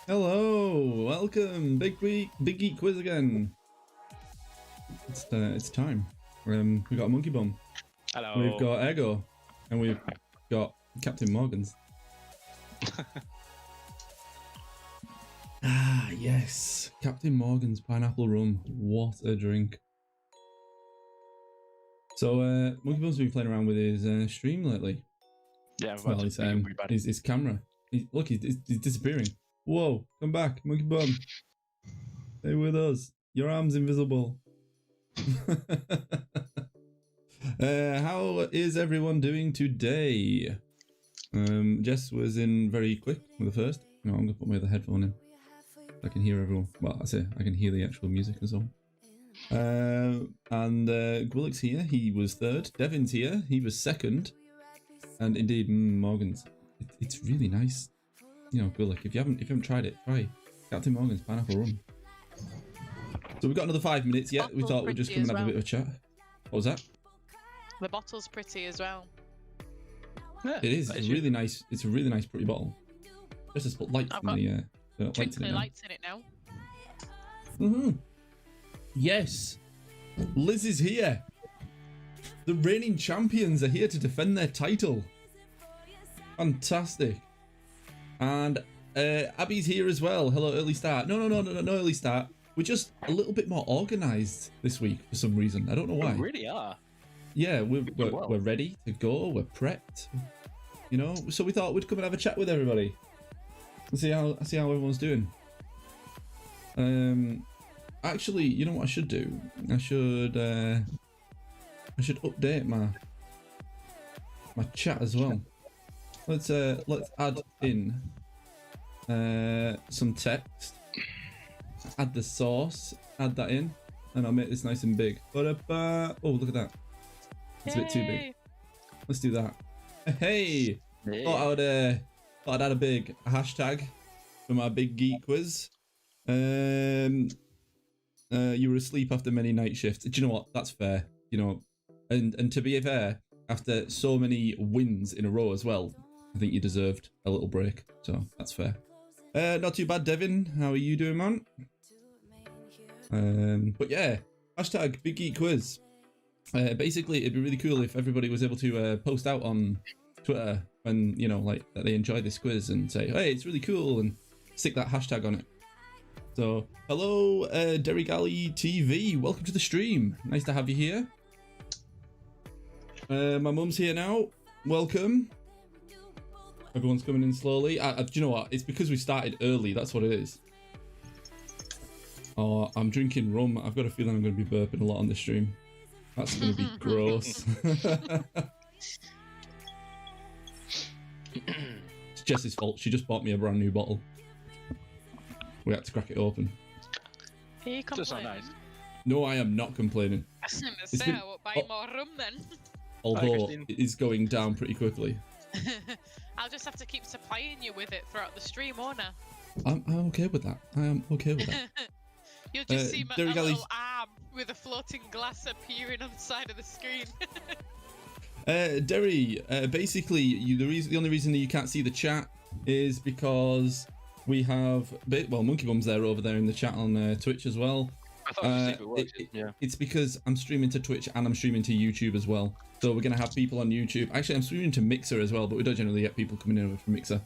Hello, welcome, Big Geek Quiz again. It's time. We got Monkey Bum. Hello. We've got Ego, and we've got Captain Morgan's. Ah, yes, Captain Morgan's pineapple rum. What a drink! So, Monkey Bum's been playing around with his stream lately. Yeah, Well, his camera. Look, he's disappearing. Whoa, come back, Monkey Bum. Stay with us. Your arm's invisible. How is everyone doing today? Jess was in very quick with the first. No, I'm gonna put my other headphone in. I can hear everyone. Well, I say I can hear the actual music as well. And Gwillick's here. He was third. Devin's here. He was second. And indeed, Morgan's. It's really nice. You know, Gwillick. If you haven't tried it, try Captain Morgan's pineapple rum. So we've got another 5 minutes yet. We thought we'd just come and have a bit of a chat. What was that? The bottle's pretty as well. Yeah, it is. It's really nice. It's a really nice, pretty bottle. Just to put lights in the twinkly lights in it now. Yes, Liz is here. The reigning champions are here to defend their title. Fantastic. And Abby's here as well. Hello, early start. No early start. We're just a little bit more organised this week for some reason. I don't know why. We really are. Yeah, we're ready to go. We're prepped. You know, so we thought we'd come and have a chat with everybody and see how everyone's doing. Actually, you know what I should do? I should update my chat as well. Let's add in some text. Add the source. Add that in, and I'll make this nice and big. Oh, look at that! It's a bit too big. Let's do that. Hey! Thought I'd add a big hashtag for my big geek quiz. You were asleep after many night shifts. Do you know what? That's fair. You know, and to be fair, after so many wins in a row as well, I think you deserved a little break. So that's fair. Not too bad, Devin. How are you doing, man? But yeah, hashtag big geek quiz. Basically, it'd be really cool if everybody was able to post out on Twitter when, you know, like that they enjoy this quiz and say, hey, it's really cool, and stick that hashtag on it. So, hello, Derry Galley TV. Welcome to the stream. Nice to have you here. My mum's here now. Welcome. Everyone's coming in slowly. Do you know what? It's because we started early. That's what it is. Oh, I'm drinking rum. I've got a feeling I'm going to be burping a lot on this stream. That's going to be gross. It's Jess's fault. She just bought me a brand new bottle. We had to crack it open. Are you complaining? Nice. No, I am not complaining. I was going to say, I won't buy more rum then. Although it is going down pretty quickly. I'll just have to keep supplying you with it throughout the stream, won't I? I'm okay with that. I am okay with that. You'll just see my little arm with a floating glass appearing on the side of the screen. Derry, basically, the only reason that you can't see the chat is because we have, well, Monkey Bum's there over there in the chat on Twitch as well. I thought it's because I'm streaming to Twitch and I'm streaming to YouTube as well. So we're going to have people on YouTube. Actually, I'm streaming to Mixer as well, but we don't generally get people coming in over from Mixer.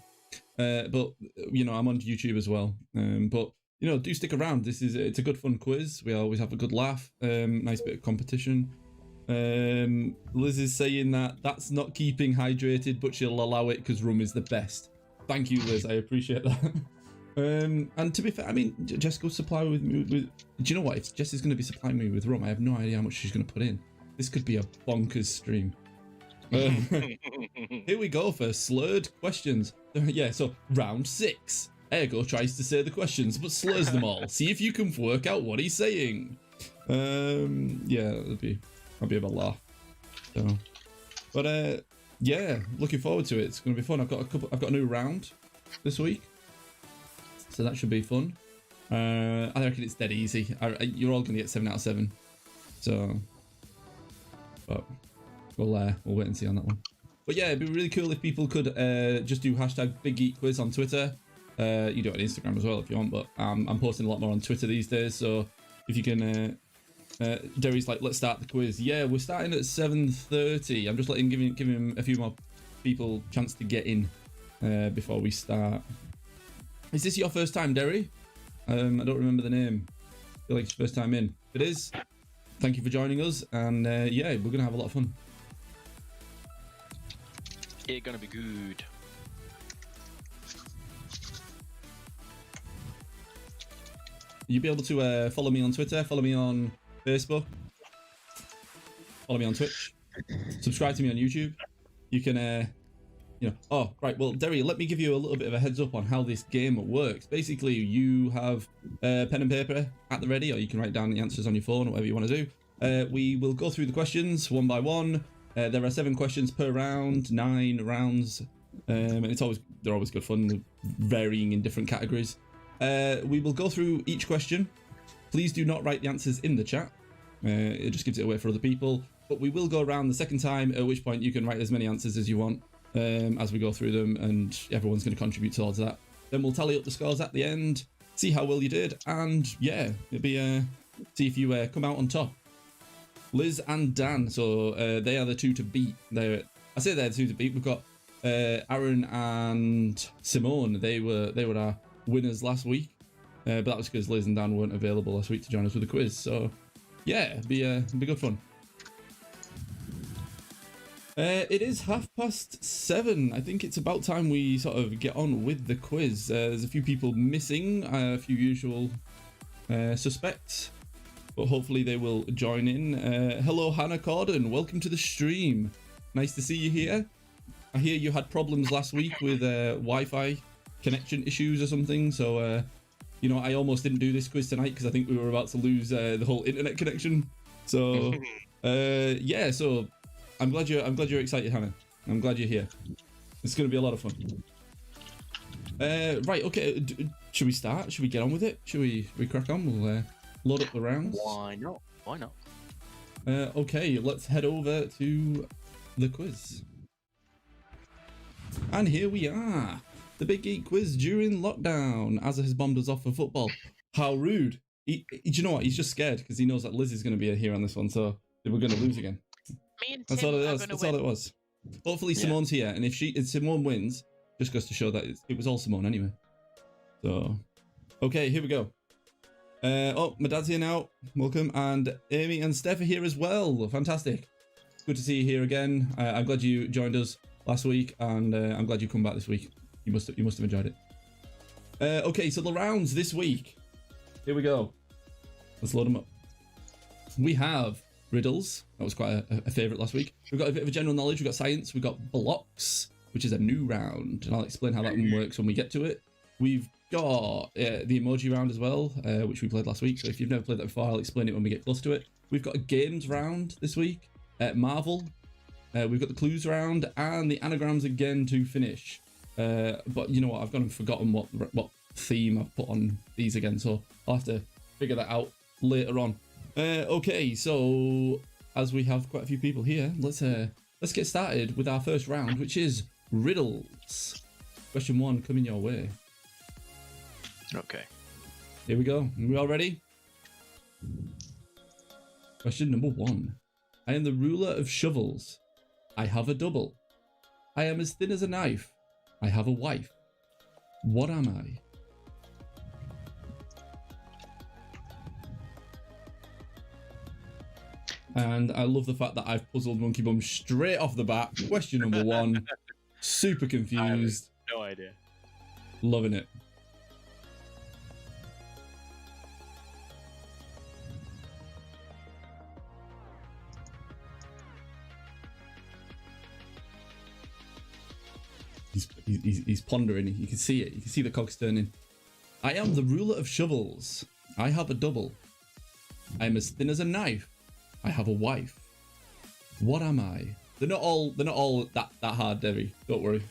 But, you know, I'm on YouTube as well. But, you know, do stick around. It's a good fun quiz. We always have a good laugh. Nice bit of competition. Liz is saying that's not keeping hydrated, but she'll allow it because rum is the best. Thank you, Liz. I appreciate that. And to be fair, I mean, Jess go supply with me with. Do you know what? If Jess is going to be supplying me with rum, I have no idea how much she's going to put in. This could be a bonkers stream. Here we go for slurred questions. Yeah, so round 6. Ego tries to say the questions, but slurs them all. See if you can work out what he's saying. Yeah, that'd be a bit of a laugh. So, but yeah, looking forward to it. It's going to be fun. I've got a new round this week, so that should be fun. I reckon it's dead easy. You're all going to get 7 out of 7. So, but we'll wait and see on that one. But yeah, it'd be really cool if people could just do hashtag Big Geek Quiz on Twitter. You do it on Instagram as well if you want, but I'm posting a lot more on Twitter these days. So if you can, Derry's like, let's start the quiz. Yeah, we're starting at 7:30. I'm just giving a few more people chance to get in before we start. Is this your first time, Derry? I don't remember the name. I feel like it's your first time in. If it is, thank you for joining us, and yeah, we're gonna have a lot of fun. It's gonna be good. You'll be able to follow me on Twitter, follow me on Facebook, follow me on Twitch, subscribe to me on YouTube. You can, oh, right, well, Derry, let me give you a little bit of a heads up on how this game works. Basically, you have pen and paper at the ready, or you can write down the answers on your phone, or whatever you want to do. We will go through the questions one by one. There are 7 questions per round, 9 rounds, and they're always good fun, varying in different categories. We will go through each question. Please do not write the answers in the chat. It just gives it away for other people. But we will go around the second time, at which point you can write as many answers as you want as we go through them, and everyone's going to contribute towards that. Then we'll tally up the scores at the end, see how well you did, and yeah, it'll be see if you come out on top. Liz and Dan, so they are the 2 to beat. I say they're the 2 to beat. We've got Aaron and Simone. They were our winners last week, but that was because Liz and Dan weren't available last week to join us with the quiz. So yeah, it'll be good fun. It is 7:30. I think it's about time we sort of get on with the quiz. There's a few people missing, a few usual suspects, but hopefully they will join in. Hello, Hannah Corden. Welcome to the stream. Nice to see you here. I hear you had problems last week with Wi-Fi connection issues or something, so I almost didn't do this quiz tonight because I think we were about to lose the whole internet connection. So yeah, so I'm glad you're excited, Hannah. I'm glad you're here. It's going to be a lot of fun. Right, okay, should we start? Should we get on with it? Should we crack on? We'll load up the rounds. Why not? Okay, let's head over to the quiz. And here we are. The Big Geek quiz during lockdown. Azza has bombed us off for football. How rude. Do you know what? He's just scared because he knows that Liz is going to be here on this one, so we're going to lose again. Me and Tim That's all it are was. gonna That's win. all it was. Hopefully Simone's here, and if Simone wins, just goes to show that it was all Simone anyway. So, okay, here we go. Oh, my dad's here now. Welcome, and Amy and Steph are here as well. Fantastic. Good to see you here again. I'm glad you joined us last week, and I'm glad you come back this week. You must have enjoyed it. Okay, so the rounds this week. Here we go. Let's load them up. We have Riddles. That was quite a favourite last week. We've got a bit of a general knowledge. We've got science. We've got blocks, which is a new round, and I'll explain how that one works when we get to it. We've got the emoji round as well, which we played last week. So if you've never played that before, I'll explain it when we get close to it. We've got a games round this week. Marvel. We've got the clues round and the anagrams again to finish. But you know what? I've gone and forgotten what theme I've put on these again, so I'll have to figure that out later on. Okay, so as we have quite a few people here, let's get started with our first round, which is riddles. Question 1 coming your way. Okay. Here we go. Are we all ready? Question number 1. I am the ruler of shovels. I have a double. I am as thin as a knife. I have a wife. What am I? And I love the fact that I've puzzled Monkey Bum straight off the bat. Question number 1. Super confused. No idea. Loving it. He's pondering. You can see it. You can see the cogs turning. I am the ruler of shovels. I have a double. I am as thin as a knife. I have a wife. What am I? They're not all that hard, Debbie. Don't worry.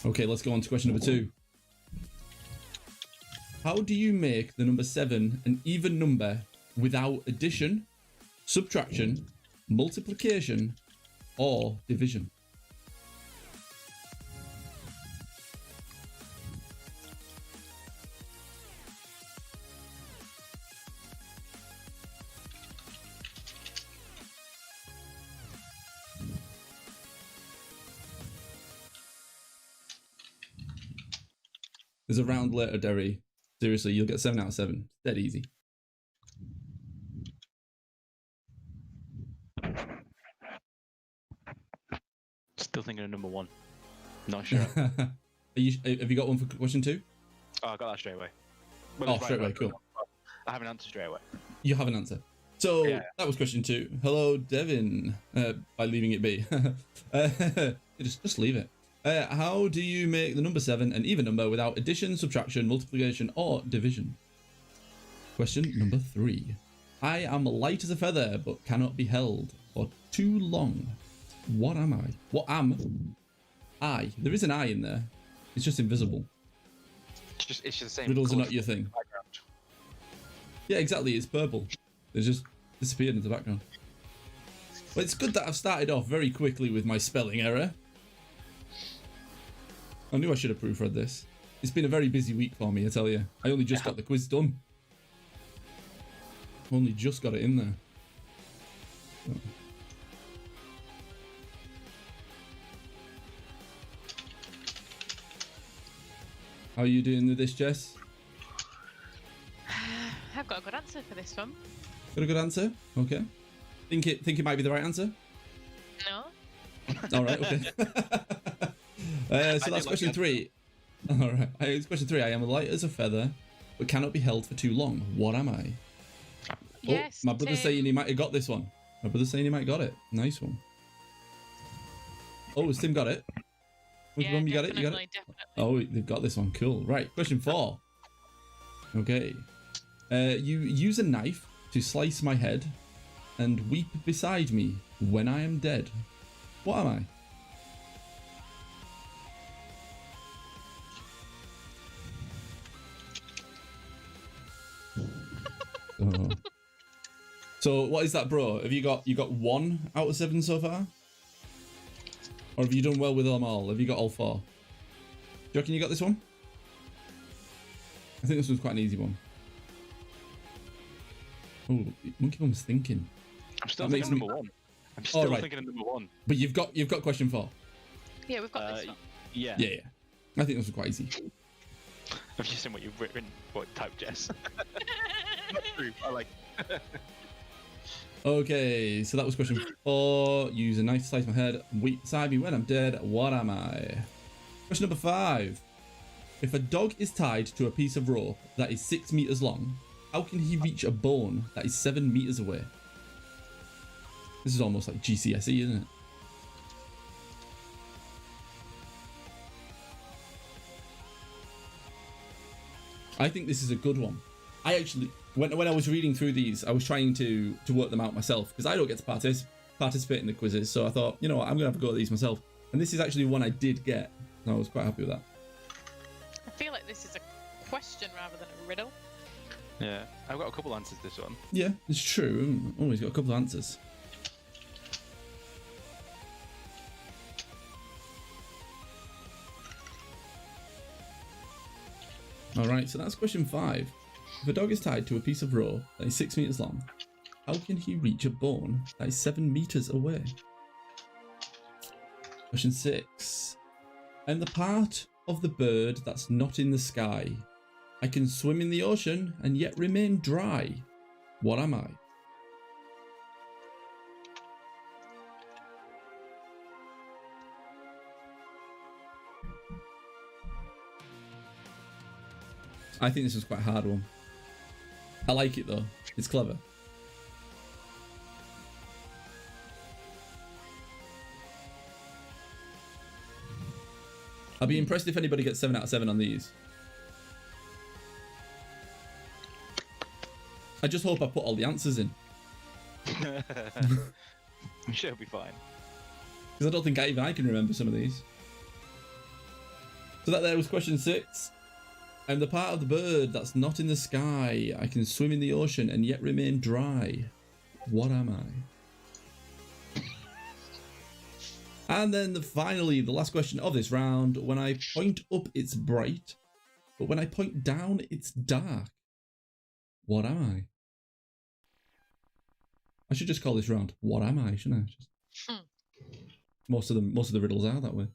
Okay, let's go on to question number 2. How do you make the number 7 an even number without addition, subtraction, multiplication, or division? There's a round later, Derry. Seriously, you'll get 7 out of 7. Dead easy. Still thinking of number 1. Not sure. Have you got one for question 2? Oh, I got that straight away. Straight away, cool. I have an answer straight away. You have an answer. So Yeah. that was question 2. Hello, Devin. By leaving it be. Just leave it. How do you make the number 7 an even number without addition, subtraction, multiplication, or division? Question number 3. I am light as a feather, but cannot be held for too long. What am I? What am I? There is an I in there. It's just invisible. It's just the same. Riddles are colour not your thing. background. Yeah, exactly. It's purple. It's just disappeared into the background. But it's good that I've started off very quickly with my spelling error. I knew I should have proofread this. It's been a very busy week for me, I tell you. I only just got the quiz done. Only just got it in there. So. How are you doing with this, Jess? I've got a good answer for this one. Got a good answer? Okay. Think it might be the right answer? No. All right, okay. So that's question 3. All right. It's question 3. I am light as a feather, but cannot be held for too long. What am I? Yes. My brother's saying he might have got this one. My brother's saying he might have got it. Nice one. Oh, has Tim got it? Yeah, Mum, you got it? You got it? Definitely. Oh, they've got this one. Cool. Right. Question 4. Okay. You use a knife to slice my head and weep beside me when I am dead. What am I? Oh. So what is that, bro? Have you got 1 out of 7 so far? Or have you done well with them all? Have you got all 4? Do you reckon you got this one? I think this was quite an easy one. Oh, Monkey Bum's thinking. I'm still That thinking makes number me- 1. I'm still right. thinking of number 1. But you've got question 4. Yeah, we've got this one. Yeah. Yeah. I think this was quite easy. I've just seen what you've written, what type, Jess. Not true. I like. Okay, so that was question 4. Use a knife to slice my head. Weep beside me when I'm dead. What am I? Question number 5. If a dog is tied to a piece of rope that is 6 meters long, how can he reach a bone that is 7 meters away? This is almost like GCSE, isn't it? I think this is a good one. I actually, when I was reading through these, I was trying to work them out myself because I don't get to participate in the quizzes. So I thought, you know what, I'm going to have a go at these myself. And this is actually one I did get. And I was quite happy with that. I feel like this is a question rather than a riddle. Yeah, I've got a couple answers to this one. Yeah, it's true. Always got a couple of answers. Alright, so that's question 5. If a dog is tied to a piece of rope that is 6 meters long, how can he reach a bone that is 7 meters away? Question 6. I'm the part of the bird that's not in the sky. I can swim in the ocean and yet remain dry. What am I? I think this was quite a hard one. I like it though. It's clever. I'll be impressed if anybody gets 7 out of 7 on these. I just hope I put all the answers in. I'm sure it'll be fine. Because I don't think even I can remember some of these. So that there was question 6. I'm the part of the bird that's not in the sky. I can swim in the ocean and yet remain dry. What am I? And then finally, the last question of this round. When I point up, it's bright. But when I point down, it's dark. What am I? I should just call this round What Am I, shouldn't I? Just... Most of the riddles are that way.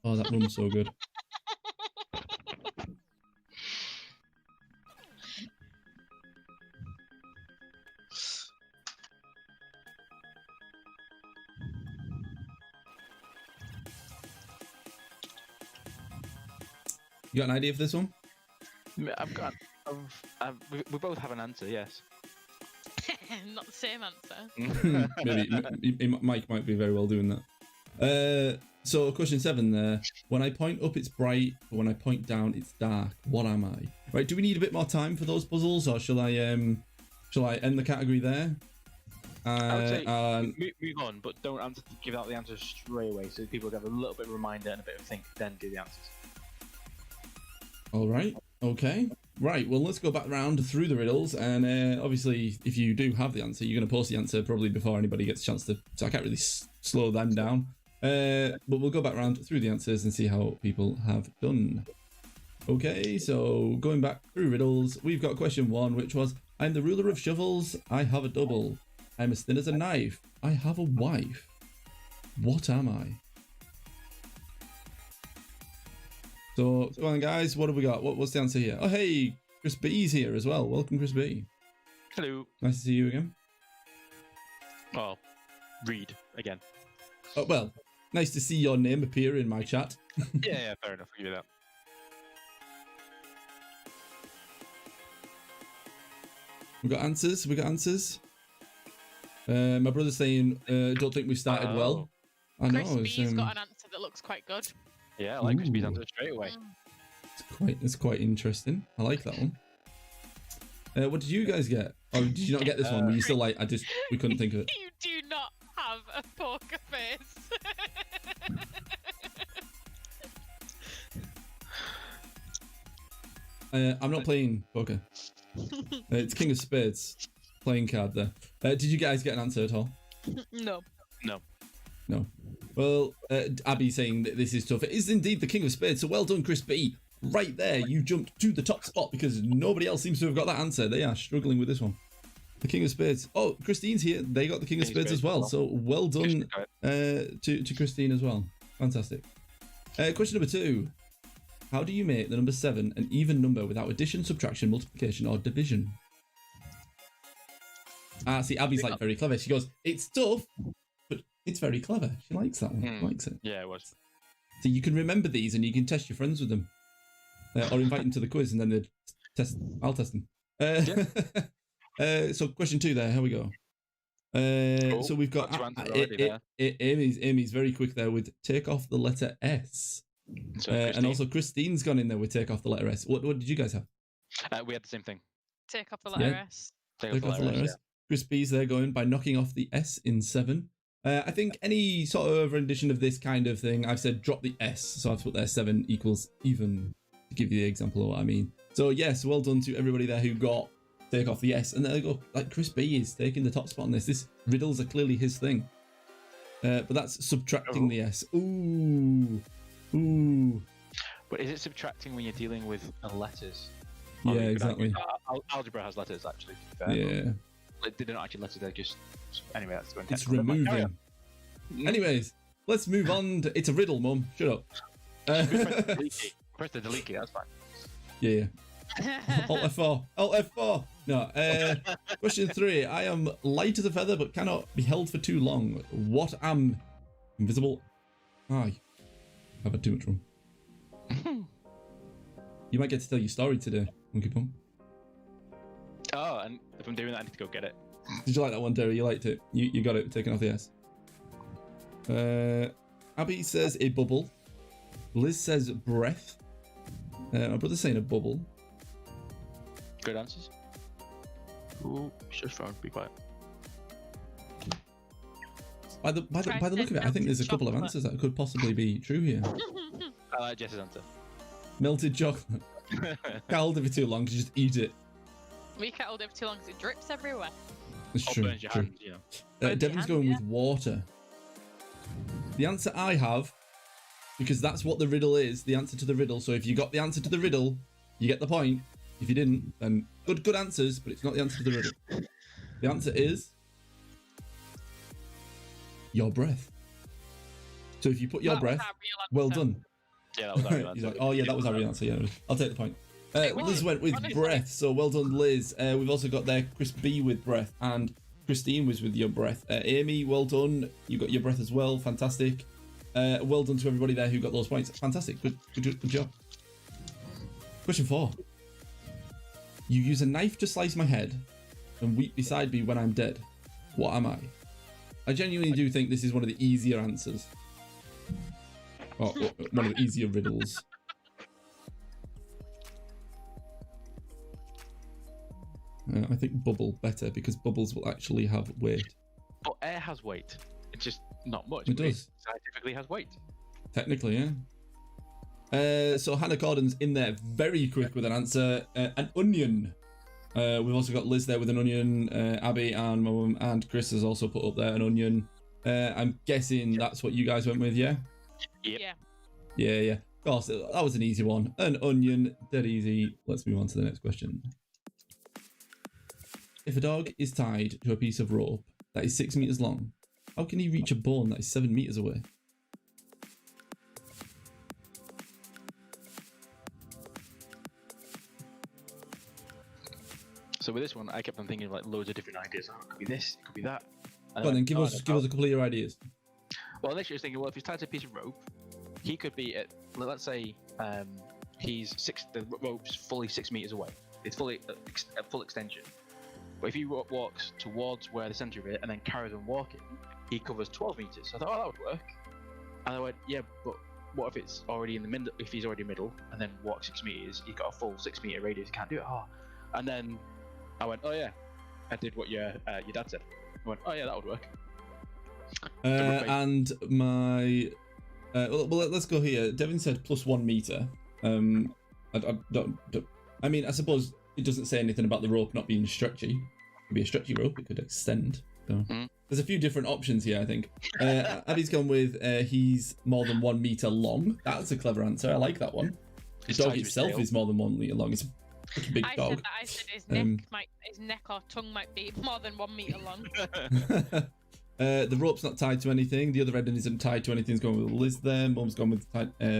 Oh, that rum's so good. You got an idea for this one? I've got. We both have an answer. Yes. Not the same answer. Maybe Mike might be very well doing that. So question 7 there. When I point up, it's bright, but when I point down, it's dark. What am I? Right. Do we need a bit more time for those puzzles, or shall I end the category there? I would say move on, but don't give out the answers straight away, so people have a little bit of a reminder and a bit of think, then do the answers. All right. Okay. Right. Well, let's go back round through the riddles, and obviously, if you do have the answer, you're going to post the answer probably before anybody gets a chance to. So I can't really slow them down. But we'll go back round through the answers and see how people have done. Okay. So going back through riddles, we've got question 1, which was: I'm the ruler of shovels. I have a double. I'm as thin as a knife. I have a wife. What am I? So, go on, guys. What have we got? What's the answer here? Oh, hey, Chris B's here as well. Welcome, Chris B. Hello. Nice to see you again. Oh, read again. Oh, well, nice to see your name appear in my chat. yeah, fair enough. I'll give you that. We got answers. My brother's saying, don't think we started well. I know. Chris B's got an answer that looks quite good. Yeah, I like Chris B's answer straight away. It's quite interesting. I like that one. What did you guys get? Oh, did you not get this one? Were you still like, we couldn't think of it? You do not have a poker face. I'm not playing poker. It's King of Spades playing card there. Did you guys get an answer at all? No. No. Well, Abby's saying that this is tough. It is indeed the King of Spades, so well done, Chris B. Right there, you jumped to the top spot because nobody else seems to have got that answer. They are struggling with this one. The King of Spades. Oh, Christine's here. They got the King of Spades as well. So well done to Christine as well. Fantastic. Question number 2. How do you make the number 7 an even number without addition, subtraction, multiplication, or division? See, Abby's like very clever. She goes, it's tough, but it's very clever. She likes that one. She likes it. Yeah, it was. So you can remember these and you can test your friends with them. Or invite them to the quiz and then they'd test. I'll test them. So question 2 there. Here we go. Cool. So we've got Amy's very quick there with take off the letter S. So and also Christine's gone in there with take off the letter S. What did you guys have? We had the same thing. Take off the letter S. Take off the letter S. Chris B's there going by knocking off the S in 7. I think any sort of rendition of this kind of thing, I've said drop the S. So I've put there 7 equals even, to give you the example of what I mean. So yes, well done to everybody there who got take off the S. And there you go. Like Chris B is taking the top spot on this. This riddles are clearly his thing. But that's subtracting the S. Ooh. But is it subtracting when you're dealing with letters? Yeah, exactly. Algebra has letters, actually. Yeah. They don't actually letters, they're just... Anyway, that's going to... It's removing. Anyways, let's move on. It's a riddle, Mum. Shut up. Press the delete key, that's fine. Yeah. Alt F4. Alt F4. No. Question 3. I am light as a feather, but cannot be held for too long. What am invisible? I've had too much rum. You might get to tell your story today, Monkey Pum. Oh, and if I'm doing that, I need to go get it. Did you like that one, Terry? You liked it. You got it. Taking off the S. Abby says a bubble. Liz says breath. My brother's saying a bubble. Good answers. Ooh, just trying to be quiet. By the look of it, I think there's a couple of answers that could possibly be true here. I like Jess's answer. Melted chocolate. Can't hold it for too long, just eat it. We can't hold it for too long because it drips everywhere. It's true. Burns your hand, you know. Devin's going with water. The answer I have, because that's what the riddle is, the answer to the riddle. So if you got the answer to the riddle, you get the point. If you didn't, then good answers, but it's not the answer to the riddle. The answer is your breath. So if you put your breath, well done. Yeah, that was our real answer. He's like, oh yeah, that was our real answer. Yeah, I'll take the point. Liz went with honestly. breath, so well done, Liz. We've also got there Chris B with breath, and Christine was with your breath. Amy, well done. You got your breath as well. Fantastic. Well done to everybody there who got those points. Fantastic. Good job. Question 4. You use a knife to slice my head and weep beside me when I'm dead. What am I? I genuinely do think this is one of the easier answers. Or one of the easier riddles. I think bubble better because bubbles will actually have weight. But air has weight. It's just not much. It does. It scientifically has weight. Technically, yeah. So Hannah Gordon's in there very quick with an answer. An onion. We've also got Liz there with an onion. Abby and my mum and Chris has also put up there an onion. I'm guessing that's what you guys went with, yeah? Yep. Yeah. Of course, that was an easy one. An onion, dead easy. Let's move on to the next question. If a dog is tied to a piece of rope that is 6 meters long, how can he reach a bone that is 7 meters away? So with this one, I kept on thinking of like loads of different ideas. Oh, it could be this, it could be that. Go on then, give us a couple of your ideas. Well, initially I was thinking, well, if he's tied to a piece of rope, he could be at, let's say, the rope's fully 6 meters away. It's fully at full extension. But if he walks towards where the center of it and then carries on walking, he covers 12 meters. So I thought, oh, that would work. And I went, yeah, but what if it's already in the middle? If he's already middle and then walks 6 meters, he's got a full 6 meter radius. He can't do it. Oh, and then I went, oh yeah, I did what your dad said. I went, oh yeah, that would work. And my, well, let's go here. Devin said plus 1 meter. I mean, I suppose it doesn't say anything about the rope not being stretchy. It could be a stretchy rope. It could extend. So there's a few different options here, I think. Abby's gone with he's more than 1 meter long. That's a clever answer. I like that one. The dog itself is more than 1 meter long. It's a big dog. I said his neck or tongue might be more than 1 meter long. The rope's not tied to anything. The other end isn't tied to anything. It's going with Liz there. Mum's gone with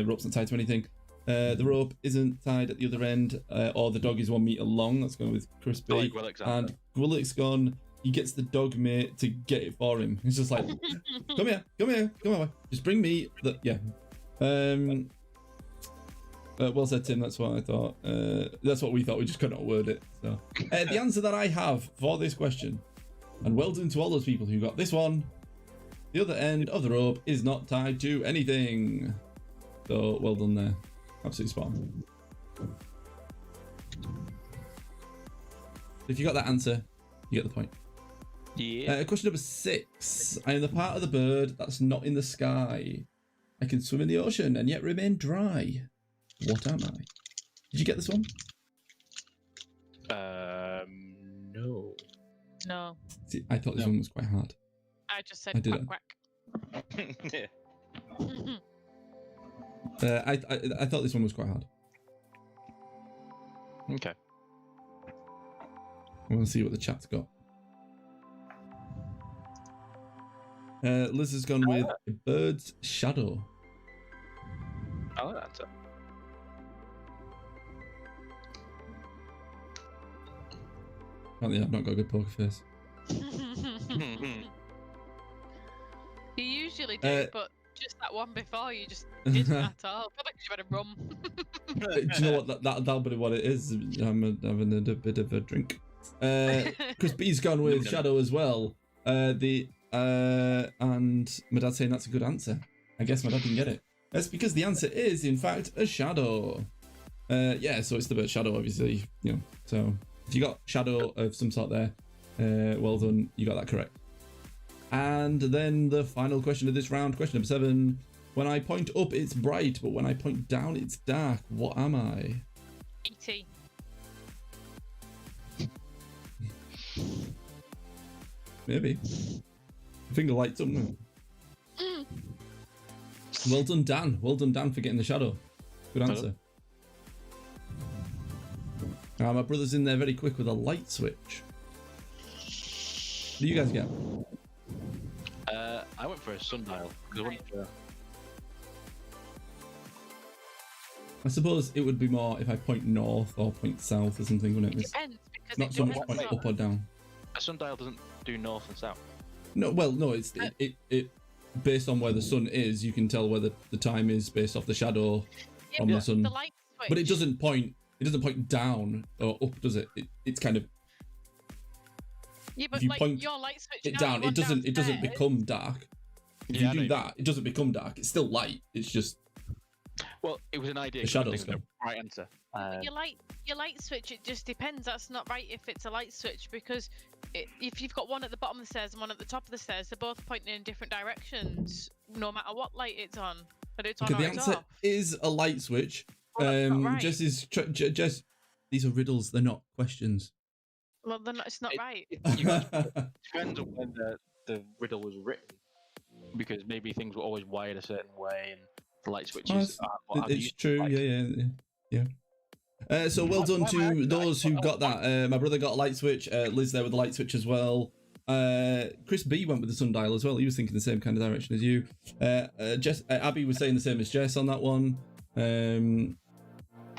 rope's not tied to anything. The rope isn't tied at the other end, or the dog is 1 meter long. That's going with Chris B. And Gwillick's gone. He gets the dog mate to get it for him. He's just like, come here, just bring me the well said, Tim. That's what I thought. That's what we thought. We just could not word it. So the answer that I have for this question, and well done to all those people who got this one. The other end of the rope is not tied to anything. So well done there. Absolutely spot on. If you got that answer, you get the point. Yeah. Question number 6. I am the part of the bird that's not in the sky. I can swim in the ocean and yet remain dry. What am I? Did you get this one? No. No. See, I thought this one was quite hard. I just said quack quack. I thought this one was quite hard. Okay. I want to see what the chat's got. Liz has gone with a bird's shadow. I like that answer. Apparently I've not got a good poker face. You usually do, but just that one before you just didn't at all. Probably because you had a rum. Do you know what? That'll be what it is. I'm having a bit of a drink. Chris B's gone with shadow as well. And my dad's saying that's a good answer. I guess my dad didn't get it. That's because the answer is, in fact, a shadow. Yeah, so it's the bird shadow, obviously. You know, so if you got shadow of some sort there, well done. You got that correct. And then the final question of this round, question number 7. When I point up, it's bright, but when I point down, it's dark. What am I? E.T. Maybe. Finger lights up. Well done, Dan. Well done, Dan, for getting the shadow. Good answer. My brother's in there very quick with a light switch. What do you guys get? I went for a sundial because I wanted to. I suppose it would be more if I point north or point south or something, wouldn't it? It depends because Not it so much depends point on- up or down. A sundial doesn't do north and south. No, well, no, it's it based on where the sun is, you can tell whether the time is based off the shadow Yeah, from but the sun. the light switch. But it doesn't point down or up, does it? It's kind of Yeah, but if you like point your light switch it now, down, you it want doesn't downstairs. become dark. If Yeah, I you know do you that, it doesn't become dark. It's still light. It's just Well, it was an idea. The 'cause I shadows think of the right answer. Your light switch, it just depends. That's not right if it's a light switch because if you've got one at the bottom of the stairs and one at the top of the stairs, they're both pointing in different directions, no matter what light it's on. But it's on okay. or The it's answer off. is a light switch. Well, that's not right. Jess, these are riddles. They're not questions. Well, then it's not right. It depends on when the riddle was written, because maybe things were always wired a certain way, and the light switches. It's true. Yeah. So well done to those who got that. My brother got a light switch. Liz there with the light switch as well. Chris B went with the sundial as well. He was thinking the same kind of direction as you. Jess, Abby was saying the same as Jess on that one.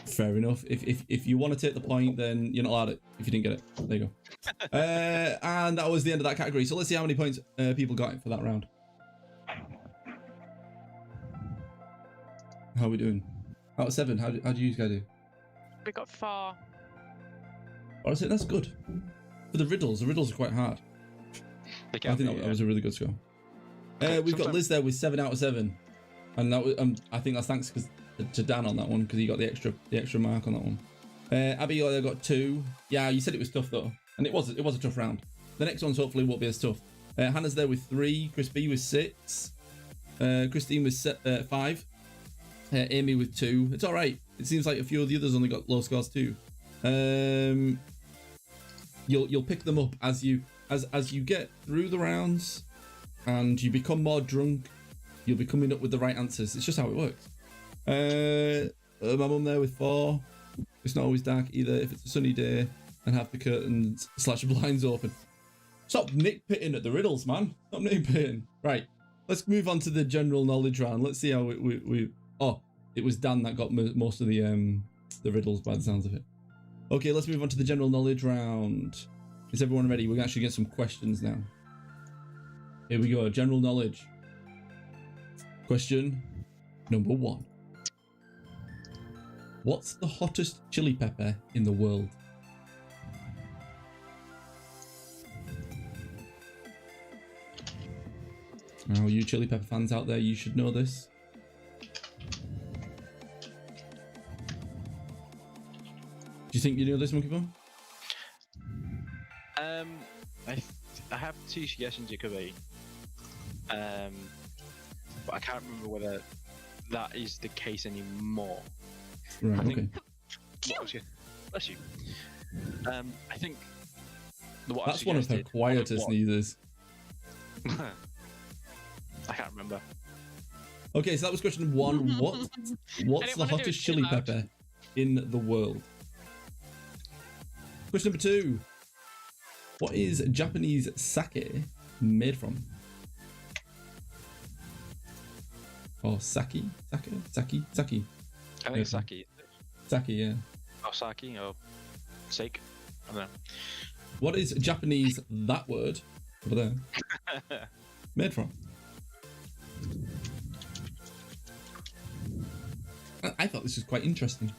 Fair enough. If you want to take the point, then you're not allowed it. If you didn't get it, there you go. And that was the end of that category. So let's see how many points people got for that round. How are we doing? Out of 7, how do you guys do? We got 4. Honestly, that's good. For the riddles are quite hard. They I can think be, that yeah. was a really good score. We've got sometimes- Liz there with 7 out of 7, and that was I think that's thanks to Dan on that one because he got the extra mark on that one. Abby got 2. Yeah, you said it was tough though, and it was a tough round. The next ones hopefully won't be as tough. Hannah's there with 3. Chris B with 6. Christine with 5. Amy with 2. It's all right. It seems like a few of the others only got low scores too. You'll pick them up as you get through the rounds, and you become more drunk. You'll be coming up with the right answers. It's just how it works. My mum there with 4. It's not always dark either if it's a sunny day and have the curtains / blinds open. Stop nitpicking at the riddles, man. Stop nitpicking. Right. Let's move on to the general knowledge round. Let's see how we Oh, it was Dan that got most of the riddles by the sounds of it. Okay, let's move on to the general knowledge round. Is everyone ready? We're going to actually get some questions now. Here we go. General knowledge. Question number 1. What's the hottest chili pepper in the world? Now, you chili pepper fans out there, you should know this. Do you think you know this, Monkey Bum? I have 2 suggestions it could be, but I can't remember whether that is the case anymore. Right, I think- okay. What was your- Bless you. I think what That's I one of her suggested quieter was- sneezes. I can't remember. Okay, so that was question number 1. What's the wanna do it hottest too chili loud. pepper in the world? Question number 2. What is Japanese sake made from? Or sake? Sake? Sake? I think it's sake. Sake, yeah. Or sake, or sake. I don't What is Japanese, that word, over there, know. made from? I thought this was quite interesting.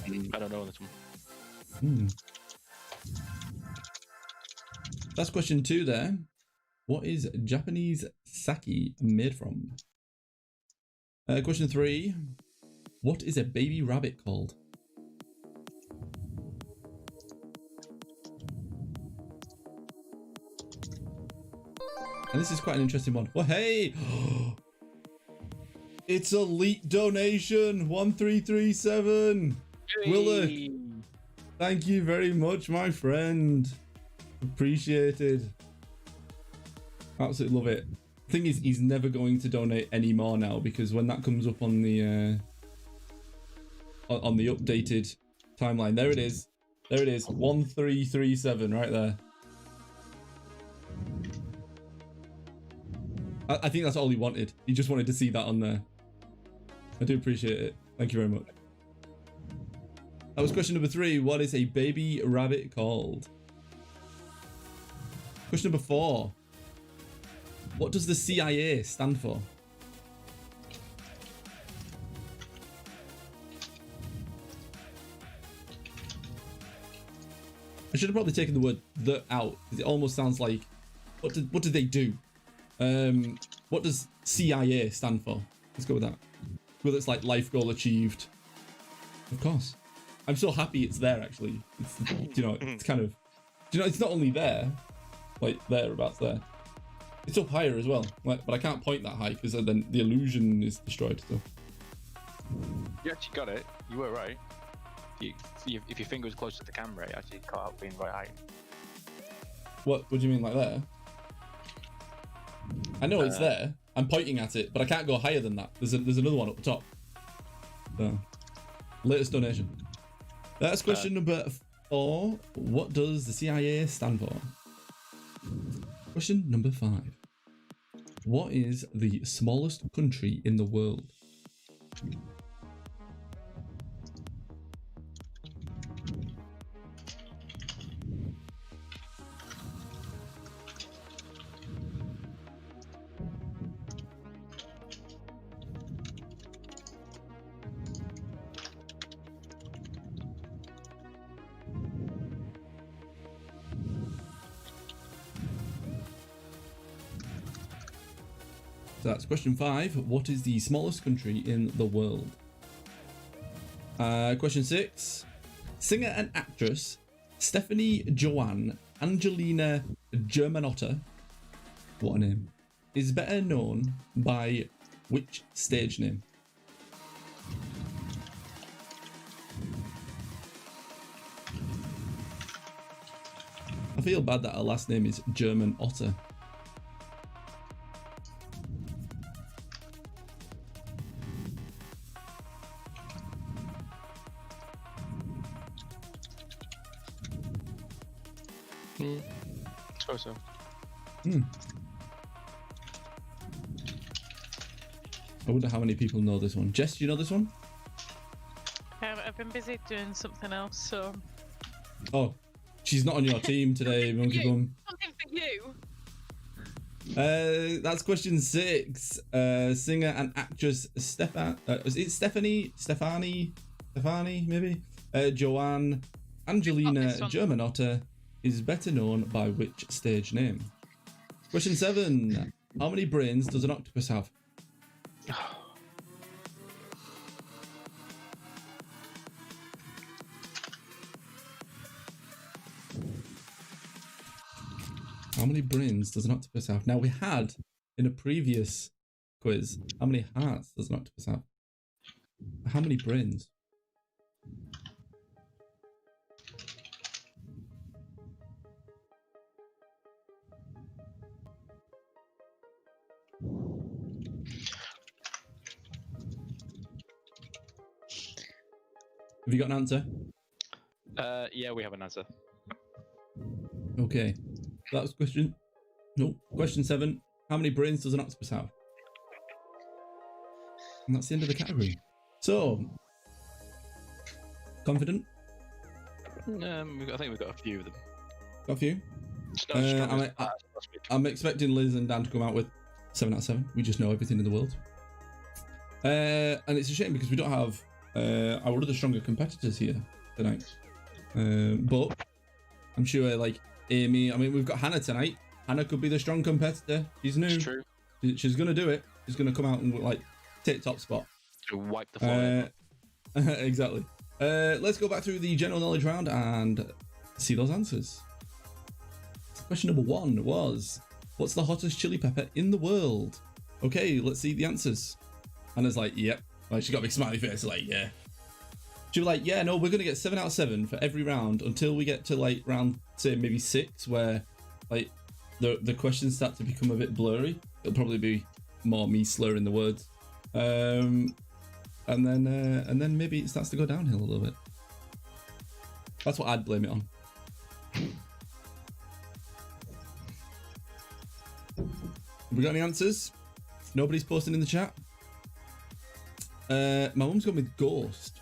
I don't know this one. That's question 2 there. What is Japanese sake made from? Question 3. What is a baby rabbit called? And this is quite an interesting one. Well, hey! It's a leak donation! 1337! Willock! Hey! Thank you very much, my friend. Appreciated. Absolutely love it. Thing is, he's never going to donate any more now because when that comes up on the updated timeline, there it is. There it is. 1337 right there. I think that's all he wanted. He just wanted to see that on there. I do appreciate it. Thank you very much. That was question number 3. What is a baby rabbit called? Question number 4. What does the CIA stand for? I should have probably taken the word "the" out, because it almost sounds like, what did they do? What does CIA stand for? Let's go with that. Whether it's like life goal achieved. Of course. I'm so happy it's there, actually. It's, you know, it's kind of, you know, it's not only there, like thereabouts there. It's up higher as well, like, but I can't point that high because then the illusion is destroyed. So. You actually got it. You were right. If your finger was close to the camera, it actually caught out being right height. What do you mean, like there? I know it's there. I'm pointing at it, but I can't go higher than that. There's another one up the top. So, latest donation. That's question number 4. What does the CIA stand for? Question number 5. What is the smallest country in the world? So that's question 5. What is the smallest country in the world? Question 6. Singer and actress Stephanie Joanne Angelina Germanotta, what a name, is better known by which stage name? I feel bad that her last name is German Otter. So. I wonder how many people know this one. Jess, do you know this one? I've been busy doing something else, so. Oh, she's not on your team today, Monkey Bum. Something for you. That's question 6. Singer and actress Stephanie, maybe? Joanne Angelina Germanotta is better known by which stage name? Question 7. How many brains does an octopus have? How many brains does an octopus have? Now we had in a previous quiz, how many hearts does an octopus have? How many brains? Have you got an answer? Yeah, we have an answer. Okay. That was question... No. Question 7. How many brains does an octopus have? And that's the end of the category. So... Confident? I think we've got a few of them. Got a few? I'm expecting Liz and Dan to come out with 7 out of 7. We just know everything in the world. And it's a shame because we don't have our other stronger competitors here tonight. But I'm sure, like, Amy, I mean, we've got Hannah tonight. Hannah could be the strong competitor. She's new. It's true. She's going to do it. She's going to come out and, like, take top spot. To wipe the floor. Exactly. Let's go back through the general knowledge round and see those answers. Question number 1 was, what's the hottest chili pepper in the world? Okay, let's see the answers. Hannah's like, yep. Like, she got a big smiley face, like, yeah. She was like, yeah, no, we're going to get 7 out of 7 for every round until we get to, like, round, say, maybe 6, where, like, the questions start to become a bit blurry. It'll probably be more me slurring the words. And then maybe it starts to go downhill a little bit. That's what I'd blame it on. Have we got any answers? Nobody's posting in the chat? My mum's gone with ghost.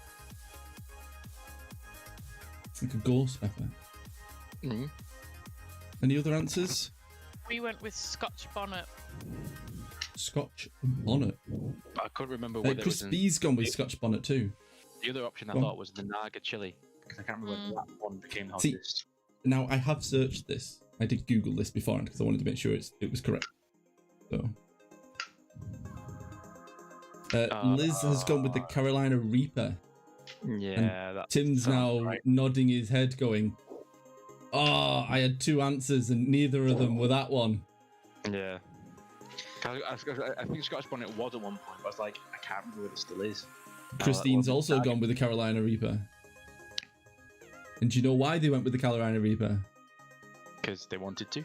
It's like a ghost pepper. Mm. Any other answers? We went with Scotch bonnet. Scotch bonnet. I couldn't remember what Chris B's gone with Scotch bonnet too. The other option I thought was the Naga chilli, because I can't remember when that one became how See, now I have searched this. I did Google this beforehand because I wanted to make sure it was correct. So, Liz has gone with the Carolina Reaper. Yeah, that Tim's now nodding his head, going, "Oh, I had two answers and neither of them were that one." Yeah. I think Scotch bonnet was at one point, but I was like, I can't remember what it still is. Christine's also gone with the Carolina Reaper. And do you know why they went with the Carolina Reaper? Because they wanted to.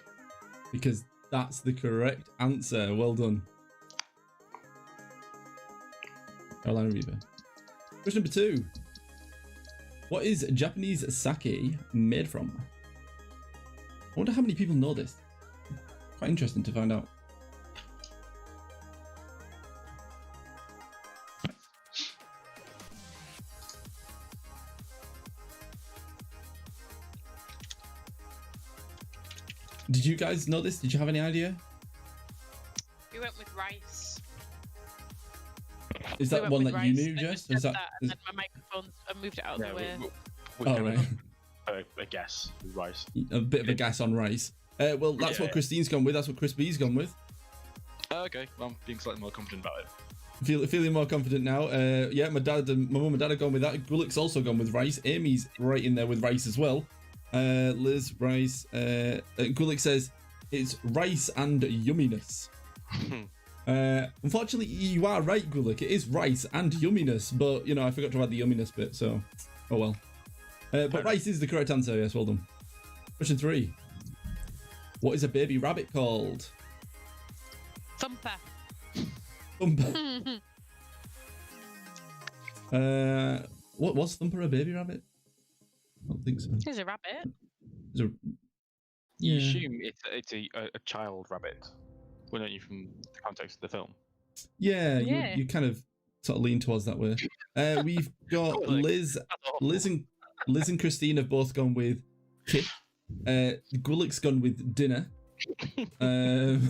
Because that's the correct answer. Well done. Carolina Reaper. Question number 2. What is Japanese sake made from? I wonder how many people know this. Quite interesting to find out. Did you guys know this? Did you have any idea? We went with rice. Is that one that you knew, Jess? Is that? And then my microphone, I moved it out of the way. Oh, right. A guess with rice. A bit of a guess on rice. Well, that's what Christine's gone with. That's what Chris B's gone with. Okay, well, I'm being slightly more confident about it. Feeling more confident now. Yeah, my mum and dad have gone with that. Gullick's also gone with rice. Amy's right in there with rice as well. Liz, rice. Gullick says it's rice and yumminess. Unfortunately, you are right, Gullick. It is rice and yumminess, but you know I forgot to add the yumminess bit, so oh well. But rice is the correct answer. Yes, well done. Question 3. What is a baby rabbit called? Thumper. Thumper. What was Thumper a baby rabbit? I don't think so. He's a rabbit. You assume it's a child rabbit, wouldn't you, from the context of the film? Yeah. You kind of sort of lean towards that way. We've got Liz and Christine have both gone with kit. Gullick's gone with dinner. I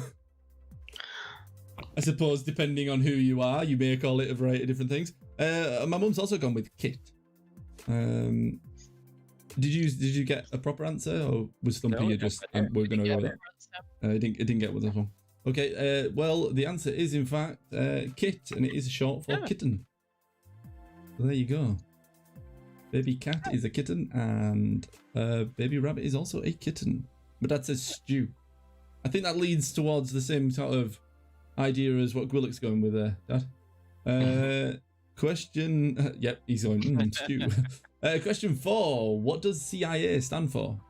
suppose depending on who you are, you may call it a variety of different things. My mum's also gone with kit. Did you get a proper answer, or was Thumpy you just we're going to go with that? I didn't get with this one. Okay, well the answer is in fact kit, and it is short for kitten. So there you go. Baby cat is a kitten, and baby rabbit is also a kitten. But that's a stew. I think that leads towards the same sort of idea as what Gwillick's going with there, Dad. Question. Yep, he's going stew. Question 4. What does CIA stand for?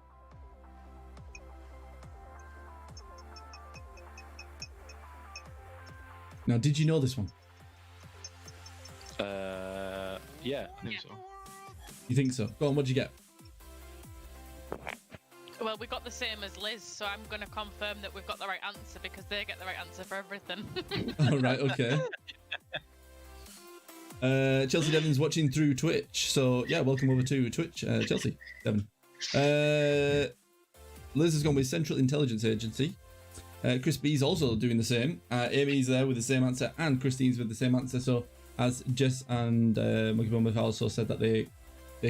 Now, did you know this one? Yeah, I think so. You think so? Go on, what'd you get? Well, we got the same as Liz, so I'm going to confirm that we've got the right answer because they get the right answer for everything. All right, okay. Chelsea Devon's watching through Twitch, so yeah, welcome over to Twitch, Chelsea Devon. Liz has gone with Central Intelligence Agency. Chris B's also doing the same. Amy's there with the same answer, and Christine's with the same answer. So as Jess and Monkey Bomb have also said that they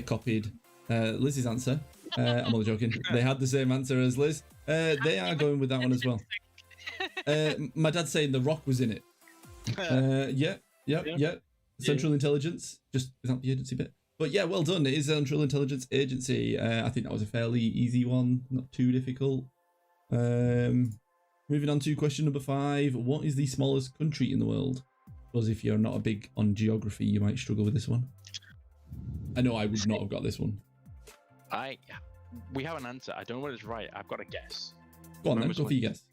copied Liz's answer. I'm only joking. They had the same answer as Liz. They are going with that one as well. My dad's saying The Rock was in it. Yeah. Central Intelligence. Just is that the agency bit? But yeah, well done. It is Central Intelligence Agency. I think that was a fairly easy one, not too difficult. Moving on to question number 5. What is the smallest country in the world? Because if you're not a big on geography, you might struggle with this one. I know I would not have got this one. We have an answer. I don't know what it's right. I've got a guess. Go on then, go for your guess.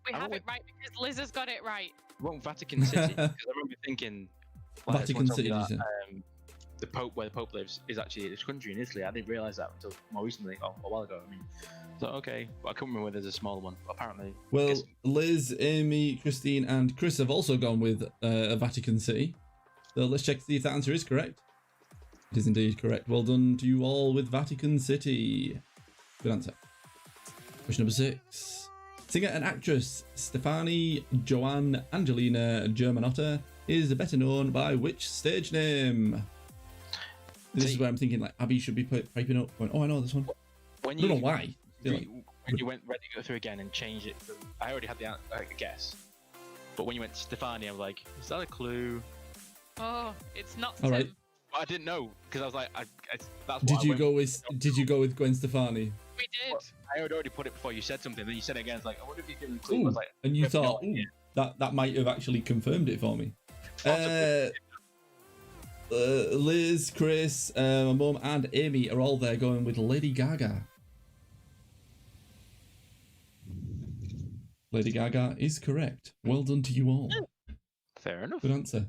We have it right because Liz has got it right. Wrong, Vatican City. Because I remember thinking... Vatican City, the Pope, where the Pope lives, is actually this country in Italy. I didn't realise that until more recently, a while ago. I mean, so okay, but I couldn't remember whether there's a smaller one. Apparently. Well, Liz, Amy, Christine, and Chris have also gone with a Vatican City. So let's check to see if that answer is correct. It is indeed correct. Well done to you all with Vatican City. Good answer. Question number 6. Singer and actress Stefani Joanne Angelina Germanotta is better known by which stage name? This is where I'm thinking like Abby should be piping up going, oh, I know this one. When I don't know why. When you went ready to go through again and change it, I already had the guess. But when you went Stefani, I was like, is that a clue? Oh, it's not All Tim. right. I didn't know because I was like, that's Did you go with Gwen Stefani? We did. I had already put it before you said something. Then you said it again. It's like, I wonder if you can include. I Ooh, was like, and you I have no thought, idea. that might have actually confirmed it for me. Possibly. Liz, Chris, my mum, and Amy are all there going with Lady Gaga. Lady Gaga is correct. Well done to you all. Fair enough. Good answer.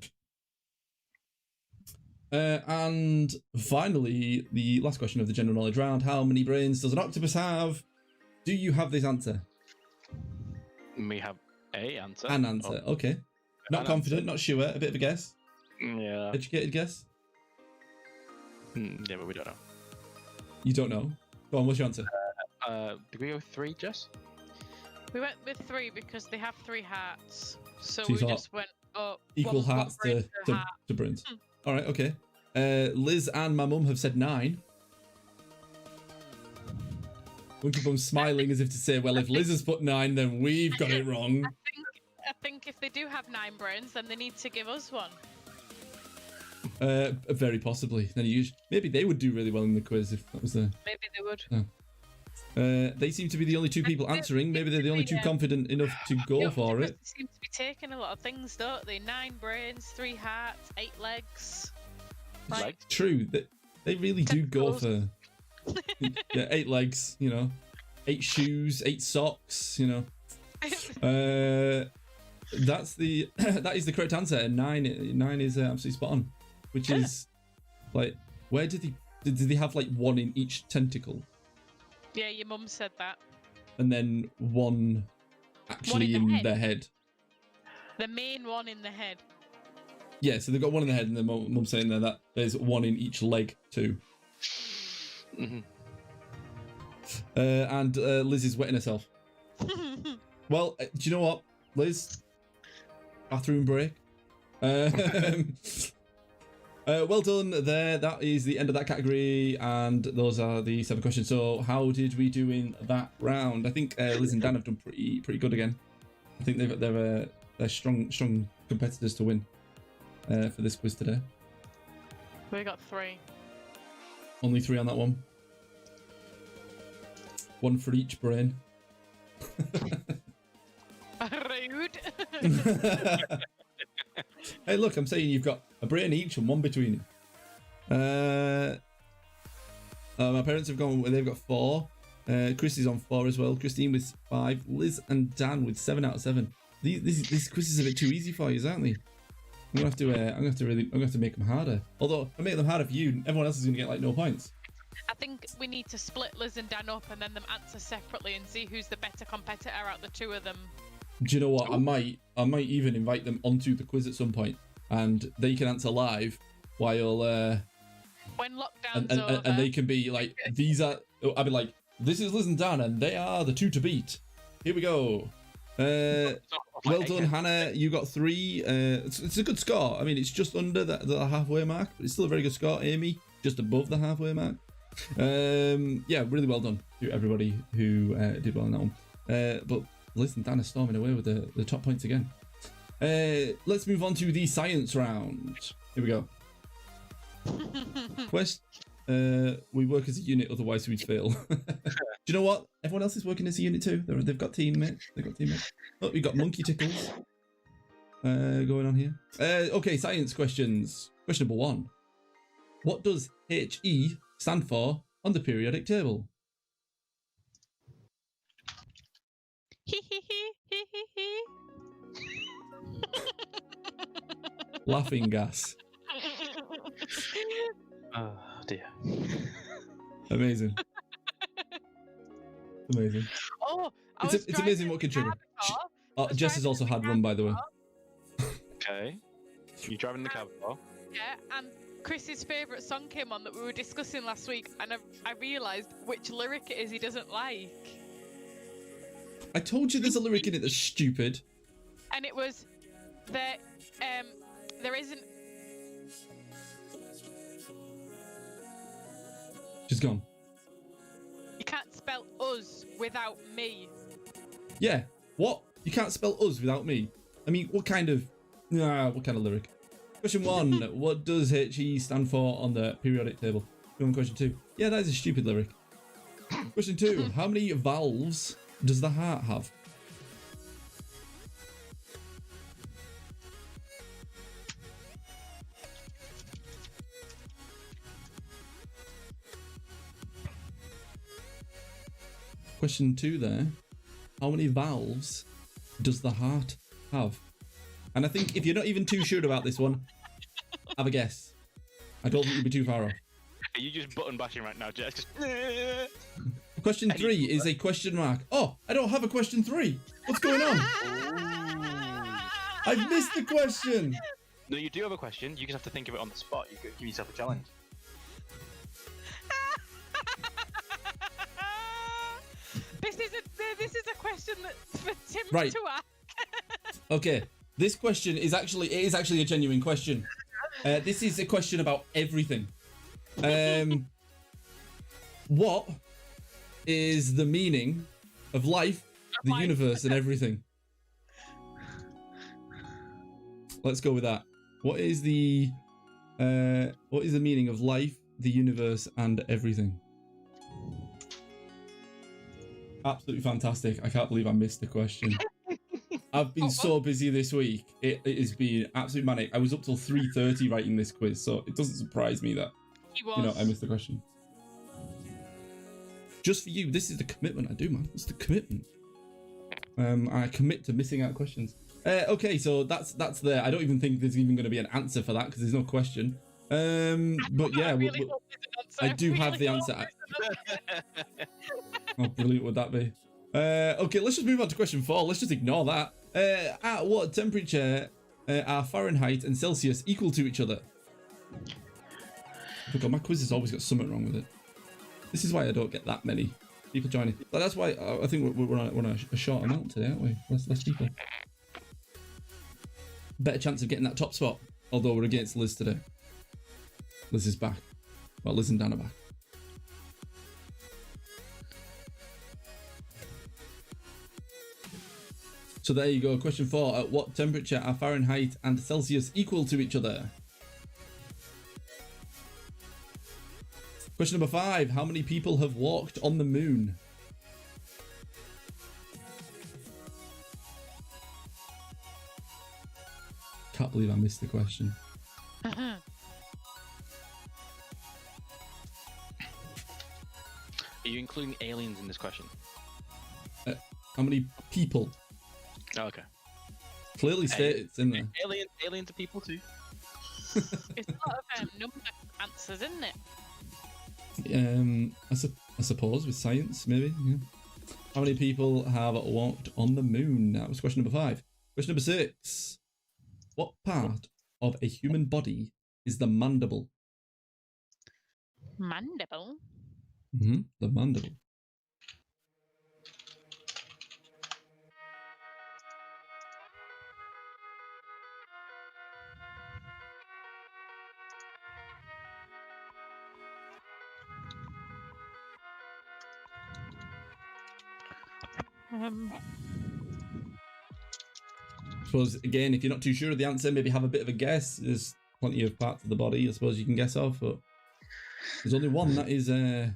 And finally, the last question of the general knowledge round. How many brains does an octopus have? Do you have this answer? We have a answer. An answer. Okay. Not confident, not sure. A bit of a guess. Yeah. Educated guess? Yeah, but we don't know. You don't know? Go on, what's your answer? Did we go 3, Jess? We went with 3 because they have 3 hearts. So you we thought just went up. Equal one hearts brain per to heart. brains. All right, okay. Liz and my mum have said 9. Monkey Bum's smiling as if to say, well, if Liz has put 9, then we've got it wrong. I think if they do have 9 brains, then they need to give us one. Very possibly. Then maybe they would do really well in the quiz if that was the. Maybe they would. They seem to be the only 2 people answering. Maybe they're the only 2 confident enough to go for it. They seem to be taking a lot of things, don't they? 9 brains, 3 hearts, 8 legs. Like, True. They really do go for 8 legs. 8 shoes, 8 socks. That's the that is the correct answer. 9 is absolutely spot on. Which is like, where did they have like 1 in each tentacle? Yeah, your mum said that. And then 1 actually in their head. The main one in the head. Yeah, so they've got 1 in the head, and then mum's saying there that there's 1 in each leg too. Mm-hmm. And Liz is wetting herself. Well, do you know what, Liz? Bathroom break. Well done there. That is the end of that category, and those are the 7 questions. So how did we do in that round? I think Liz and Dan have done pretty good again. I think they're strong competitors to win for this quiz today. We got 3. Only 3 on that one. 1 for each brain. Rude. Hey, look, I'm saying you've got a brain each and 1 between you. My parents have they've got 4. Chris is on 4 as well. Christine with 5. Liz and Dan with 7 out of 7. These quizzes are a bit too easy for you, aren't they? I'm gonna have to make them harder. Although if I make them harder for you, everyone else is gonna get like no points. I think we need to split Liz and Dan up and then them answer separately and see who's the better competitor out the 2 of them. Do you know what? I might even invite them onto the quiz at some point, and they can answer live while when lockdown's over. And they can be like, these are. I'll be like, this is Liz and Dan, and they are the 2 to beat. Here we go. Well done, Hannah. You got 3. It's a good score. I mean, it's just under the halfway mark, but it's still a very good score. Amy, just above the halfway mark. Yeah, really well done to everybody who did well in that one. But Liz and Dan are storming away with the top points again. Let's move on to the science round. Here we go. We work as a unit, otherwise we'd fail. Do you know what? Everyone else is working as a unit too. They've got teammates. Oh, we've got monkey tickles going on here. Okay, science questions. Question number 1. What does HE stand for on the periodic table? Laughing gas. Oh dear. Amazing. Amazing. Oh, It's amazing what can trigger. Jess has also had run, by the way. Okay. You driving the cab car? Yeah, and Chris's favourite song came on that we were discussing last week, and I realised which lyric it is he doesn't like. I told you there's a lyric in it that's stupid. And it was there isn't. She's gone. You can't spell us without me. Yeah. What? You can't spell us without me. I mean, what kind of lyric? Question 1. What does HE stand for on the periodic table? Question 2. Yeah, that is a stupid lyric. Question 2. How many valves does the heart have? Question 2 there. How many valves does the heart have? And I think if you're not even too sure about this one, have a guess. I don't think you'll be too far off. Are you just button bashing right now, Jess? Just... Question 3 is a question mark. Oh, I don't have a question 3. What's going on? I've missed the question. No, you do have a question. You just have to think of it on the spot. You could give yourself a challenge. This is a question that's for Tim Right. to ask. Okay, this question is actually a genuine question. This is a question about everything. What is the meaning of life, the universe, and everything? Let's go with that. What is the meaning of life, the universe, and everything? Absolutely fantastic. I can't believe I missed the question. I've been so busy this week. It has been absolutely manic. I was up till 3:30 writing this quiz, so it doesn't surprise me that I missed the question. Just for you, this is the commitment I do, man. It's the commitment. I commit to missing out questions. Okay, so that's there. I don't even think there's even going to be an answer for that because there's no question. But yeah, I do have the answer. How brilliant would that be? Okay, let's just move on to question 4. Let's just ignore that. At what temperature are Fahrenheit and Celsius equal to each other? Oh God, my quiz has always got something wrong with it. This is why I don't get that many people joining. But that's why I think we're on a short amount today, aren't we? Less people. Better chance of getting that top spot. Although we're against Liz today. Liz is back. Well, Liz and Dan are back. So there you go. Question 4. At what temperature are Fahrenheit and Celsius equal to each other? Question number 5. How many people have walked on the moon? Can't believe I missed the question. Are you including aliens in this question? How many people? Oh, okay. Clearly stated it's in there. Alien to people too. It's a lot of number answers, isn't it? I suppose with science, maybe. Yeah. How many people have walked on the moon? That was question number 5. Question number 6. What part of a human body is the mandible? Mandible? The mandible. I suppose, again, if you're not too sure of the answer, maybe have a bit of a guess. There's plenty of parts of the body, I suppose, you can guess off, but there's only one that is the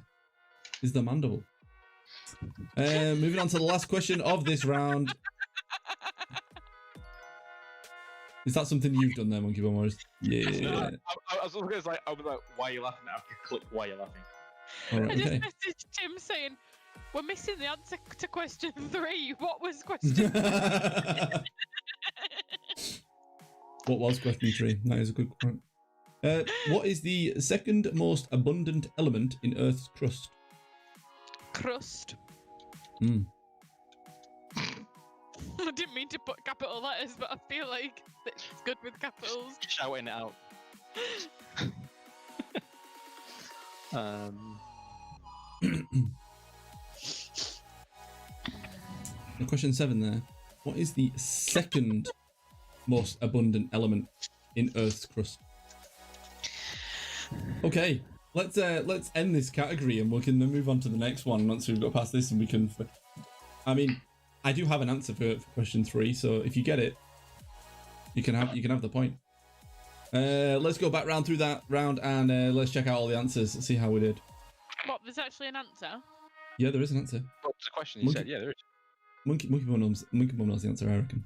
mandible. Moving on to the last question of this round. Is that something you've done there, Monkey Bomb? Yeah. I was going to say, why are you laughing? I could click why you're laughing. All right, I just okay. messaged Tim saying, we're missing the answer to question 3. What was question 3? What was question 3? That is a good point. What is the second most abundant element in Earth's crust? Crust. Hmm. I didn't mean to put capital letters, but I feel like it's good with capitals. Shouting it out. Question 7 there. What is the second most abundant element in Earth's crust? Okay, let's end this category and we can then move on to the next one once we've got past this, and we can. I mean, I do have an answer for question 3, so if you get it, you can have the point. Let's go back round through that round and let's check out all the answers. See how we did. What? There's actually an answer. Yeah, there is an answer. What was the question you said? Yeah, there is. Monkey Bum knows the answer, I reckon.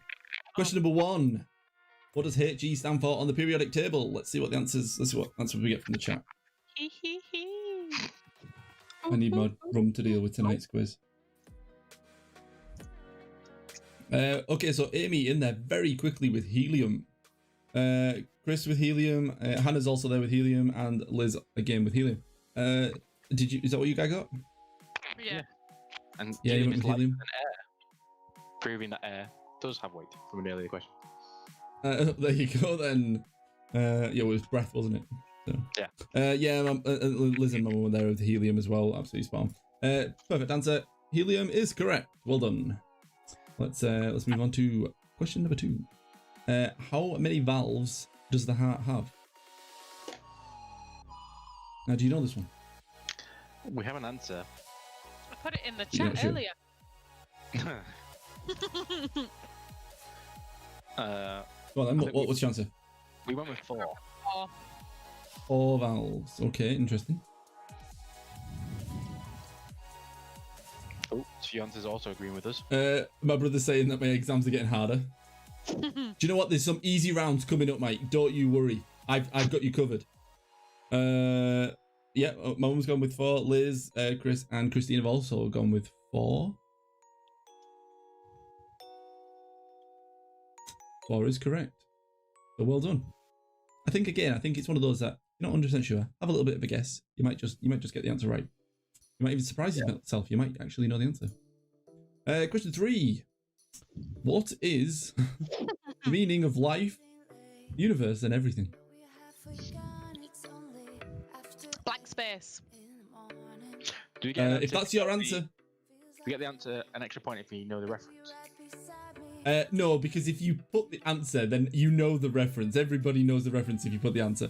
Question number 1. What does HE stand for on the periodic table? Let's see what the answers. Let's see what answers we get from the chat. I need my rum to deal with tonight's quiz. Okay, so Amy in there very quickly with helium. Chris with helium. Hannah's also there with helium, and Liz again with helium. Is that what you guys got? Yeah. And yeah, you helium went is with helium. lighter than air, proving that air does have weight from an earlier question. There you go then. Yeah, it was breath, wasn't it? So. Yeah. Yeah, Liz and Mum were there with the helium as well. Absolutely spot on. Perfect answer. Helium is correct. Well done. Let's move on to question number 2. How many valves does the heart have? Now, do you know this one? We have an answer. I put it in the You're not chat sure? earlier. Go on then. What's your answer? We went with 4. Oh, 4 valves. Okay, interesting. Oh, Fiance's also agreeing with us. My brother's saying that my exams are getting harder. Do you know what? There's some easy rounds coming up, mate. Don't you worry. I've got you covered. Yeah, my mum's gone with 4. Liz, Chris, and Christine have also gone with 4. 4 is correct. So well done. I think it's one of those that you're not 100% sure. Have a little bit of a guess. You might just get the answer right. You might even surprise yourself. You might actually know the answer. Question 3. What is the meaning of life, universe, and everything? blank space. Do we get if that's your answer. We get the answer an extra point if you know the reference. No, because if you put the answer, then you know the reference. Everybody knows the reference if you put the answer.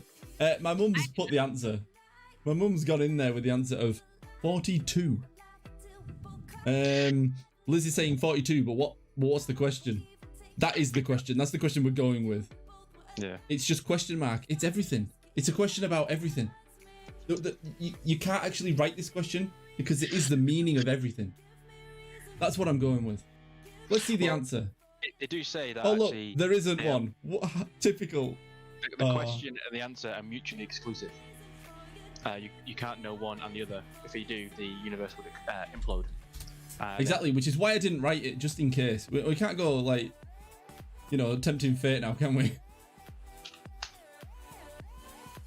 My mum's put the answer. My mum's got in there with the answer of 42. Liz is saying 42, but what's the question? That is the question. That's the question we're going with. Yeah. It's just question mark. It's everything. It's a question about everything. You can't actually write this question because it is the meaning of everything. That's what I'm going with. Let's see the answer. They do say that. Oh look, actually, there isn't one. What, typical. The question and the answer are mutually exclusive. You can't know one and the other. If you do, the universe would implode. Exactly, which is why I didn't write it, just in case. We can't go like, tempting fate now, can we?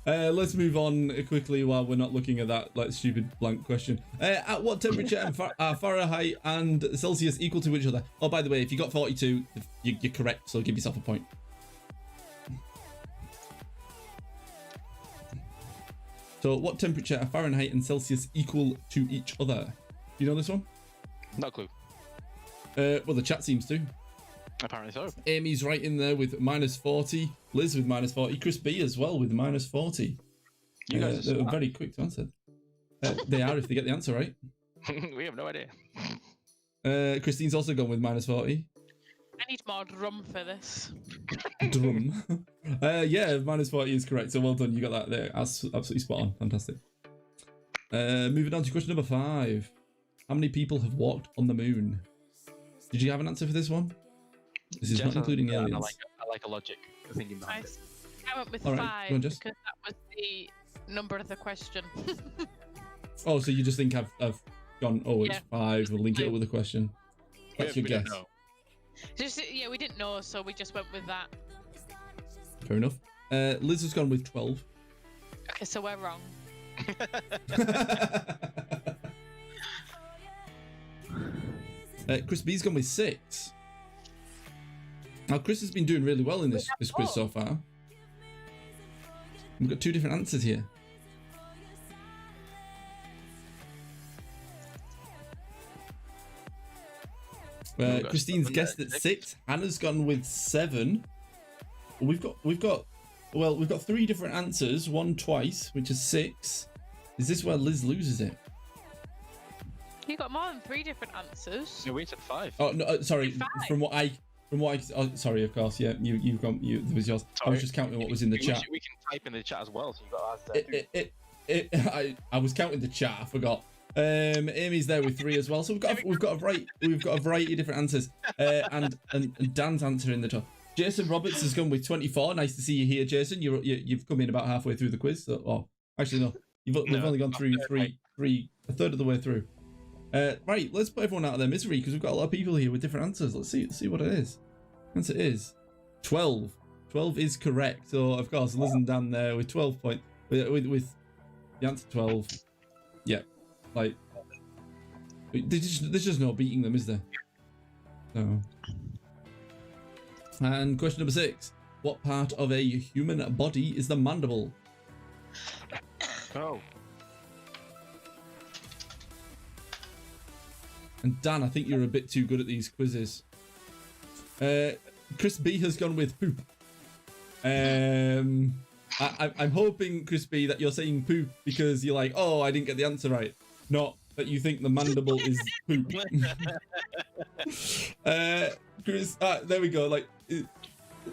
Let's move on quickly while we're not looking at that stupid blank question. At what temperature are Fahrenheit and Celsius equal to each other? Oh, by the way, if you got 42, you're correct, so give yourself a point. So what temperature are Fahrenheit and Celsius equal to each other? You know this one? No clue. Well, the chat seems to. Apparently so. Amy's right in there with -40. Liz with -40. Chris B as well with -40. You guys they're very quick to answer. They are if they get the answer right. We have no idea. Christine's also gone with -40. I need more drum for this. Drum. Yeah, -40 is correct. So well done. You got that there. Absolutely spot on. Fantastic. Moving on to question number 5. How many people have walked on the moon? Did you have an answer for this one? This is not including aliens. I like a logic. The thinking behind it. I went with All right, 5 go on, Jess. because that was the number of the question. Oh, so you just think I've gone, it's Yeah. 5, we'll link it up with a question. That's your We don't guess. know. We didn't know, so we just went with that. Fair enough. Liz has gone with 12. Okay, so we're wrong. Chris B's gone with 6. Now, Chris has been doing really well in this quiz so far. We've got 2 different answers here. Christine's guessed at 6. Hannah's gone with 7. We've got 3 different answers. One twice, which is 6. Is this where Liz loses it? You got more than 3 different answers. No, we said 5. Oh no, sorry. 5. From what I. Oh, sorry, of course. Yeah, you got you. There was yours. Sorry. I was just counting what was in the chat. We can type in the chat as well, so you got to ask I was counting the chat. I forgot. Amy's there with 3 as well. So we've got a variety of different answers. And Dan's answer in the top. Jason Roberts has gone with 24. Nice to see you here, Jason. You've come in about halfway through the quiz. So, oh, actually no, we've only gone through a third of the way through. Right, let's put everyone out of their misery because we've got a lot of people here with different answers. Let's see what it is. Answer is 12. 12 is correct. So of course, Liz and Dan there with 12 points. With the answer 12. Yeah, like there's just no beating them, is there? No. And question number 6: what part of a human body is the mandible? Oh. And Dan, I think you're a bit too good at these quizzes. Chris B has gone with poop. I'm hoping, Chris B, that you're saying poop because you're like, oh, I didn't get the answer right. Not that you think the mandible is poop. Chris, there we go. Like,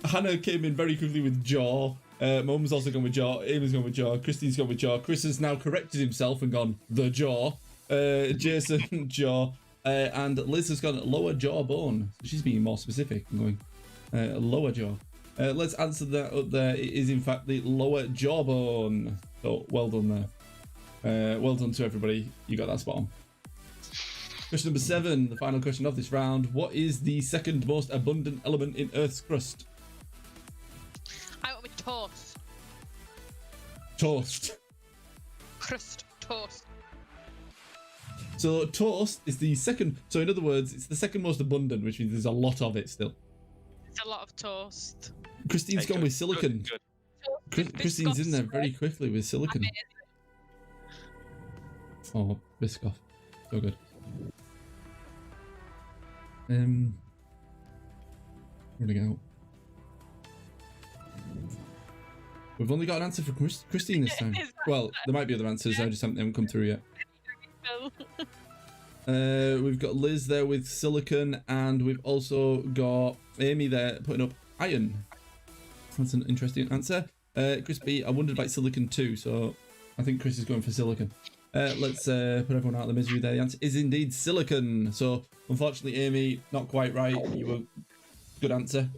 Hannah came in very quickly with jaw. Mum's also gone with jaw. Amy's gone with jaw. Christine's gone with jaw. Chris has now corrected himself and gone the jaw. Jason, jaw. And Liz has gone lower jawbone. So she's being more specific and going lower jaw. Let's answer that up there. It is in fact the lower jawbone. So well done there. Well done to everybody. You got that spot on. Question number 7, the final question of this round. What is the second most abundant element in Earth's crust? I went with toast. Toast. Crust toast. So toast is the second. So in other words, it's the second most abundant, which means there's a lot of it still. It's a lot of toast. Christine's gone with silicon. Christine's in there very quickly with silicon. Oh, Biscoff. So good. Running out. We've only got an answer for Christine this time. Well, there might be other answers. I just haven't come through yet. We've got Liz there with silicon, and we've also got Amy there putting up iron. That's an interesting answer. Chris B, I wondered about silicon too, so I think Chris is going for silicon. Let's put everyone out of the misery there. The answer is indeed silicon. So unfortunately, Amy, not quite right. You were good answer.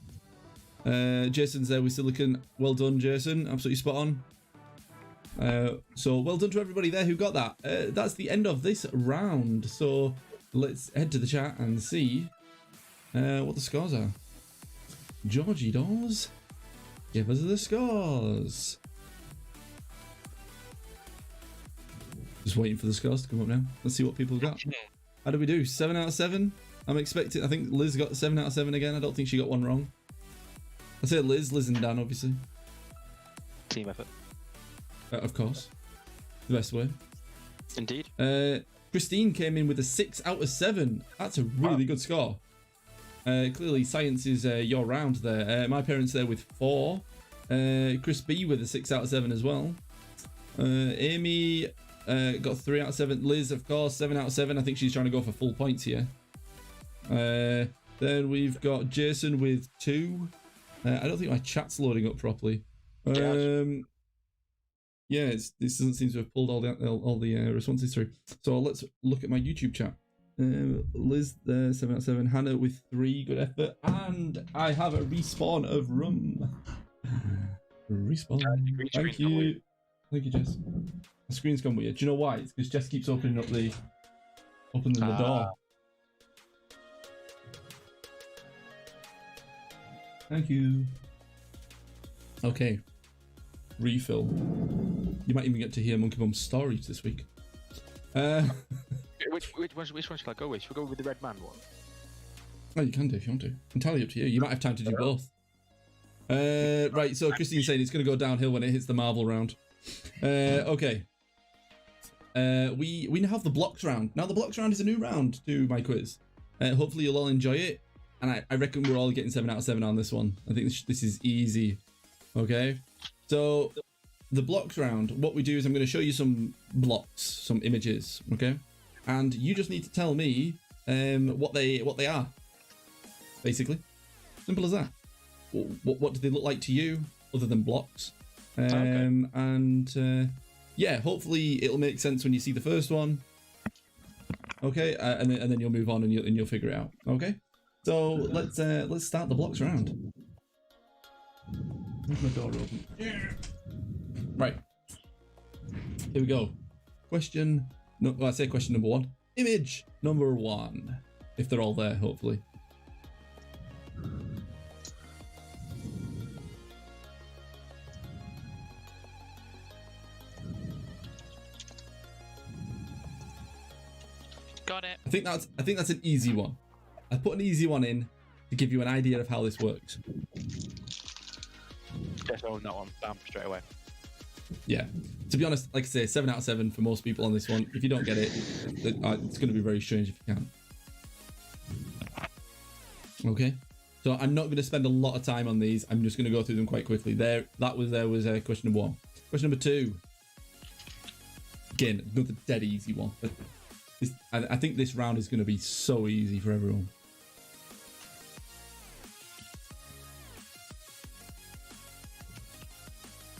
Jason's there with silicon. Well done, Jason. Absolutely spot on. So well done to everybody there who got that. That's the end of this round. So let's head to the chat and see what the scores are. Georgie Dawes, give us the scores. Just waiting for the scores to come up now. Let's see what people got. How do we do? 7 out of 7? I'm expecting. I think Liz got 7 out of 7 again. I don't think she got one wrong. I say Liz and Dan, obviously. Team effort. Of course. The best way. Indeed. Christine came in with a 6 out of 7. That's a really good score. Clearly, science is your round there. My parents there with 4. Chris B with a 6 out of 7 as well. Amy got 3 out of 7. Liz, of course, 7 out of 7. I think she's trying to go for full points here. Then we've got Jason with 2. I don't think my chat's loading up properly. Yeah, this doesn't seem to have pulled all the responses through. So let's look at my YouTube chat. Liz there, 7 out of 7. Hannah with 3, good effort. And I have a respawn of rum. Respawn. Thank you. Thank you, Jess. The screen's gone weird. Do you know why? It's because Jess keeps opening up the door. Thank you. Okay. Refill. You might even get to hear Monkey Bum's stories this week. Which one should I go with? Should we go with the red man one? Oh, you can do if you want to. Entirely up to you. You might have time to do both. Right, so Christine's saying it's going to go downhill when it hits the marble round. Okay. We now have the blocks round. Now the blocks round is a new round to my quiz. Hopefully you'll all enjoy it. And I reckon we're all getting 7 out of 7 on this one. I think this is easy. Okay. So the blocks round, what we do is I'm going to show you some blocks, some images. Okay. And you just need to tell me what they are. Basically. Simple as that. What do they look like to you other than blocks? Okay. And yeah, hopefully it'll make sense when you see the first one. Okay, and then you'll move on and you'll figure it out. Okay, so let's start the blocks round. Leave my door open. Right, here we go. Question. No, well, I say question number 1. Image number 1. If they're all there, hopefully. Got it. I think that's an easy one. I put an easy one in to give you an idea of how this works. Just own that one. Bam, straight away. Yeah. To be honest, like I say, 7 out of 7 for most people on this one. If you don't get it, it's going to be very strange if you can't. Okay. So I'm not going to spend a lot of time on these. I'm just going to go through them quite quickly. There was question number 1. Question number 2. Again, another dead easy one. But I think this round is going to be so easy for everyone.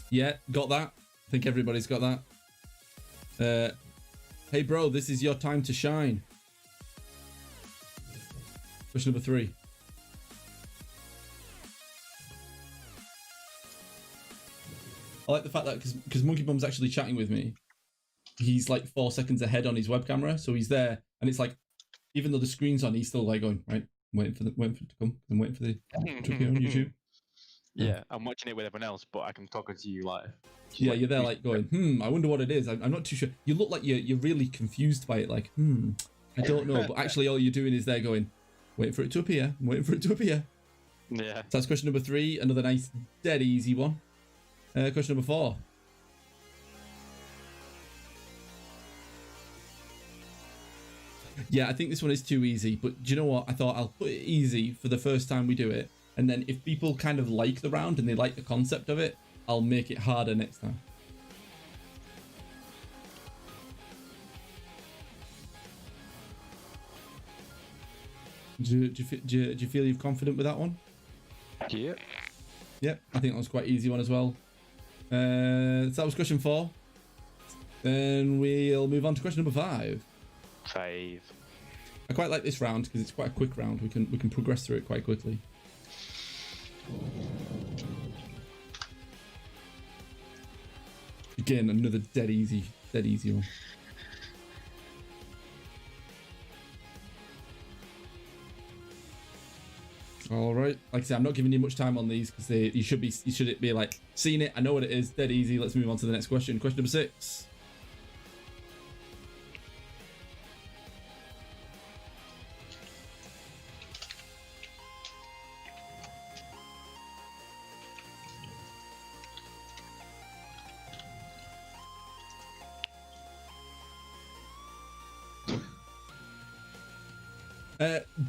Yeah, got that. I think everybody's got that. Hey bro, this is your time to shine. Question number 3. I like the fact that because Monkey Bum's actually chatting with me, he's like 4 seconds ahead on his web camera, so he's there, and it's like, even though the screen's on, he's still like going, right, I'm waiting for it to come. I'm waiting for the to appear on YouTube. Yeah, I'm watching it with everyone else, but I can talk to you live. Yeah, you're there like going, I wonder what it is. I'm not too sure. You look like you're really confused by it, like, I don't know. But actually all you're doing is there going, waiting for it to appear. I'm waiting for it to appear. Yeah. So that's question number 3. Another nice, dead easy one. Question number 4. Yeah, I think this one is too easy. But do you know what? I thought I'll put it easy for the first time we do it. And then if people kind of like the round and they like the concept of it, I'll make it harder next time. Do you feel you're confident with that one? Yeah. Yep, I think that was quite an easy one as well. So that was question 4. Then we'll move on to question number 5. 5. I quite like this round because it's quite a quick round. We can progress through it quite quickly. Again, another dead easy one. All right, like I said, I'm not giving you much time on these because you should be like, seen it. I know what it is. Dead easy. Let's move on to the next question. Question number 6.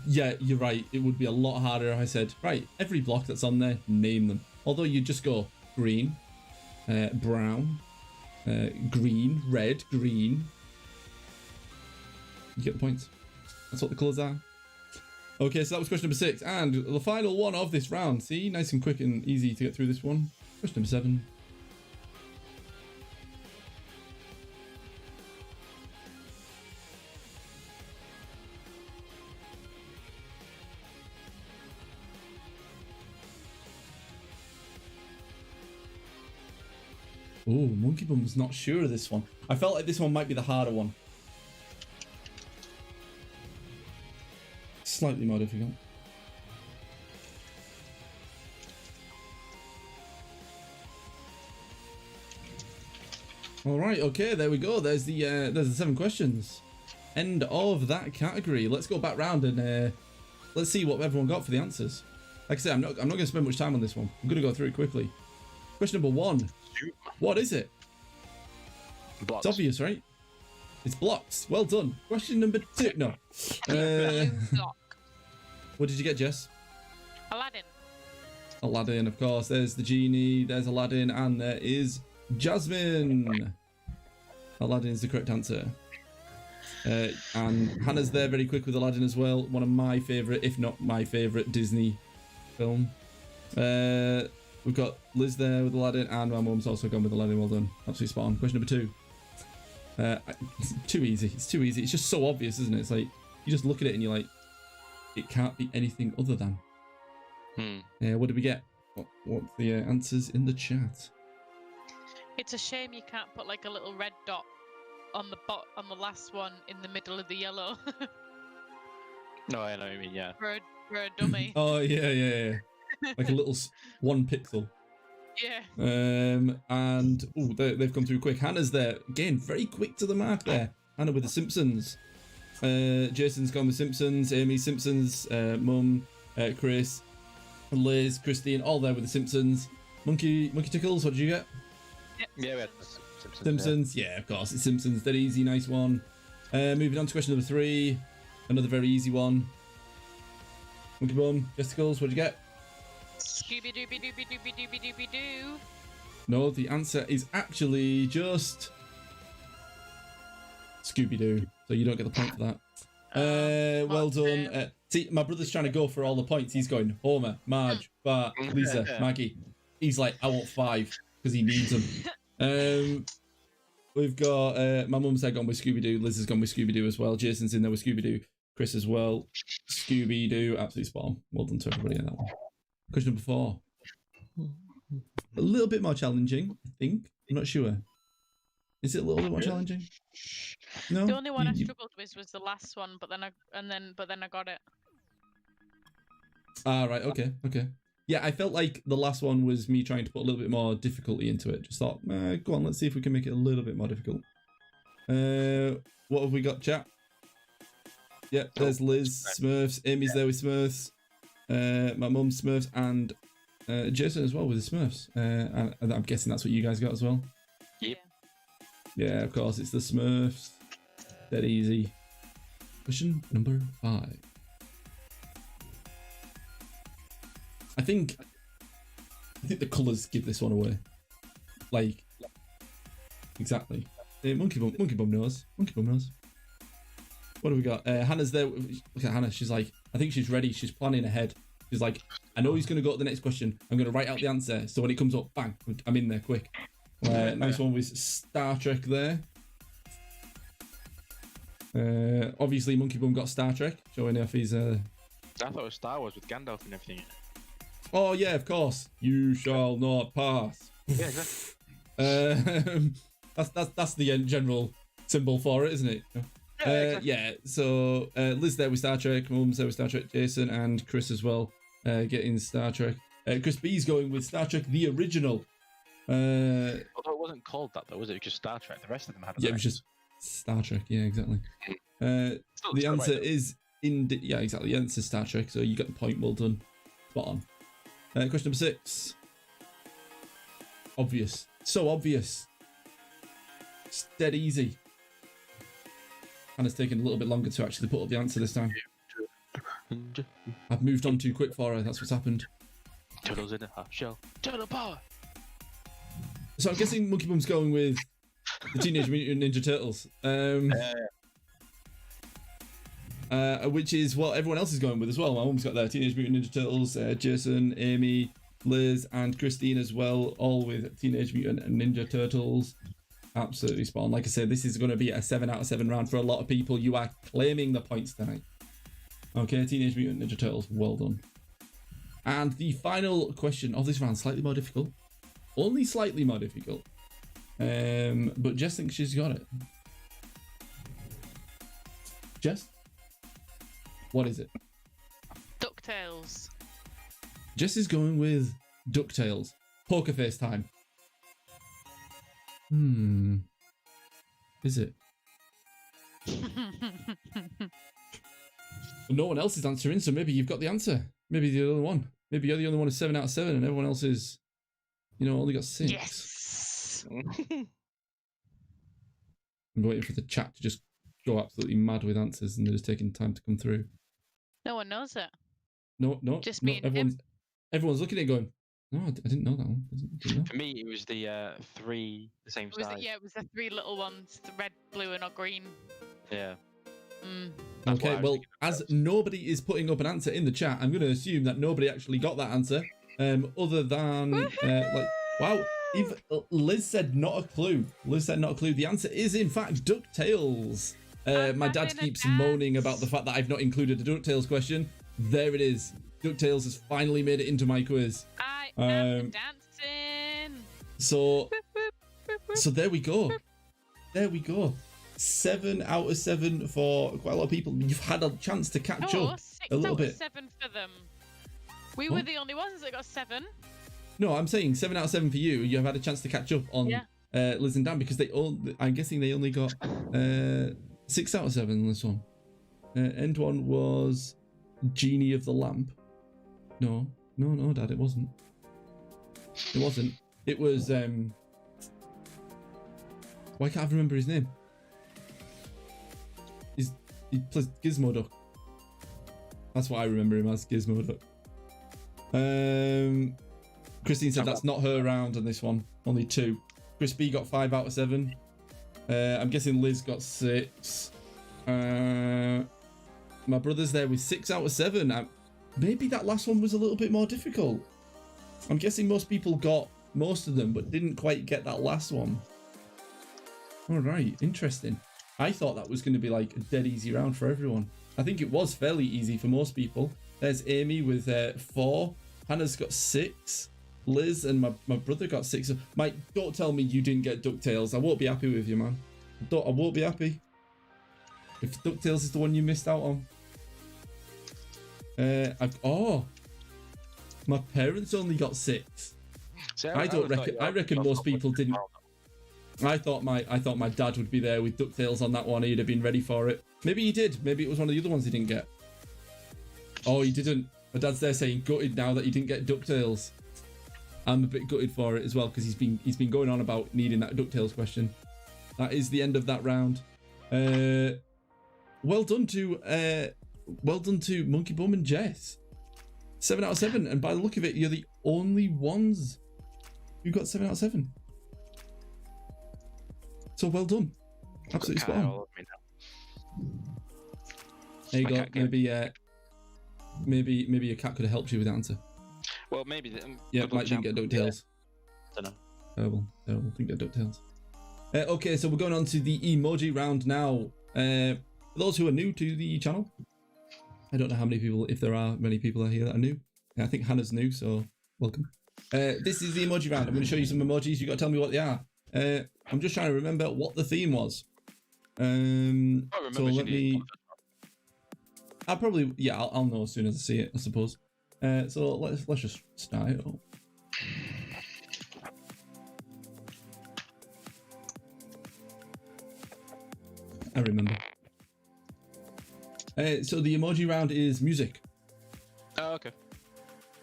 Yeah, you're right. It would be a lot harder if I said, right, every block that's on there, name them. Although you just go green, brown, green, red, green. You get the points. That's what the colours are. Okay, so that was question number 6. And the final one of this round. See, nice and quick and easy to get through this one. Question number 7. Oh, Monkey Bum was not sure of this one. I felt like this one might be the harder one. Slightly more difficult. All right, okay, there we go. There's the 7 questions. End of that category. Let's go back round and let's see what everyone got for the answers. Like I said, I'm not going to spend much time on this one. I'm going to go through it quickly. Question number 1. What is it? Blocks. It's obvious, right? It's blocks. Well done. Question number 2. No. Blue block. What did you get, Jess? Aladdin. Aladdin, of course. There's the genie. There's Aladdin, and there is Jasmine. Aladdin is the correct answer. And Hannah's there very quick with Aladdin as well. One of my favourite, if not my favourite, Disney film. We've got Liz there with Aladdin, and my mum's also gone with Aladdin. Well done. Absolutely spot on. Question number 2. It's too easy. It's too easy. It's just so obvious, isn't it? It's like, you just look at it and you're like, it can't be anything other than. What did we get? What's the answers in the chat? It's a shame you can't put like a little red dot on the last one in the middle of the yellow. No, I know what you mean. Yeah. for a dummy. Oh, yeah. Like a little 1 pixel. Yeah. And they've come through quick. Hannah's there again, very quick to the mark there. Hannah with the Simpsons. Jason's gone with Simpsons. Amy Simpsons. Mum, Chris, Liz, Christine, all there with the Simpsons. Monkey Tickles. What did you get? Yeah, we had Simpsons. Yeah, of course, it's Simpsons. That easy, nice one. Moving on to question number 3. Another very easy one. Monkey Bum, Testicles. What did you get? Scooby Dooby Dooby Dooby Dooby Dooby Doo. No, the answer is actually just Scooby-Doo. So you don't get the point for that. Well done. See, my brother's trying to go for all the points. He's going Homer, Marge, Bart, Lisa, Maggie. He's like, I want 5 because he needs them. We've got my mum's gone with Scooby-Doo. Liz has gone with Scooby-Doo as well. Jason's in there with Scooby-Doo. Chris as well. Scooby-Doo. Absolutely spot on. Well done to everybody on that one. Question number 4. A little bit more challenging, I think. I'm not sure. Is it a little bit more challenging? No. The only one I struggled with was the last one, but then I got it. Ah, right. Okay. Yeah, I felt like the last one was me trying to put a little bit more difficulty into it. Just thought, go on, let's see if we can make it a little bit more difficult. What have we got, chat? Yeah, there's Liz, Smurfs. Amy's there with Smurfs. My mum's Smurfs, and Jason as well with the Smurfs. And I'm guessing that's what you guys got as well. Yep. Yeah, of course, it's the Smurfs. Dead easy. Question number 5. I think the colours give this one away. Like, exactly. Monkey Bum knows. What have we got? Hannah's there. Look at Hannah. She's like, I think she's ready. She's planning ahead. She's like, I know he's going to go to the next question. I'm going to write out the answer. So when it comes up, bang, I'm in there quick. Nice one with Star Trek there. Obviously, Monkey Bum got Star Trek, showing off his. I thought it was Star Wars with Gandalf and everything. Oh yeah, of course. You shall not pass. Yeah, exactly. That's the general symbol for it, isn't it? Exactly. Yeah. So Liz there with Star Trek, Mum's there with Star Trek, Jason and Chris as well, getting Star Trek. Chris B's going with Star Trek the original. Although it wasn't called that though, was it? It was just Star Trek. The rest of them had. Yeah, it was just Star Trek. Yeah, exactly. The answer is yeah, exactly. The answer is Star Trek. So you got the point. Well done. Spot on. Question number 6. Obvious. So obvious. It's dead easy. And it's taken a little bit longer to actually put up the answer this time. I've moved on too quick for her. That's what's happened. Turtles in a half shell. Turtle power. So I'm guessing Monkey Bum's going with the Teenage Mutant Ninja Turtles. Which is what everyone else is going with as well. My mum's got their Teenage Mutant Ninja Turtles. Jason, Amy, Liz, and Christine as well, all with Teenage Mutant Ninja Turtles. Absolutely spot on. Like I said, this is going to be a 7 out of 7 round for a lot of people. You are claiming the points tonight. Okay, Teenage Mutant Ninja Turtles, well done. And the final question of this round, slightly more difficult. Only slightly more difficult. But Jess thinks she's got it. Jess? What is it? DuckTales. Jess is going with DuckTales. Poker face time. Is it? No one else is answering, so maybe you've got the answer. Maybe the other one. Maybe you're the only one who's 7 out of 7 and everyone else is, only got 6. Yes. I'm waiting for the chat to just go absolutely mad with answers and they're just taking time to come through. No one knows it. No, Just no, me and him. everyone's looking at it going, no, I didn't know that one. Didn't know. For me, it was the 3 the same size. It was the 3 little ones, the red, blue, and not green. Yeah. Mm. Okay, well, as nobody is putting up an answer in the chat, I'm going to assume that nobody actually got that answer. Other than, wow, if Liz said not a clue. Liz said not a clue. The answer is, in fact, DuckTales. My dad keeps moaning about the fact that I've not included a DuckTales question. There it is. DuckTales has finally made it into my quiz. I am dancing. So there we go. There we go. 7 out of 7 for quite a lot of people. You've had a chance to catch up a little bit. 6 out of 7 for them. We were the only ones that got 7. No, I'm saying 7 out of 7 for you. You have had a chance to catch up on Liz and Dan because I'm guessing they only got 6 out of 7 on this one. End one was Genie of the Lamp. No, Dad, it wasn't. It wasn't. It was why can't I remember his name? He plays Gizmo Duck. That's what I remember him as, Gizmo Duck. Christine said that's not her round on this one. Only 2. Chris B got 5 out of 7. I'm guessing Liz got 6. My brother's there with 6 out of 7. Maybe that last one was a little bit more difficult. I'm guessing most people got most of them, but didn't quite get that last one. All right, interesting. I thought that was going to be like a dead easy round for everyone. I think it was fairly easy for most people. There's Amy with 4. Hannah's got 6. Liz and my brother got 6. Mike, don't tell me you didn't get DuckTales. I won't be happy with you, man. I won't be happy. If DuckTales is the one you missed out on. My parents only got 6. See, I reckon most people didn't. I thought my dad would be there with DuckTales on that one. He'd have been ready for it. Maybe he did. Maybe it was one of the other ones he didn't get. Oh, he didn't. My dad's there saying gutted now that he didn't get DuckTales. I'm a bit gutted for it as well because he's been going on about needing that DuckTales question. That is the end of that round. Well done to Monkey Bum and Jess. 7 out of 7, and by the look of it, you're the only ones who got 7 out of 7. So well done. Absolutely spot on. There you go. Maybe a cat could have helped you with the answer. Well, maybe. Yeah, Mike didn't get DuckTales. I don't know. Terrible. Didn't get DuckTales. Okay, so we're going on to the emoji round now. For those who are new to the channel, I don't know how many people, if there are many people here that are new. I think Hannah's new, so welcome. This is the emoji round. I'm going to show you some emojis. You got to tell me what they are. I'm just trying to remember what the theme was. So let me. I'll probably I'll know as soon as I see it, I suppose. So let's just start it up. I remember. So the emoji round is music. Oh, okay.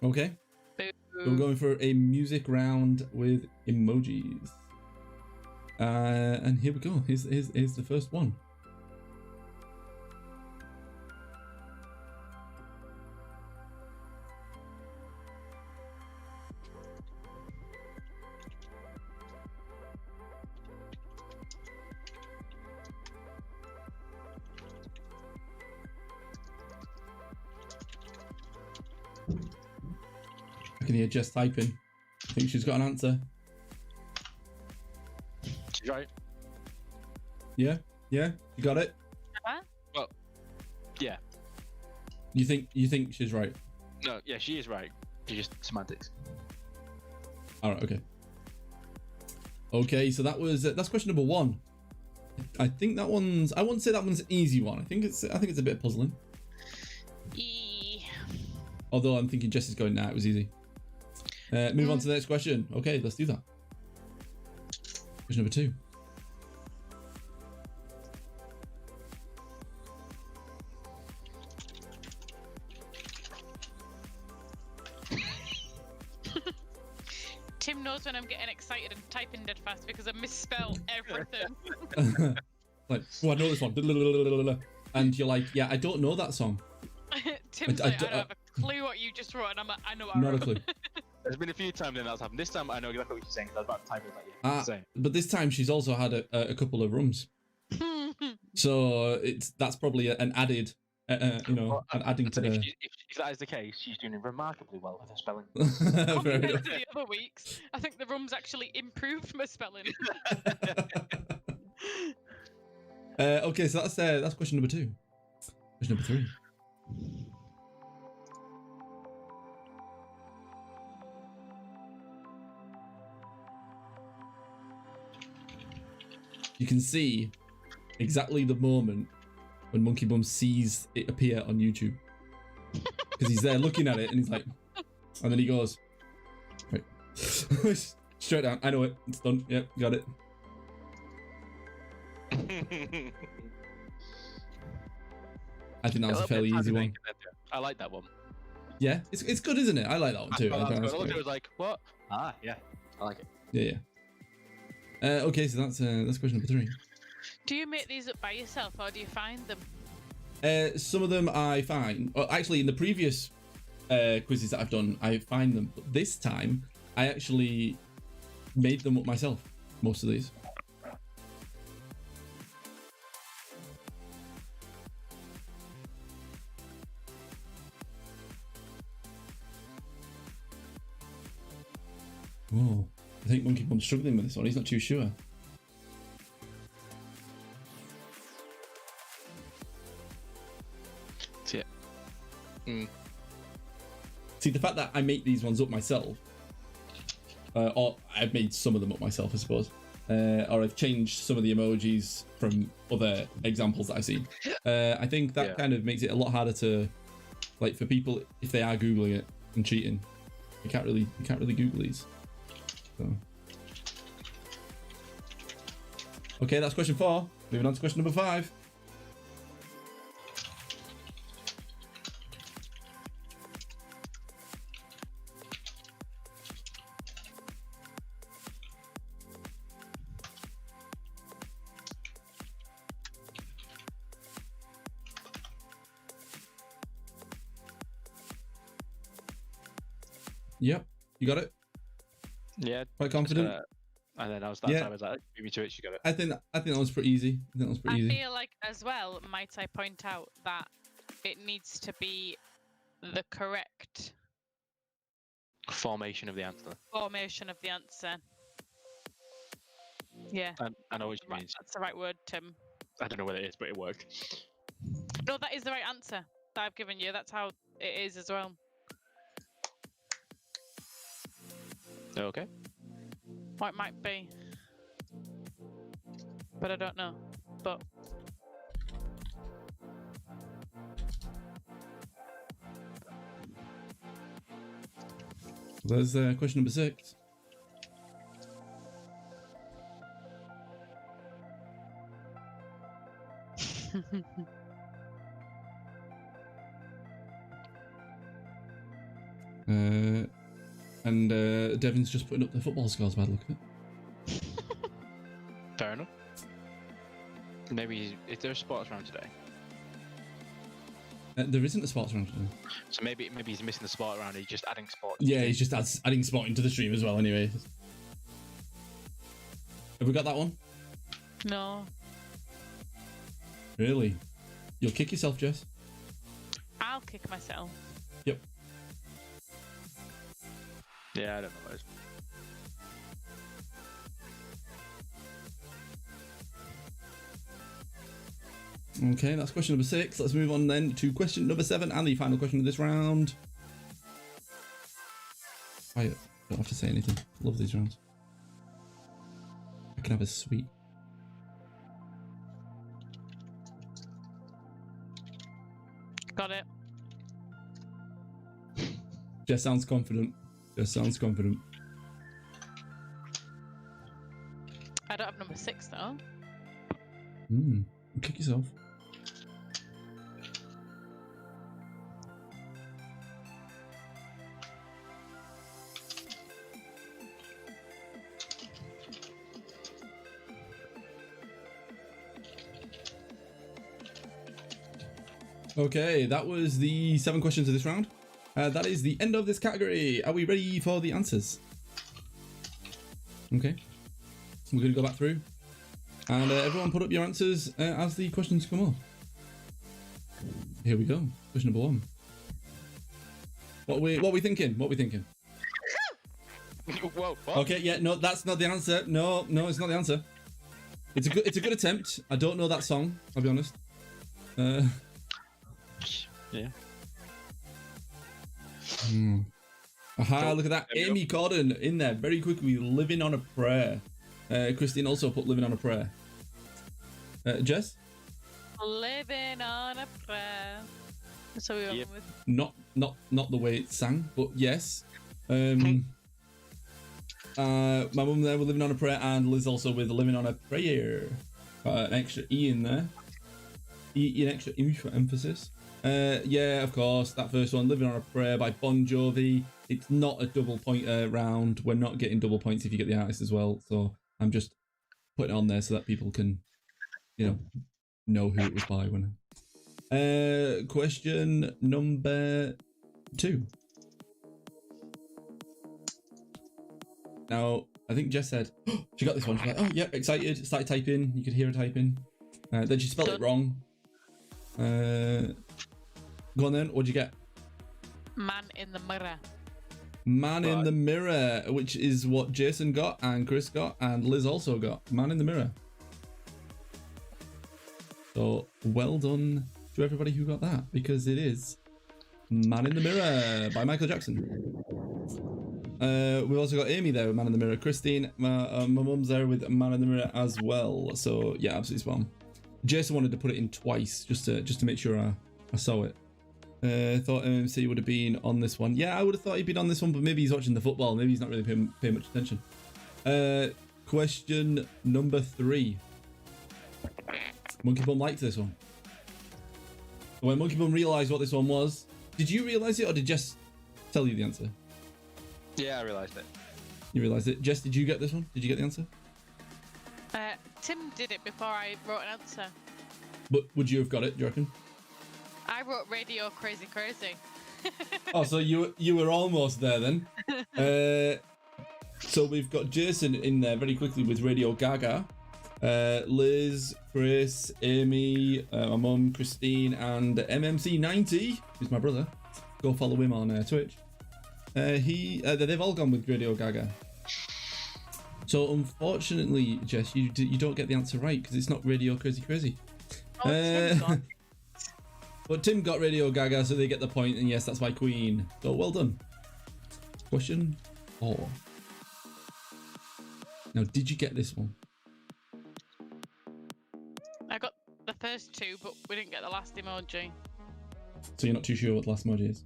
Okay. So we're going for a music round with emojis. And here we go. Here's the first one. I can hear Jess typing. I think she's got an answer. She's right. Yeah, you got it. Well, yeah. You think she's right? No, yeah, she is right. It's just semantics. All right, okay. Okay, so that's question number 1. I think that one's. I wouldn't say that one's an easy one. I think it's a bit puzzling. Although I'm thinking Jess is going, nah, it was easy. Move on to the next question. Okay, let's do that. Question number 2. Tim knows when I'm getting excited and typing dead fast because I misspell everything. Like, oh, I know this one. And you're like, yeah, I don't know that song. Tim's like, I don't have a clue what you just wrote, and I'm like, I know what I Not a wrote. clue. There's been a few times when that's happened. This time I know exactly what you're saying. 'Cause I was about to type it like you. Same. But this time she's also had a couple of rums. So that's probably an added, Well, adding to if, the. if that is the case, she's doing remarkably well with her spelling. Fair Compared enough. to the other weeks, I think the rum's actually improved my spelling. Okay, so that's question number 2. Question number 3. You can see exactly the moment when Monkey Bum sees it appear on YouTube. Because he's there looking at it and he's like, and then he goes, right. Straight down. I know it. It's done. Yep, got it. I think that was a fairly easy one. I like that one. Yeah, it's good, isn't it? I like that one too. I looked at it, was like, what? Ah, yeah, I like it. Yeah. Okay, so that's question number 3. Do you make these up by yourself, or do you find them? Some of them I find. Actually, in the previous quizzes that I've done, I find them. But this time, I actually made them up myself. Most of these. Oh, I think Monkey Bum's struggling with this one. He's not too sure. Yeah. See, the fact that I make these ones up myself, or I've made some of them up myself, I suppose, or I've changed some of the emojis from other examples that I've seen. I think that kind of makes it a lot harder to, like, for people if they are googling it and cheating. You can't really Google these. So. Okay, that's question 4. Moving on to question number 5. Yep, you got it. Yeah. Quite confident. And then I was that time I was like, beat me to it. She got it. I think that was pretty easy. I feel like as well, might I point out that it needs to be the correct formation of the answer. Yeah. I know what you mean. That's the right word, Tim. I don't know what it is, but it worked. No, that is the right answer that I've given you. That's how it is as well. Okay. Or it might be. But I don't know. But there's question number 6. And Devin's just putting up the football scores by the look of it. Fair enough. Maybe if there's sports round today. There isn't a sports round today. So maybe he's missing the sport round. He's just adding sport. Yeah, he's just adding sport into the stream as well. Anyway, have we got that one? no. Really? You'll kick yourself, Jess. I'll kick myself. Yep. Yeah, I don't know what it is. Okay, that's question number 6. Let's move on then to question number 7 and the final question of this round. I don't have to say anything. Love these rounds. I can have a sweet. Got it. Jess sounds confident. I don't have number 6 though. Kick yourself. Okay, that was the 7 questions of this round. That is the end of this category. Are we ready for the answers? Okay. We're going to go back through. And everyone put up your answers as the questions come up. Here we go. Question number 1. What are we thinking? What are we thinking? Whoa, what? Okay, yeah, no, that's not the answer. No, it's not the answer. It's a good attempt. I don't know that song, I'll be honest. Yeah. Aha, look at that. Amy Corden in there very quickly. Living on a Prayer. Christine also put Living on a Prayer. Jess? Living on a prayer. That's what we went with. Not the way it sang, but yes. My mum there with Living on a Prayer, and Liz also with Living on a Prayer. An extra E in there. An extra E for emphasis. Yeah, of course, that first one, Living on a Prayer by Bon Jovi. It's not a double point round. We're not getting double points if you get the artist as well. So I'm just putting it on there so that people can, know who it was by. Question number 2. Now, I think Jess said, she got this one. She's like, oh, yeah, excited. Started typing. You could hear her typing. Then she spelled it wrong. Go on then. What'd you get? Man in the mirror. Man in the Mirror, which is what Jason got and Chris got and Liz also got. Man in the Mirror. So, well done to everybody who got that, because it is Man in the Mirror by Michael Jackson. We've also got Amy there with Man in the Mirror. Christine, my mum's there with Man in the Mirror as well. So, yeah, absolutely spot on. Jason wanted to put it in twice just to make sure I saw it. Thought MMC would have been on this one. Yeah, I would have thought he'd been on this one, but maybe he's watching the football. Maybe he's not really paying much attention. Question number 3. Monkey Bum liked this one. When Monkey Bum realised what this one was, did you realise it or did Jess tell you the answer? Yeah, I realised it. You realised it. Jess, did you get this one? Did you get the answer? Tim did it before I wrote an answer. But would you have got it, do you reckon? I wrote Radio Crazy Crazy. Oh, so you were almost there then. So we've got Jason in there very quickly with Radio Gaga. Liz, Chris, Amy, my mum, Christine, and MMC90, who's my brother. Go follow him on Twitch. They've all gone with Radio Gaga. So unfortunately, Jess, you don't get the answer right because it's not Radio Crazy Crazy. But Tim got Radio Gaga, so they get the point, and yes, that's my queen. So well done. Question 4. Now, did you get this one? I got the first 2, but we didn't get the last emoji. So you're not too sure what the last emoji is?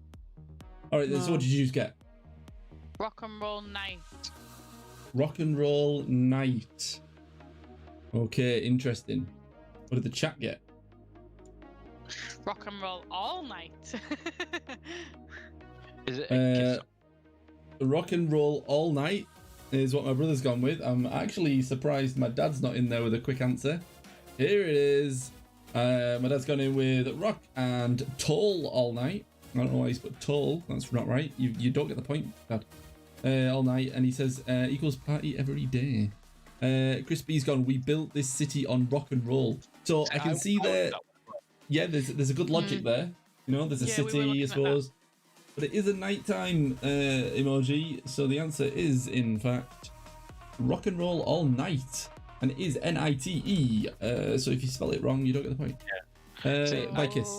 Alright, so what did you get? Rock and Roll Night. Rock and Roll Night. Okay, interesting. What did the chat get? Rock and Roll All Night. Is it a Rock and Roll All Night is what my brother's gone with. I'm actually surprised my dad's not in there with a quick answer. Here it is. My dad's gone in with Rock and Toll All Night. I don't know why he's put Toll. That's not right. You don't get the point, Dad. All Night, and he says equals party every day. Chris B's gone, we built this city on rock and roll. So I can see there. Yeah, there's a good logic there. There's a city, I suppose. But it is a nighttime emoji, so the answer is, in fact, Rock and Roll All Night. And it is Nite. So if you spell it wrong, you don't get the point. Yeah. By Kiss.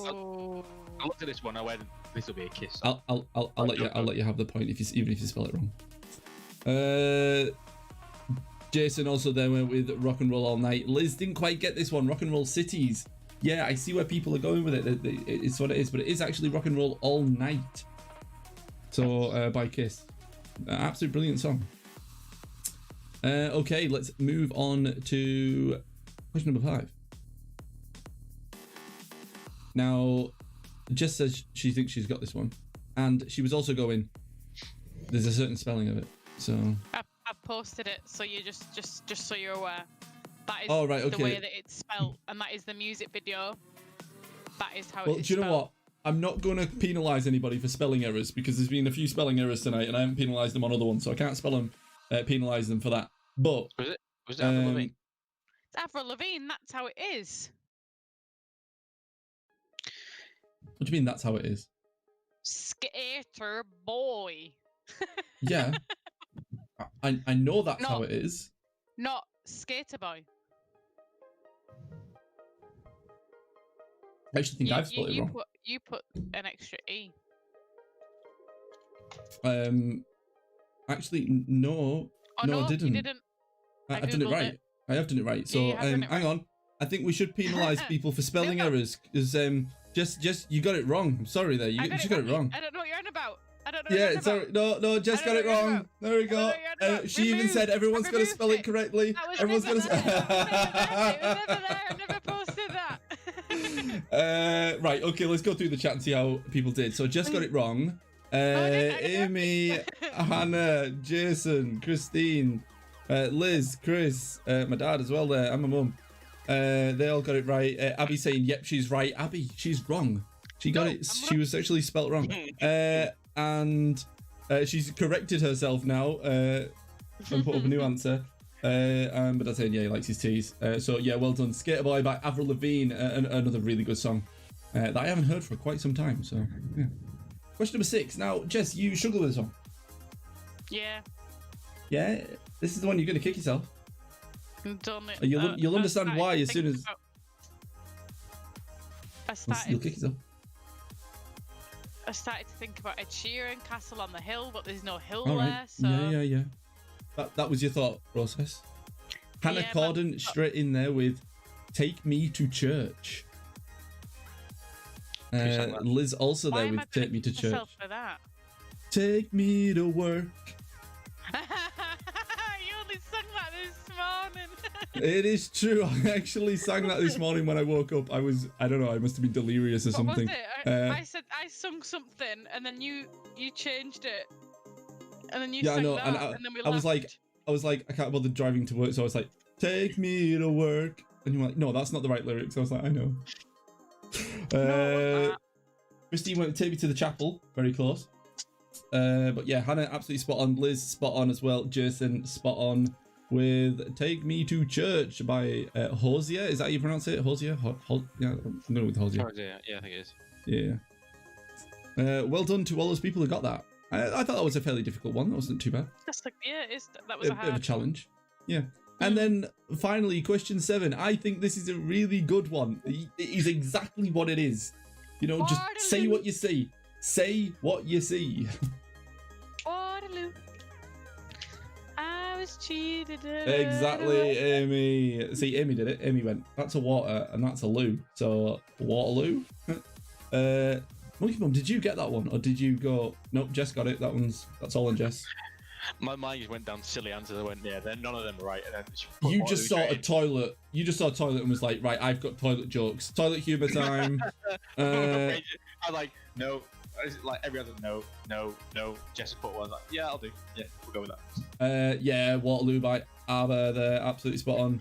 I looked at this one, I went, this will be a kiss. I'll let you have the point even if you spell it wrong. Jason also there went with Rock and Roll All Night. Liz didn't quite get this one. Rock and Roll Cities. Yeah, I see where people are going with it. It's what it is, but it is actually Rock and Roll All Night. So by Kiss. Absolute brilliant song. Okay, let's move on to question number 5. Now, Jess says she thinks she's got this one, and she was also going, there's a certain spelling of it, so I've posted it, so you just so you're aware. That is the way that it's spelled, and that is the music video. That is how Well, it is do you know spelled. what? I'm not going to penalise anybody for spelling errors because there's been a few spelling errors tonight, and I haven't penalised them on other ones, so I can't penalise them for that. But Was it Avril Lavigne? It's Avril Lavigne. That's how it is. what do you mean? That's how it is? Skater boy. Yeah, I know that's No. how it is. Not skater boy. I actually think I've spelled it wrong. You put an extra E. Actually, no. Oh, No, I didn't. You didn't. I've done it Googled right. it. I have done it right. So, you have done it hang right. on. I think we should penalise people for spelling No. errors because just you got it wrong. I'm sorry there. You just got it wrong. I don't know what you're on about. I don't know what Yeah, you're on sorry. about. No, Jess I got don't it know what you're wrong. about. There we I go. don't know what you're on about. She even said everyone's got to Removed spell it it. correctly. That was Everyone's never got there. It was to. never there. I never posted that. Right. Okay. Let's go through the chat and see how people did. So Jess got it wrong. I didn't. Amy, Hannah, Jason, Christine, Liz, Chris, my dad as well there, and my mum. They all got it right. Abby saying, "Yep, she's right." Abby, she's wrong. She got No, it. I'm She was actually spelt wrong. And she's corrected herself now and put up a new answer. But I'm saying, yeah, he likes his teas. So yeah, well done. Skater Boy by Avril Lavigne, another really good song that I haven't heard for quite some time. So yeah. Question number 6. Now, Jess, you struggle with this one. Yeah. Yeah, this is the one you're going to kick yourself. Done it. You'll understand why as soon as you'll kick yourself. I started to think about Ed Sheeran, Castle on the Hill, but there's no hill All there, right. so Yeah. That was your thought process. Hannah Yeah, Corden straight in there with "Take Me to Church." Liz also why there am I with gonna "Take Me to kick myself Church." for that? Take me to work. You only sung that this morning. It is true. I actually sang that this morning when I woke up. I don't know. I must have been delirious or What something. was it? I said I sung something, and then you changed it, and then you Yeah, I sang know, that, and and then we I was like, laughed. I can't bother driving to work, so I was like, "Take me to work," and you're like, "No, that's not the right lyrics." I was like, "I know." No, Christine went "Take Me to the Chapel," very close. But yeah, Hannah absolutely spot on. Liz spot on as well. Jason spot on with "Take Me to Church" by Hosier. Is that how you pronounce it? Hosier? Yeah, I'm going with Hosier. Yeah, I think it is. Yeah. Well done to all those people who got that. I thought that was a fairly difficult one. That wasn't too bad. That's like, yeah, that was A a bit of a hard challenge. Yeah. And then finally, question 7. I think this is a really good one. It is exactly what it is. You know, just say what you see. Say what you see. Waterloo. I was cheated. Exactly, Amy. See, Amy did it. Amy went, "That's a water and that's a loo." So, Waterloo. Monkey Mum, did you get that one? Or did you go, "Nope, Jess got it. That's all on Jess." My mind just went down silly answers. I went, yeah, then none of them are right. And then You just saw a toilet. You just saw a toilet and was like, "Right, I've got toilet jokes. Toilet humor time." I was like, no. Like every other no. Jess put one. Like, yeah, I'll do. Yeah, we'll go with that. Yeah, Waterloo by ABBA there, absolutely spot on.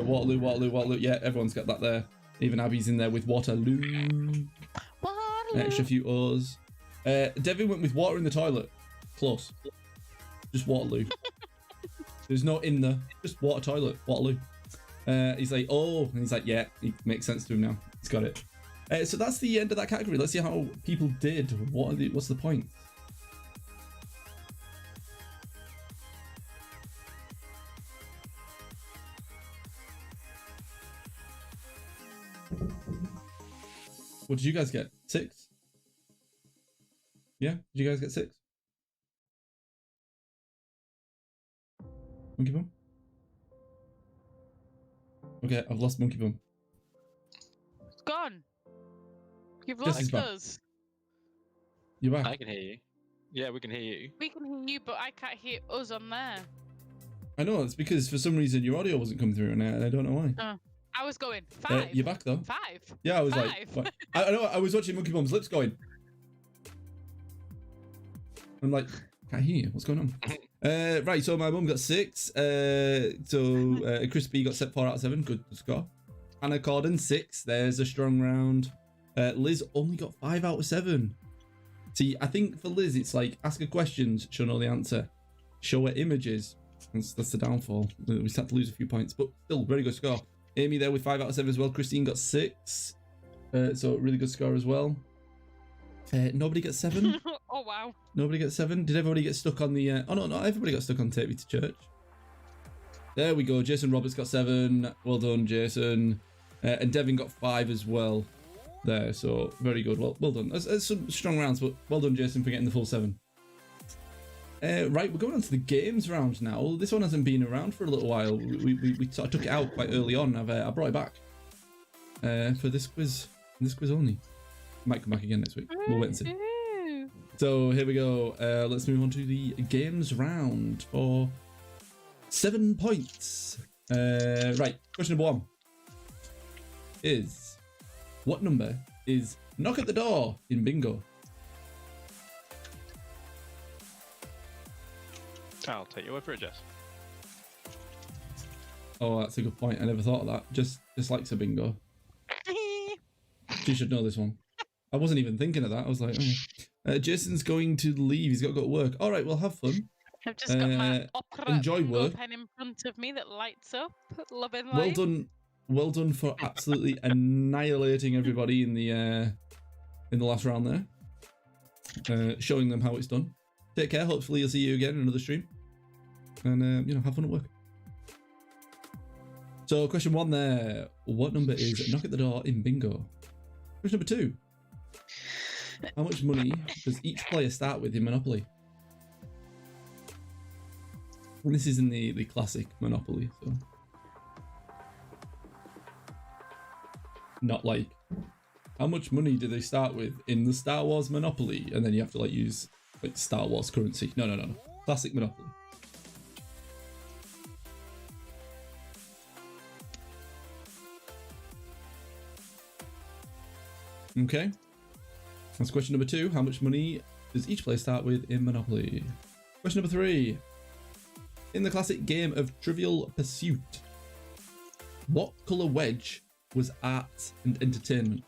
Waterloo. Yeah, everyone's got that there. Even Abby's in there with Waterloo. Extra few O's. Devin went with water in the toilet. Close. Just Waterloo. There's no in there. Just water toilet. Waterloo. He's like, "Oh," and he's like, "Yeah, it makes sense to him now. He's got it." So that's the end of that category. Let's see how people did. What's the point? What did you guys get? 6? Yeah? Did you guys get 6? Monkey Bum? Okay, I've lost Monkey Bum. It's gone. You've Jess lost is back. us. You're back. I can hear you. Yeah, we can hear you. We can hear you, but I can't hear us on there. I know, it's because for some reason your audio wasn't coming through and I don't know why. I was going 5. You're back though. 5. Yeah, I was 5. like, what? I know, I was watching Monkey Bum's lips going. I'm like, can't hear you. What's going on? Right, so my mum got 6. Chris B got set 4 out of 7. Good score. Hannah Corden 6. There's a strong round. Liz only got 5 out of 7. See, I think for Liz, it's like ask her questions, she'll know the answer. Show her images. That's the downfall. We start to lose a few points, but still, very good score. Amy there with 5 out of 7 as well. Christine got 6. So really good score as well. Nobody gets 7. Oh, wow. Nobody gets 7. Did everybody get stuck on the... Oh, no, not everybody got stuck on Take Me to Church. There we go. Jason Roberts got 7. Well done, Jason. And Devin got 5 as well. There, so very good. Well done. That's some strong rounds, but well done, Jason, for getting the full 7. Right, we're going on to the games round now. This one hasn't been around for a little while. We sort of took it out quite early on. I brought it back for this quiz. This quiz only. Might come back again next week. We'll wait and see. So here we go. Let's move on to the games round for 7 points. Right, question number 1 is, what number is knock at the door in bingo? I'll take your word for it, Jess. Oh, that's a good point. I never thought of that. Just likes a bingo. She should know this one. I wasn't even thinking of that. I was like, oh. Jason's going to leave. He's got to go to work. All right, well, have fun. I've just got my opera enjoy bingo work. pen in front of me that lights up. Loving Well life. done. Well done for absolutely annihilating everybody in the last round there. Showing them how it's done. Take care. Hopefully, I'll see you again in another stream. And have fun at work. So, question 1 there. What number is knock at the door in bingo? Question number 2. How much money does each player start with in Monopoly? And this is in the classic Monopoly, so not like how much money do they start with in the Star Wars Monopoly, and then you have to like use like Star Wars currency. No. Classic Monopoly. Okay. That's question number 2. How much money does each player start with in Monopoly? Question number 3. In the classic game of Trivial Pursuit, what colour wedge was art and entertainment?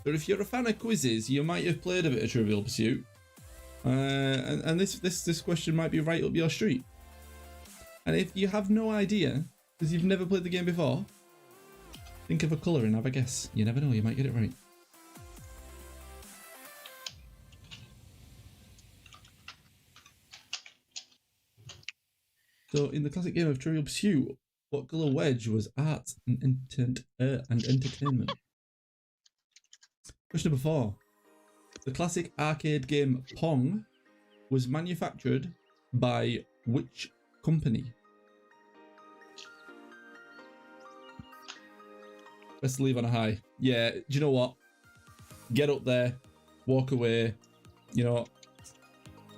But if you're a fan of quizzes, you might have played a bit of Trivial Pursuit. And this question might be right up your street. And if you have no idea, because you've never played the game before, think of a colour and have a guess. You never know, you might get it right. So, in the classic game of Trivial Pursuit, what colour wedge was art and entertainment? Question number 4. The classic arcade game Pong was manufactured by which company? Let's leave on a high. Yeah, do you know what? Get up there, walk away. You know,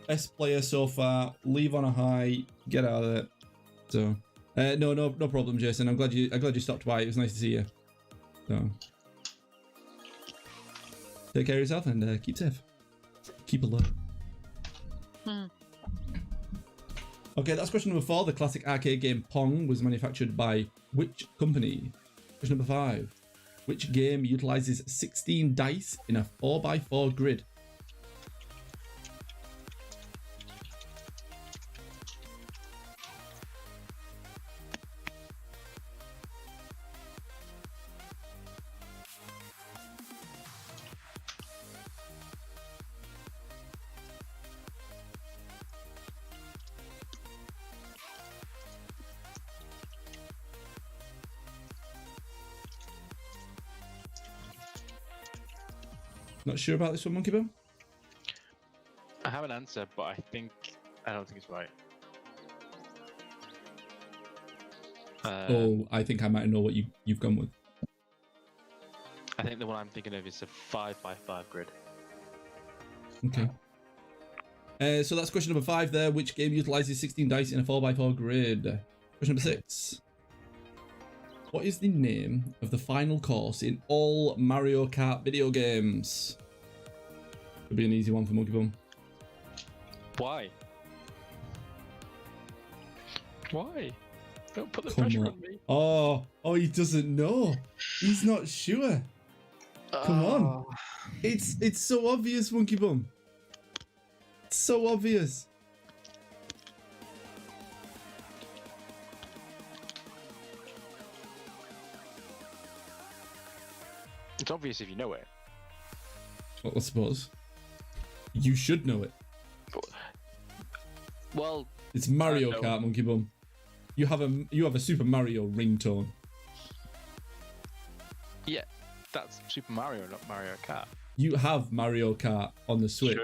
best player so far. Leave on a high. Get out of there. So, no problem, Jason. I'm glad you stopped by. It was nice to see you. So, take care of yourself and keep safe. Keep alert. Okay, that's question number 4. The classic arcade game Pong was manufactured by which company? Question number 5. Which game utilizes 16 dice in a 4x4 grid? Not sure about this one, Monkey Bone? I have an answer, but I don't think it's right. I think I might know what you've gone with. I think the one I'm thinking of is a 5x5 grid. Okay. So that's question number 5 there. Which game utilizes 16 dice in a 4x4 grid? Question number 6. What is the name of the final course in all Mario Kart video games? Could be an easy one for Monkey Bum. Why? Don't put the Come pressure on. on me. Oh, he doesn't know. He's not sure. Come on. It's so obvious, Monkey Bum. It's so obvious. It's obvious if you know it. Well, I suppose. You should know it. Well, it's Mario Kart, Monkey Bum. You have a Super Mario ringtone. Yeah, that's Super Mario, not Mario Kart. You have Mario Kart on the Switch.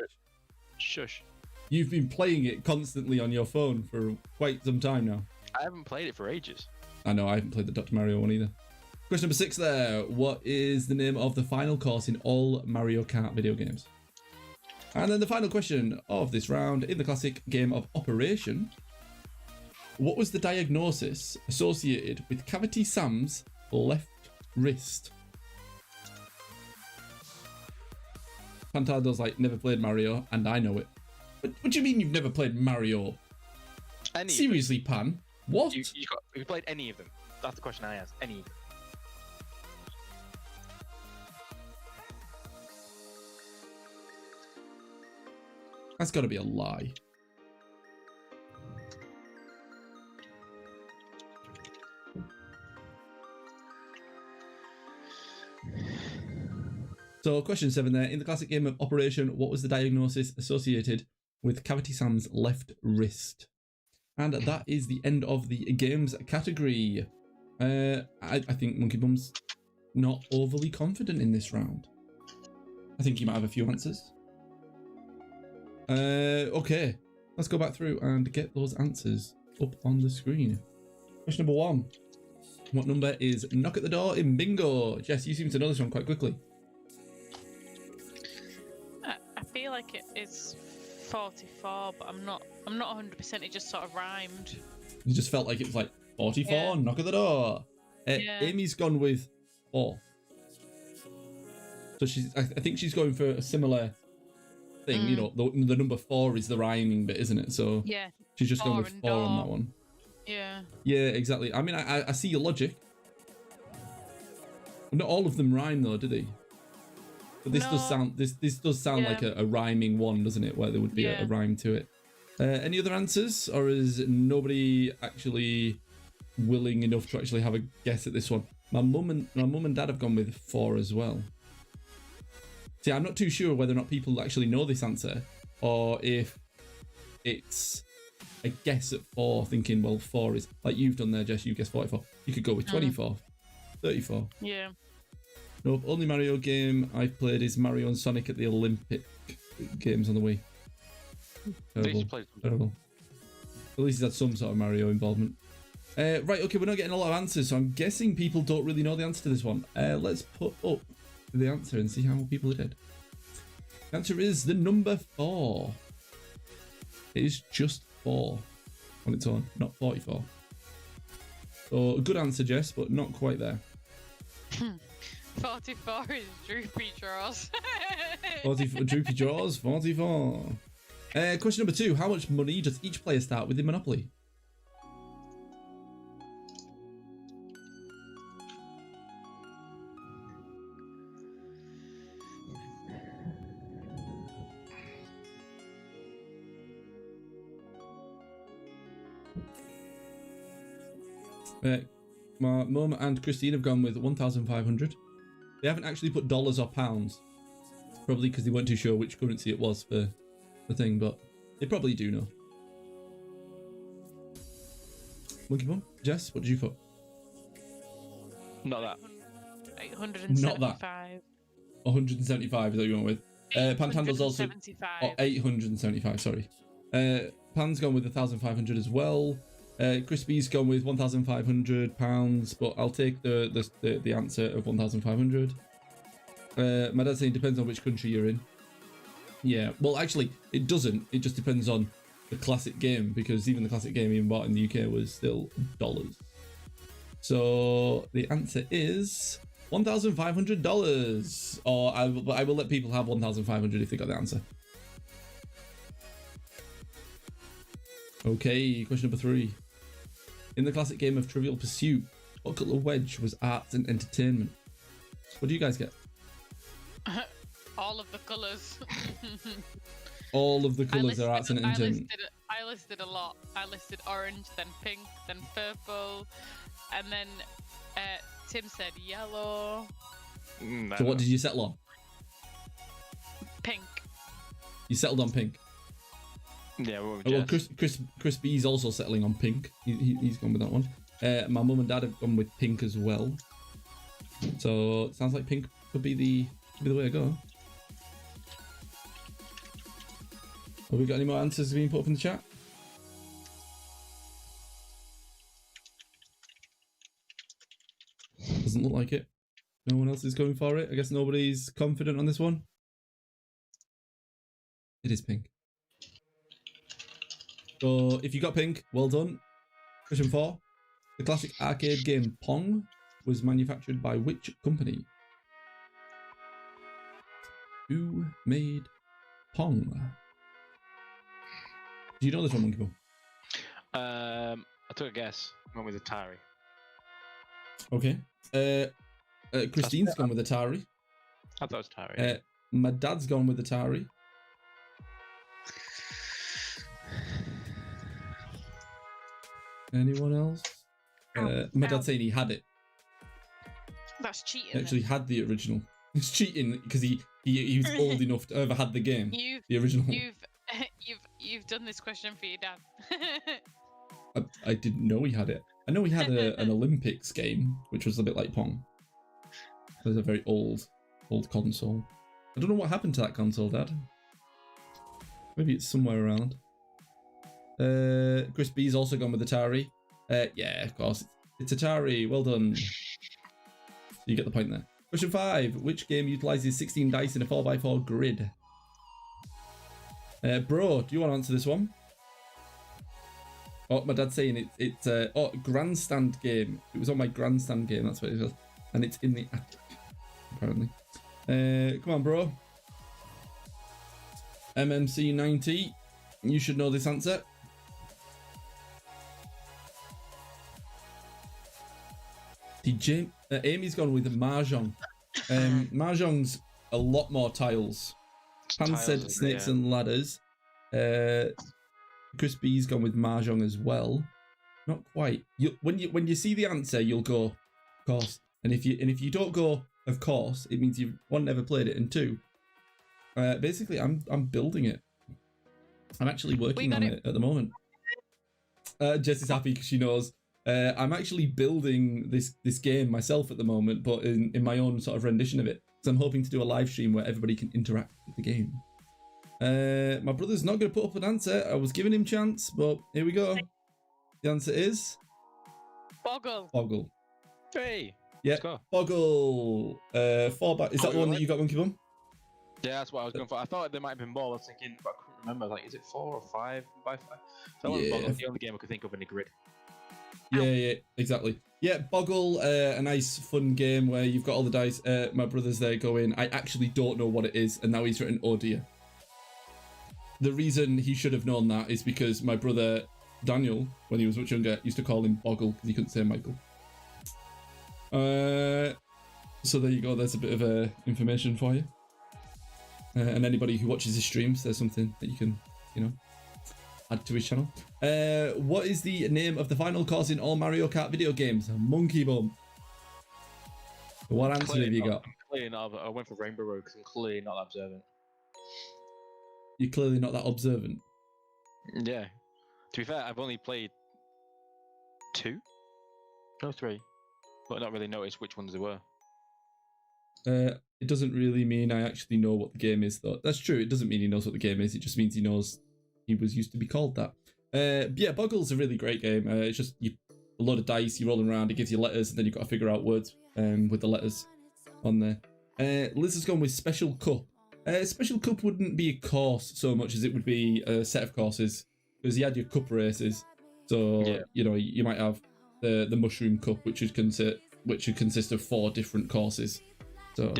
Shush. You've been playing it constantly on your phone for quite some time now. I haven't played it for ages. I know, I haven't played the Dr. Mario one either. Question number 6 there. What is the name of the final course in all Mario Kart video games? And then the final question of this round, in the classic game of Operation, what was the diagnosis associated with Cavity Sam's left wrist? Pantardo's like, never played Mario, and I know it. What do you mean you've never played Mario? Seriously, Pan? What? You played any of them? That's the question I asked. Any of them? That's got to be a lie. So question 7 there. In the classic game of Operation, what was the diagnosis associated with Cavity Sam's left wrist? And that is the end of the games category. I think Monkey Bum's not overly confident in this round. I think he might have a few answers. Okay, let's go back through and get those answers up on the screen. Question number 1. What number is Knock at the Door in Bingo? Jess, you seem to know this one quite quickly. I feel like it is 44, but I'm not 100%. It just sort of rhymed. You just felt like it was like 44, yeah. Knock at the door. Yeah. Amy's gone with 4. So I think she's going for a similar thing. You know, the number 4 is the rhyming bit, isn't it? So yeah, she's just going with 4 on that one. Yeah. Yeah, exactly. I mean, I see your logic. Not all of them rhyme though, do they? But this does sound this does sound like a rhyming one, doesn't it? Where there would be a rhyme to it. Any other answers, or is nobody actually willing enough to actually have a guess at this one? My mum and dad have gone with 4 as well. See, I'm not too sure whether or not people actually know this answer, or if it's a guess at 4, thinking, well, 4 is like you've done there, Jess. You guessed 44. You could go with 24, 34. Yeah. Nope. Only Mario game I've played is Mario and Sonic at the Olympic Games on the Wii. Terrible. At least he's had some sort of Mario involvement. Right, okay, we're not getting a lot of answers, so I'm guessing people don't really know the answer to this one. Let's put up the answer and see how people did. The answer is the number 4. It is just 4 on its own, not 44. So a good answer, Jess, but not quite there. 44 is Droopy Jaws. Droopy Jaws, 44. Question number 2. How much money does each player start with in Monopoly? My mum and Christine have gone with 1,500. They haven't actually put dollars or pounds. Probably because they weren't too sure which currency it was for the thing, but they probably do know. Monkey Bum? Jess, what did you put? Not that. 875. Not that. 175 is that you went with. Pantando's also... 875, sorry. Pan's gone with 1,500 as well. Crispy's gone with £1,500, but I'll take the answer of 1,500. My dad's saying it depends on which country you're in. Yeah, well, actually, it doesn't. It just depends on the classic game, because even the classic game even bought in the UK was still dollars. So the answer is $1,500. Or I will let people have 1,500 if they got the answer. Okay, question number 3. In the classic game of Trivial Pursuit, what colour wedge was arts and entertainment? What do you guys get? All of the colours. All of the colours are accent and tint. I listed a lot. I listed orange, then pink, then purple, and then Tim said yellow. So what did you settle on? Pink. You settled on pink. Yeah, well, Chris B's also settling on pink. He's gone with that one. My mum and dad have gone with pink as well. So it sounds like pink could be the way to go. Have we got any more answers being put up in the chat? Doesn't look like it. No one else is going for it. I guess nobody's confident on this one. It is pink. So if you got pink, well done. Question 4. The classic arcade game Pong was manufactured by which company? Who made Pong? Do you know this one, Monkey Ball? I took a guess. Went with Atari. Okay. Christine's gone with Atari. I thought it was Atari. My dad's gone with Atari. Anyone else? My dad's saying he had it. That's cheating. He actually had the original. It's cheating because he was old enough to ever had the game. The original. You've done this question for your dad. I didn't know he had it. I know he had an Olympics game, which was a bit like Pong. It was a very old console. I don't know what happened to that console, Dad. Maybe it's somewhere around. Chris B's also gone with Atari. Yeah, of course. It's Atari. Well done. You get the point there. Question 5. Which game utilizes 16 dice in a 4x4 grid? Bro, do you want to answer this one? Oh, my dad's saying it's grandstand game. It was on my grandstand game, that's what it was. And it's in the attic, apparently. Come on, bro. MMC90. You should know this answer. Amy's gone with Mahjong. Mahjong's a lot more tiles. Pan said snakes and ladders. Chris B's gone with Mahjong as well. Not quite. When you see the answer, you'll go, of course. And if you don't go, of course, it means you've one, never played it, and two, basically I'm building it. I'm actually working on it at the moment. Jessie's happy because she knows. I'm actually building this game myself at the moment, but in my own sort of rendition of it. So I'm hoping to do a live stream where everybody can interact with the game. My brother's not going to put up an answer. I was giving him chance, but here we go. The answer is Boggle. Boggle. Hey. Yeah. Let's go. Boggle. 4 by. Is that the one that you got, Monkey Bum? Yeah, that's what I was going for. I thought there might have been more. I was thinking, but I couldn't remember. Like, is it 4 or 5 by 5? So Boggle's the only game I could think of in the grid. Yeah, exactly. Yeah, Boggle, a nice fun game where you've got all the dice. My brother's there going, I actually don't know what it is, and now he's written, oh dear. The reason he should have known that is because my brother Daniel, when he was much younger, used to call him Boggle because he couldn't say Michael. So there you go, there's a bit of information for you. And anybody who watches his streams, there's something that you can, add to his channel. What is the name of the final course in all Mario Kart video games? Monkey Bum. What answer have you got? I'm clearly not. I went for Rainbow Road because I'm clearly not observant. You're clearly not that observant. Yeah. To be fair, I've only played 2? No, 3. But not really noticed which ones there were. It doesn't really mean I actually know what the game is, though. That's true. It doesn't mean he knows what the game is. It just means he knows he was used to be called that. Yeah, Boggle's a really great game. It's just a load of dice, you're rolling around, it gives you letters, and then you've got to figure out words with the letters on there. Liz has gone with Special Cup. Special Cup wouldn't be a course so much as it would be a set of courses, because you had your cup races. So, yeah. You might have the Mushroom Cup, which would consist of 4 different courses. So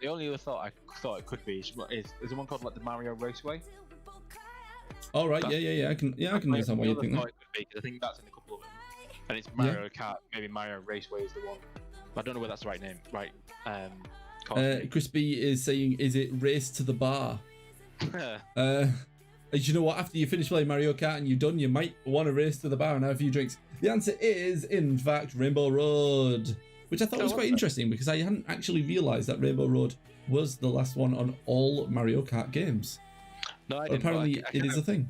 the only other thought I thought it could be is the one called like the Mario Raceway. Oh right, yeah. I can understand why you think that. I think that's in a couple of them, and it's Mario Kart. Maybe Mario Raceway is the one. But I don't know whether that's the right name. Right, Chris B is saying, is it Race to the Bar? You know what? After you finish playing Mario Kart and you're done, you might want to race to the bar and have a few drinks. The answer is, in fact, Rainbow Road, which I thought was quite interesting because I hadn't actually realised that Rainbow Road was the last one on all Mario Kart games. No, I but didn't. Apparently, it is a thing.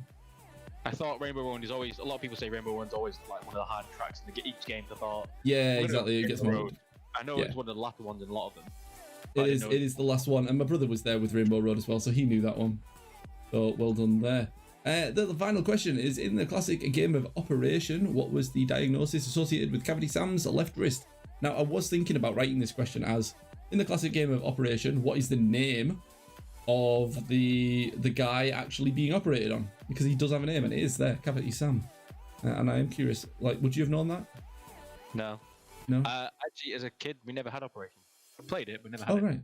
I thought Rainbow Road is always. A lot of people say Rainbow Road's always like one of the harder tracks in each game. I thought. Yeah, exactly. It gets more. I know it's one of the latter ones in a lot of them. It is the last one, and my brother was there with Rainbow Road as well, so he knew that one. So well done there. The final question is, in the classic game of Operation, what was the diagnosis associated with Cavity Sam's left wrist? Now, I was thinking about writing this question as, in the classic game of Operation, what is the name of the guy actually being operated on? Because he does have a name, and it is there, Cavity Sam. And I am curious, like, would you have known that? No. No? Actually, as a kid, we never had Operation. I played it, but never had it. Oh, right.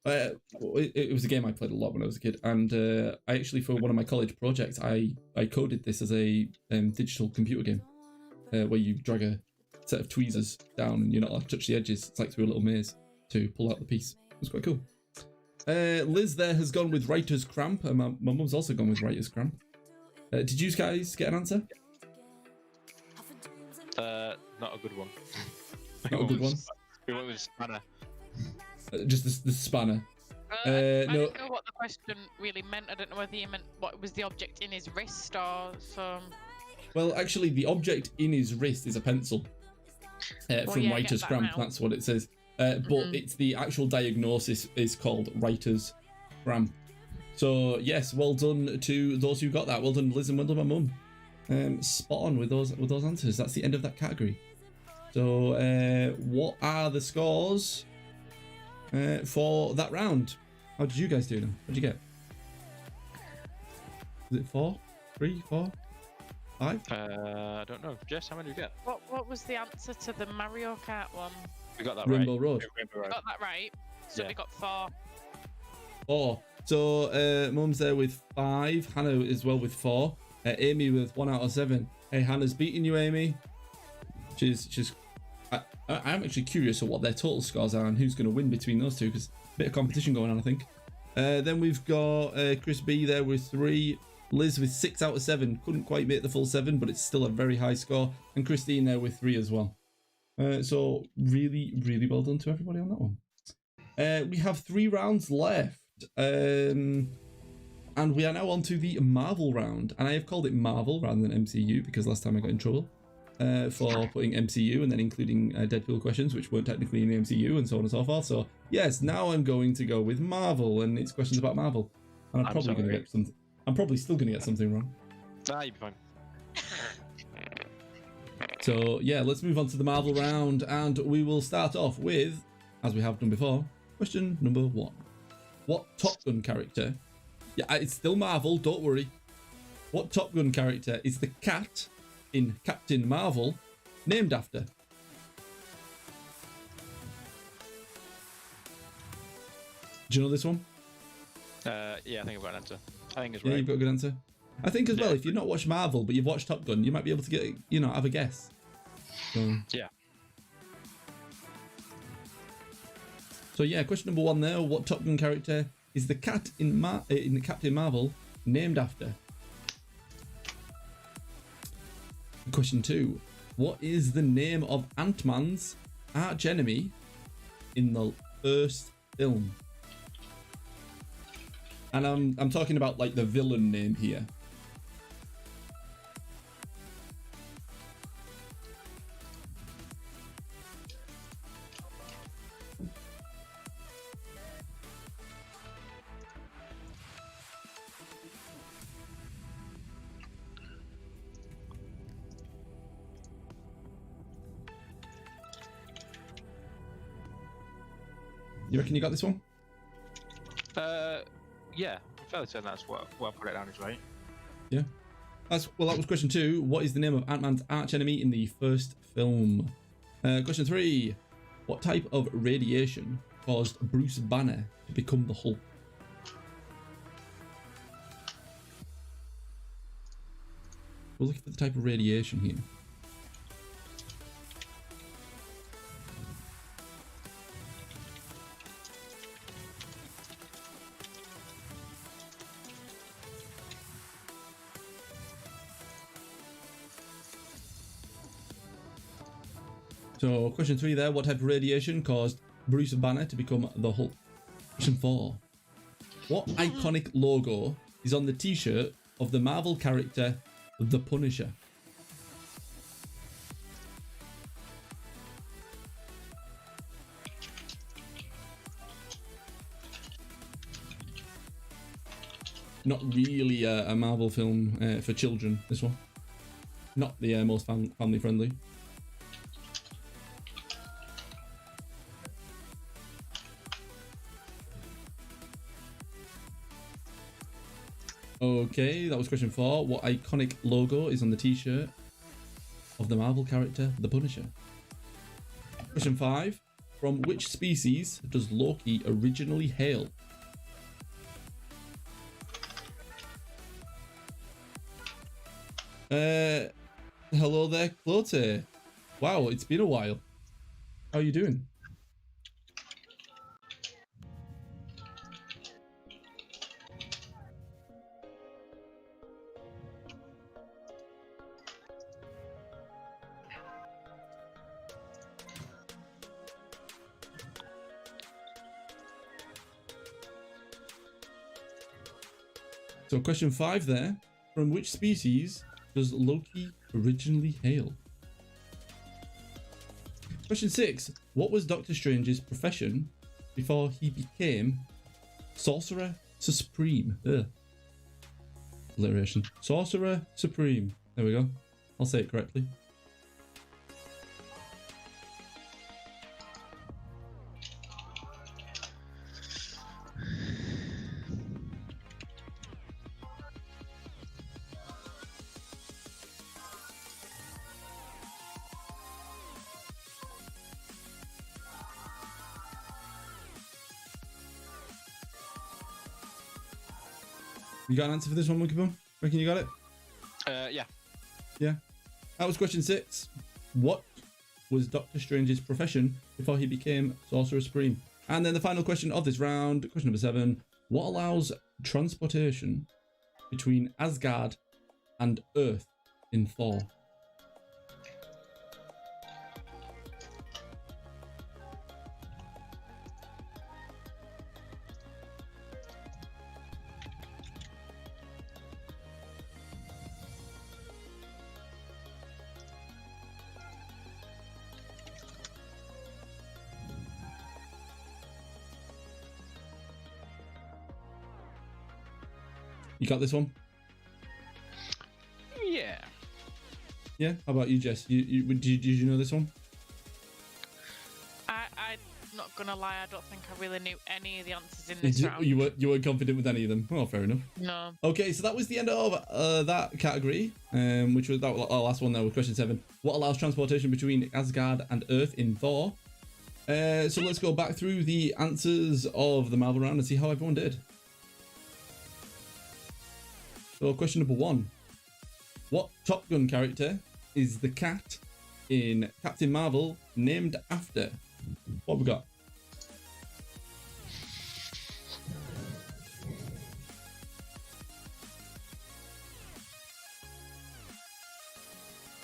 It was a game I played a lot when I was a kid, and I actually, for one of my college projects, I coded this as a digital computer game where you drag a set of tweezers down and you're not allowed to touch the edges. It's like through a little maze to pull out the piece. It was quite cool. Liz there has gone with writer's cramp, and my mum's also gone with writer's cramp. Did you guys get an answer? Not a good one. Not a good one? We went with spanner. Just the spanner. I didn't know what the question really meant. I don't know whether you meant what was the object in his wrist or some. Well, actually, the object in his wrist is a pencil. From writer's cramp, that's what it says. But it's the actual diagnosis is called writer's cramp. So yes, well done to those who got that. Well done, Liz, and well done, my mum. Spot on with those answers. That's the end of that category. So what are the scores for that round? How did you guys do now? What did you get? Was it 4, 3, 4, 5? I don't know. Jess, how many did you get? What was the answer to the Mario Kart one? We got that Rainbow right. Road. Rainbow Road. We got that right. So we got 4. 4. So Mum's there with 5. Hannah as well with 4. Amy with 1 out of 7. Hey, Hannah's beating you, Amy. She's. I'm actually curious of what their total scores are and who's going to win between those two, because a bit of competition going on, I think. Then we've got Chris B there with 3. Liz with 6 out of 7. Couldn't quite make the full 7, but it's still a very high score. And Christine there with 3 as well. So really, really well done to everybody on that one. We have 3 rounds left. And we are now on to the Marvel round. And I have called it Marvel rather than MCU because last time I got in trouble for putting MCU and then including Deadpool questions, which weren't technically in the MCU and so on and so forth. So yes, now I'm going to go with Marvel, and it's questions about Marvel. And I'm probably going to get something. I'm probably still going to get something wrong. Nah, you'll be fine. So yeah, let's move on to the Marvel round, and we will start off with, as we have done before, question number 1. What Top Gun character? Yeah, it's still Marvel, don't worry. What Top Gun character is the cat in Captain Marvel named after? Do you know this one? Yeah, I think I've got an answer. I think it's right. Yeah, you've got a good answer. I think as well, if you've not watched Marvel but you've watched Top Gun, you might be able to get, have a guess. So, yeah. So yeah, question number 1 there. What Top Gun character is the cat in Captain Marvel named after? Question 2. What is the name of Ant-Man's arch-enemy in the first film? And I'm talking about like the villain name here. You reckon you got this one? Yeah, I'm fairly certain that's what I put it down is right. Yeah. That was question 2. What is the name of Ant-Man's arch-enemy in the first film? Question 3. What type of radiation caused Bruce Banner to become the Hulk? We're looking for the type of radiation here. So question 3 there. What type of radiation caused Bruce Banner to become the Hulk? Question 4. What iconic logo is on the t-shirt of the Marvel character The Punisher? Not really a Marvel film for children, this one. Not the most family friendly. Okay, that was question 4. What iconic logo is on the t-shirt of the Marvel character The Punisher? Question 5. From which species does Loki originally hail? Hello there, Clote. Wow, it's been a while. How are you doing? So question 5 there. From which species does Loki originally hail? Question 6. What was Doctor Strange's profession before he became Sorcerer Supreme? Ugh. Alliteration. Sorcerer Supreme. There we go. I'll say it correctly. You got an answer for this one, Monkey Bum? Reckon you got it? Yeah. Yeah. That was question 6. What was Doctor Strange's profession before he became Sorcerer Supreme? And then the final question of this round, question number 7. What allows transportation between Asgard and Earth in Thor? You got this one? Yeah. Yeah? How about you, Jess? Did you know this one? I'm not gonna lie, I don't think I really knew any of the answers in this round. You weren't confident with any of them? Oh, fair enough. No. Okay, so that was the end of that category, which was our last one there with question 7. What allows transportation between Asgard and Earth in Thor? So let's go back through the answers of the Marvel round and see how everyone did. So question number 1. What Top Gun character is the cat in Captain Marvel named after? What have we got?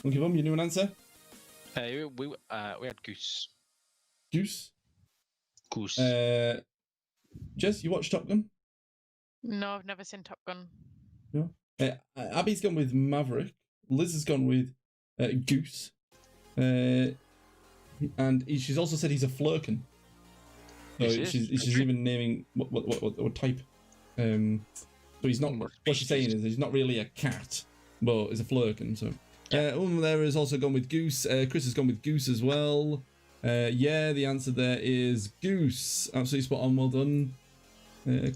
Monkey Bum, you knew an answer? We had Goose. Goose? Goose. Jess, you watched Top Gun? No, I've never seen Top Gun. No. Abby's gone with Maverick. Liz has gone with Goose. And she's also said he's a flurkin. So she's even naming what type. So he's not. What she's saying is he's not really a cat, but he's a flurkin. So there has also gone with Goose. Chris has gone with Goose as well. Yeah, the answer there is Goose. Absolutely spot on. Well done.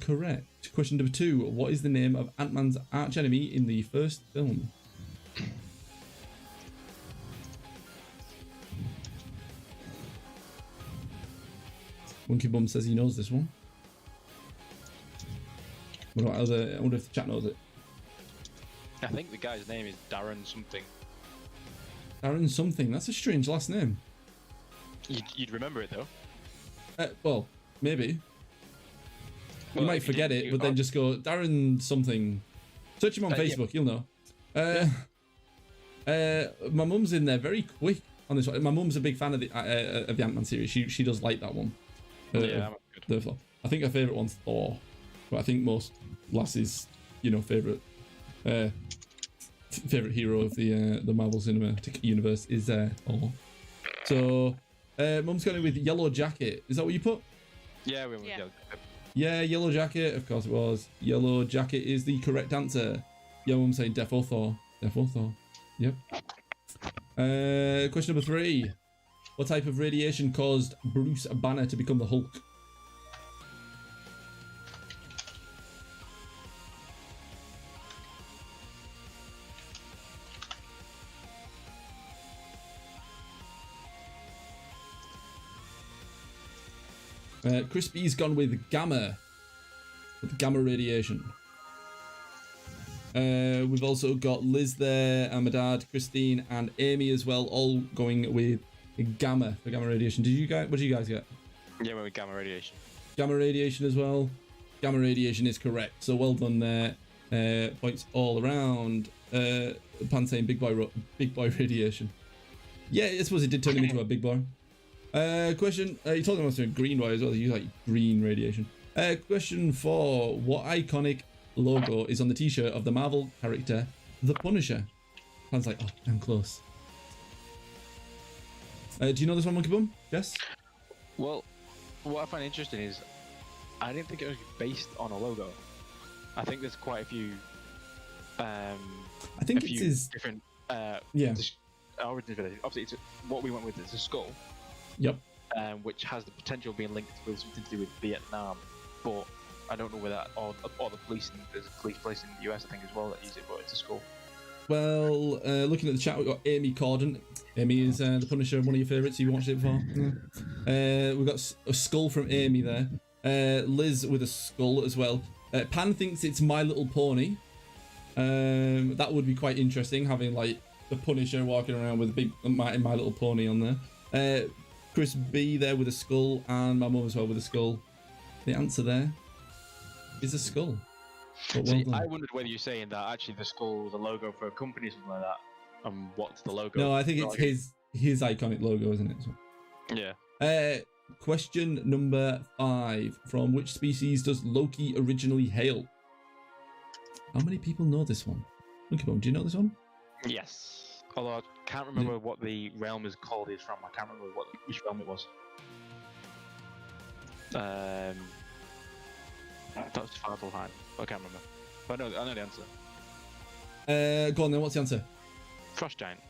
Correct. Question number 2. What is the name of Ant-Man's archenemy in the first film? Monkey Bum says he knows this one. I wonder if the chat knows it. I think the guy's name is Darren something. Darren something. That's a strange last name. You'd remember it though. Well, maybe. Well, you might forget it, but then just go Darren something. Search him on Facebook, you'll know. My mum's in there very quick on this one. My mum's a big fan of the Ant-Man series. She does like that one. Yeah, good. I think her favourite one's Thor, but I think most lasses, favourite hero of the Marvel Cinematic Universe is Thor. So, Mum's going with Yellow Jacket. Is that what you put? Yeah, we went with Yeah. Yellow Jacket. Yeah, Yellow Jacket. Of course it was. Yellow Jacket is the correct answer. Yeah, Mum's saying Defo Thor. Defo Thor. Yep. Question number 3. What type of radiation caused Bruce Banner to become the Hulk? Chris B's gone with gamma. With gamma radiation. We've also got Liz there, and my dad, Christine, and Amy as well, all going with gamma for gamma radiation. What did you guys get? Yeah, we went with gamma radiation. Gamma radiation as well. Gamma radiation is correct. So well done there. Points all around. Pan saying big boy radiation. Yeah, I suppose it did turn him into a big boy. Question. You told him I was doing green boy as well. You like green radiation. Question 4. What iconic logo is on the t-shirt of the Marvel character The Punisher? Pan's like, oh, I'm close. Do you know this one, Monkey Bum? Yes? Well, what I find interesting is I didn't think it was based on a logo. I think there's quite a few. I think it's his different. Yeah. Origins. Obviously, it's what we went with. It's a skull. Yep. Which has the potential of being linked with something to do with Vietnam, but I don't know where that or the police. There's a police place in the US, I think, as well that use it, but it's a skull. Well, looking at the chat, we've got Amy Corden. Amy is The Punisher, one of your favourites. You watched it before? Yeah. We've got a skull from Amy there. Liz with a skull as well. Pan thinks it's My Little Pony. That would be quite interesting, having like the Punisher walking around with a big My Little Pony on there. Chris B there with a skull, and my mum as well with a skull. The answer there is a skull. But well done. I wondered whether you're saying that actually the skull was a logo for a company or something like that. What's the logo? No, I think it's his iconic logo, isn't it? So. Yeah. Question number 5. From which species does Loki originally hail? How many people know this one? Monkey Bum, do you know this one? Yes. Although I can't remember what the realm is called. Is from. I can't remember which realm it was. That was Svartalheim. I can't remember. But I know the answer. Go on then. What's the answer? Frost Giant.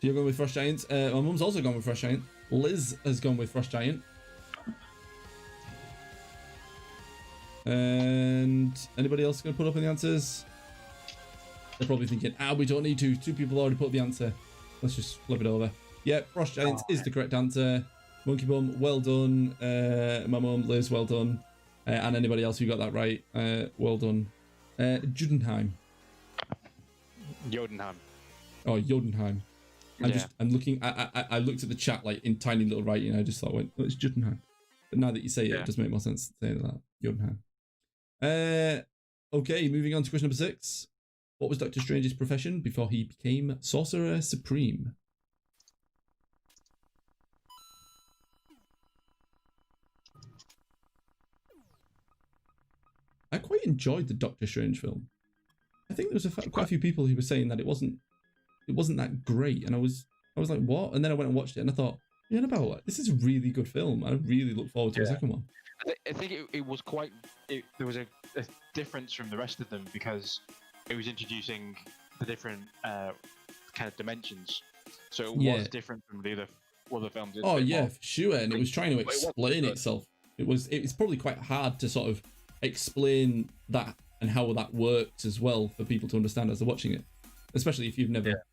So you're going with Frost Giant. My mum's also gone with Frost Giant. Liz has gone with Frost Giant. And anybody else going to put up any answers? They're probably thinking, we don't need to. 2 people already put the answer. Let's just flip it over. Yeah, Frost Giants is the correct answer. Monkey Bum, well done. My mum, Liz, well done. And anybody else who got that right, well done. Jotunheim. Jotunheim. Oh, Jotunheim. I'm looking. I looked at the chat like in tiny little writing. I just thought, wait, it's Jotunheim. But now that you say it, it does make more sense saying that. Jotunheim. Okay, moving on to question number 6. What was Doctor Strange's profession before he became Sorcerer Supreme? I quite enjoyed the Doctor Strange film. I think there was quite a few people who were saying that it wasn't that great, and I was like, what? And then I went and watched it, and I thought, this is a really good film. I really look forward to the second one. I think it was quite. There was a difference from the rest of them because it was introducing the different kind of dimensions, so it was different from the other films. Oh yeah, for sure, and it was trying to explain itself. It's probably quite hard to sort of explain that and how that works as well for people to understand as they're watching it, especially if you've never,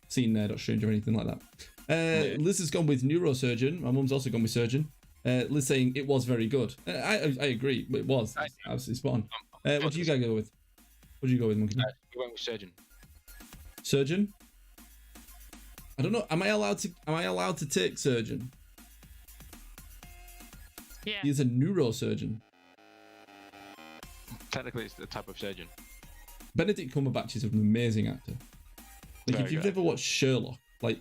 seen Doctor Strange or anything like that. Liz has gone with neurosurgeon. My mum's also gone with surgeon. Liz saying it was very good. I agree. It was absolutely spot on. What do you guys go with? What did you go with, Monkey? We went with surgeon. Surgeon? I don't know. Am I allowed to take surgeon? Yeah. He's a neurosurgeon. Technically, it's the type of surgeon. Benedict Cumberbatch is an amazing actor. Like, if you've never watched Sherlock, like,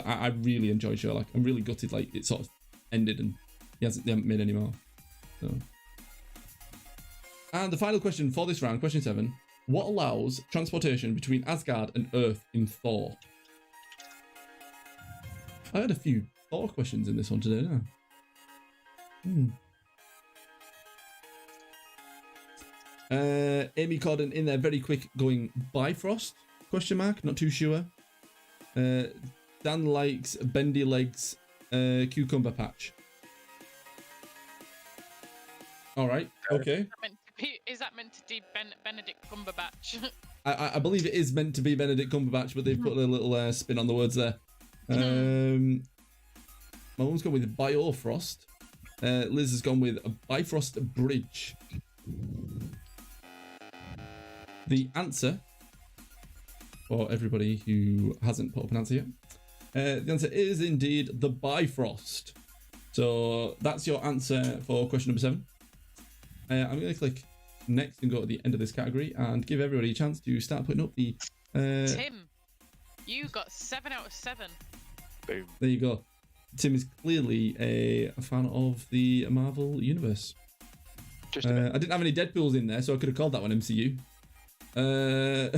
I really enjoyed Sherlock. I'm really gutted like it sort of ended and they haven't made any more. So. And the final question for this round, question 7. What allows transportation between Asgard and Earth in Thor? I had a few Thor questions in this one today, didn't I? Amy Corden in there, very quick, going Bifrost? Question mark, not too sure. Dan likes bendy legs, cucumber patch. All right, okay. Is that meant to be Benedict Cumberbatch? I believe it is meant to be Benedict Cumberbatch, but they've put a little spin on the words there. My mum's gone with Biofrost. Liz has gone with a Bifrost Bridge. The answer, for everybody who hasn't put up an answer yet, the answer is indeed the Bifrost. So that's your answer for question number 7. I'm going to click next and go to the end of this category and give everybody a chance to start putting up the... Tim, you got 7 out of 7. Boom. There you go. Tim is clearly a fan of the Marvel Universe. Just a bit. I didn't have any Deadpools in there, so I could have called that one MCU. No,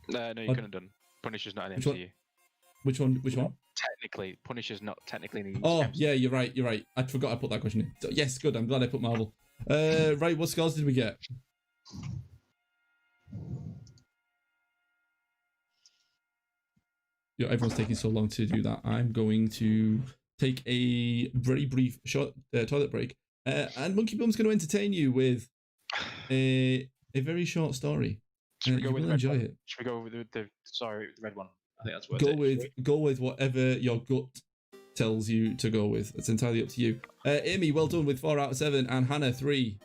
you couldn't have done. Punisher's not an MCU. Which one? Technically, Punisher's not technically in the Oh, MCU. yeah, you're right. I forgot I put that question in. So, yes, good. I'm glad I put Marvel. Right, what scores did we get? Yeah, everyone's taking so long to do that. I'm going to take a very brief short toilet break. And Monkey Bum's going to entertain you with a very short story. Should we go with the red enjoy one? it. Should we go with the red one? I think that's what Go with whatever your gut tells you to go with. It's entirely up to you. Amy, well done with 4 out of 7, and Hannah 3.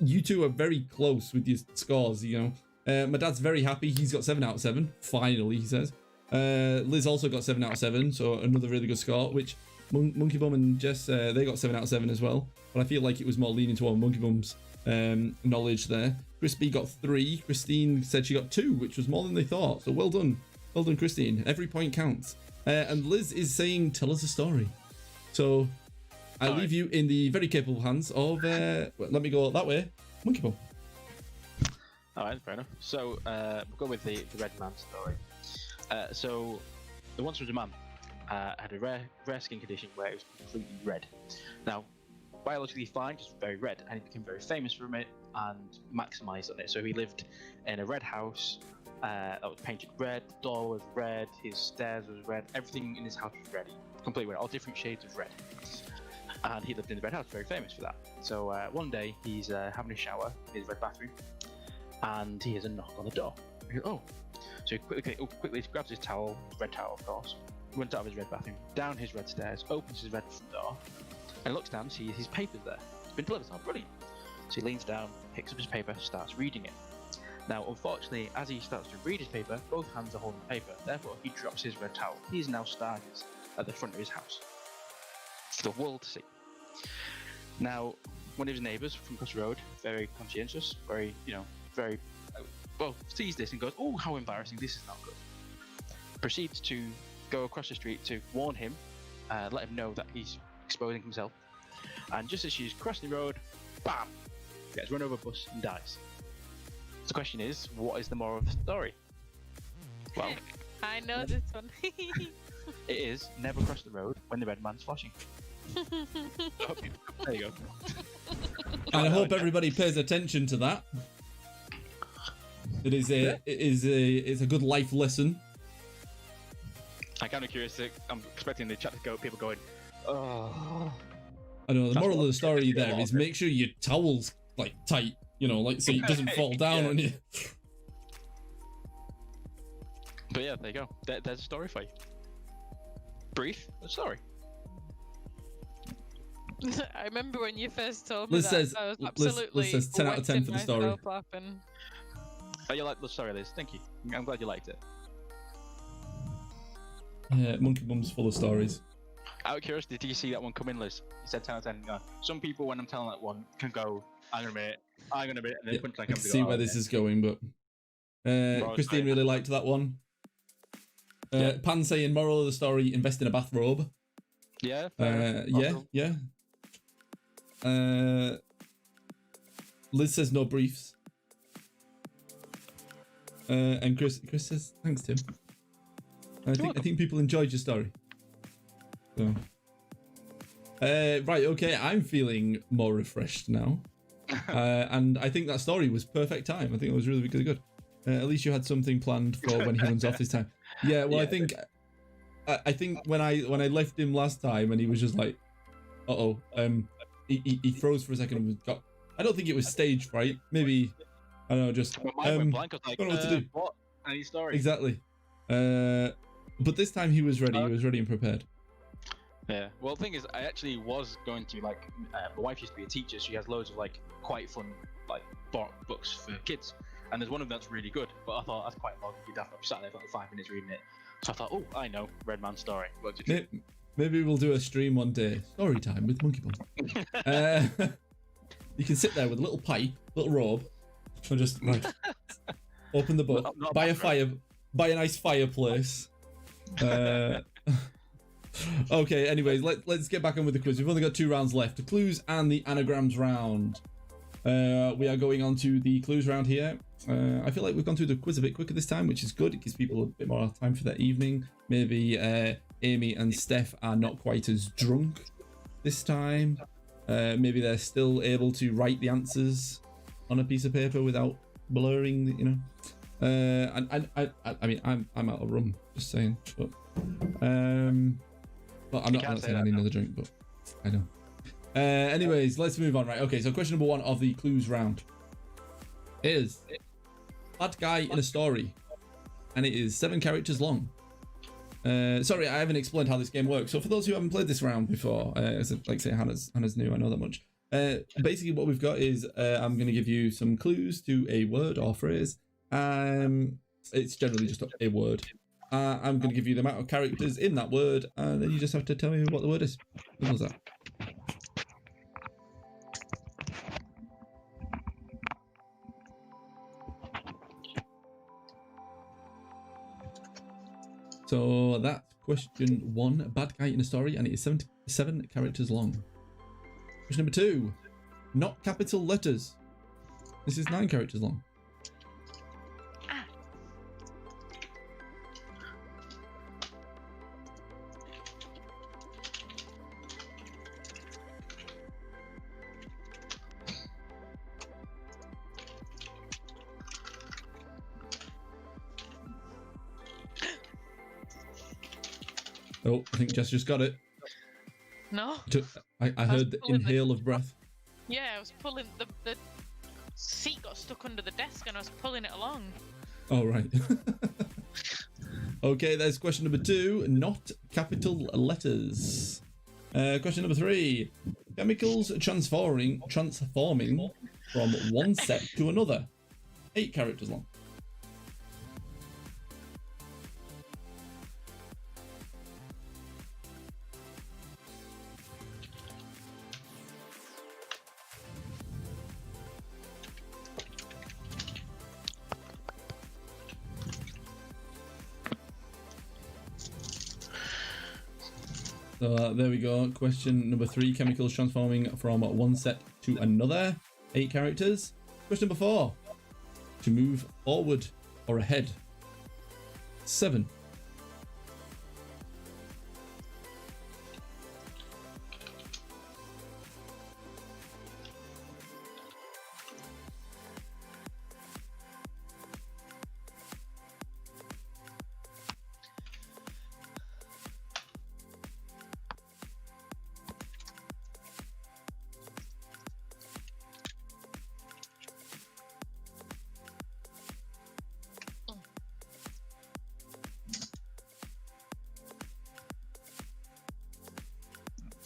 You two are very close with your scores. You know, my dad's very happy. He's got 7 out of 7. Finally, he says. Liz also got 7 out of 7, so another really good score. Which Monkey Bum and Jess, they got 7 out of 7 as well. But I feel like it was more leaning toward Monkey Bum's knowledge there. Chris B got 3. Christine said she got 2, which was more than they thought. So well done, Christine. Every point counts. And Liz is saying, tell us a story. So I leave you in the very capable hands of, let me go that way, Monkey Bum. All right, fair enough. So we'll go with the red man story. So there once was a man had a rare skin condition where it was completely red. Now, biologically fine, just very red, and he became very famous from it and maximized on it. So he lived in a red house that was painted red, the door was red, his stairs was red, everything in his house was red, completely red, all different shades of red. And he lived in the red house, very famous for that. So one day he's having a shower in his red bathroom, and he hears a knock on the door. He goes, oh. So he quickly grabs his towel, red towel of course, runs out of his red bathroom, down his red stairs, opens his red front door, and looks down and sees his papers there. It's been delivered, oh brilliant. So he leans down, picks up his paper, starts reading it. Now, unfortunately, as he starts to read his paper, both hands are holding the paper, therefore he drops his red towel. He is now stargazed at the front of his house, for the world to see. Now, one of his neighbours from across the road, very conscientious, very, well, sees this and goes, oh, how embarrassing, this is not good. Proceeds to go across the street to warn him, let him know that he's exposing himself. And just as she's crossing the road, bam, gets run over a bus and dies. So the question is, what is the moral of the story? Well, I know this one. it is never cross the road when the red man's flashing. There you go. And I hope everybody pays attention to that. It's a good life lesson. I'm kind of curious. I'm expecting the chat to go. People going, oh. I know the moral of the story there is make sure your towel's like tight, so it doesn't fall down on you. But yeah, there you go. There's a story for you. Brief, but story. I remember when you first told me Liz says, I was absolutely Liz says 10 out of 10 for the story. Oh, you like the story, Liz? Thank you. I'm glad you liked it. Monkey Bum's full of stories. Out of curiosity, did you see that one come in, Liz? You said 10 out of 10. Some people, when I'm telling that one, can go, I'm gonna admit, and then punchline I comes. see where this is going, but Christine really liked that one. Yeah. Pan saying moral of the story: invest in a bathrobe. Yeah. Yeah. Liz says no briefs. And Chris says thanks, Tim. I think people enjoyed your story. So. Right, okay, I'm feeling more refreshed now. And I think that story was perfect time. I think it was really, really good. At least you had something planned for when he runs off this time. Yeah, well, yeah, I think when I left him last time and he was just like, he froze for a second and was got. I don't think it was stage fright. Maybe I don't know. Just I went blank. I was like, don't know what to do. What? Any story? Exactly. But this time he was ready. He was ready and prepared. Yeah. Well, the thing is, I actually was going to my wife used to be a teacher. She has loads of quite fun books for kids, and there's one of them that's really good. But I thought that's quite long. You'd have to be sat there for 5 minutes reading it. So I thought, oh, I know, Red Man story. Maybe we'll do a stream one day. Story time with Monkey Bun. You can sit there with a little pipe, little robe, and just open the book, buy a nice fireplace. Okay, anyways, let's get back on with the quiz. We've only got 2 rounds left, the clues and the anagrams round. We are going on to the clues round here. I feel like we've gone through the quiz a bit quicker this time, which is good. It gives people a bit more time for their evening. Maybe Amy and Steph are not quite as drunk this time. Maybe they're still able to write the answers on a piece of paper without blurring, you know. I mean, I'm out of rum, just saying. But I'm not saying I need another drink, but I know. Anyways, let's move on. Right. Okay. So question number 1 of the clues round is bad guy in a story, and it is 7 characters long. Sorry, I haven't explained how this game works. So for those who haven't played this round before, like say Hannah's new, I know that much. Basically what we've got is I'm going to give you some clues to a word or phrase. It's generally just a word. I'm going to give you the amount of characters in that word, and then you just have to tell me what the word is. Simple as that. So that's question 1, bad guy in a story, and it is 77 characters long. Question number 2, not capital letters. This is 9 characters long. Oh, I think Jess just got it. No. I heard the inhale of breath. Yeah, I was pulling the seat got stuck under the desk and I was pulling it along. Oh right. Okay, there's question number 2, not capital letters. Question number 3, chemicals transforming from one set to another. 8 characters long. So there we go. Question number 3, chemicals transforming from one set to another. 8 characters. Question number 4, to move forward or ahead. 7.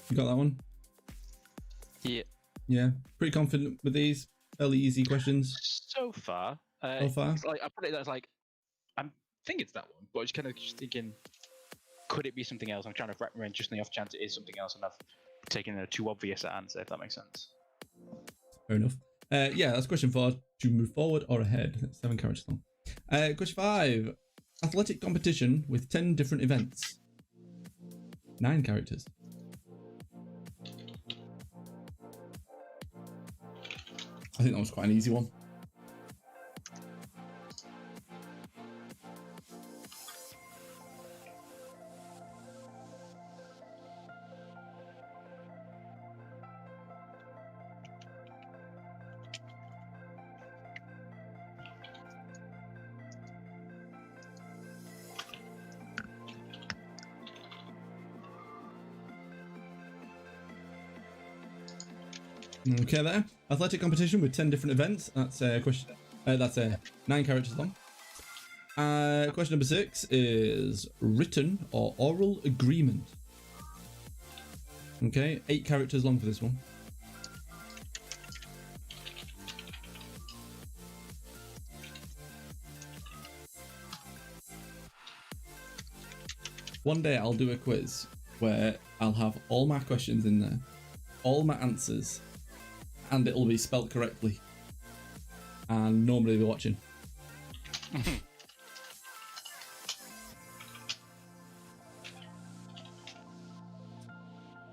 You got that one? Yeah. Yeah. Pretty confident with these. Fairly easy questions. So far. So far? It's like, I put it as like, I'm thinking it's that one, but I was kind of just thinking, could it be something else? I'm trying to recommend just on the off chance it is something else, and I've taken a too obvious answer, if that makes sense. Fair enough. Yeah, that's question 4. To move forward or ahead. That's 7 characters long. Question 5. Athletic competition with 10 different events. 9 characters. I think that was quite an easy one. Okay, there. Athletic competition with 10 different events. That's a question. That's 9 characters long. Question number 6 is written or oral agreement. Okay, 8 characters long for this one. One day I'll do a quiz where I'll have all my questions in there, all my answers, and it'll be spelt correctly. And nobody will be watching.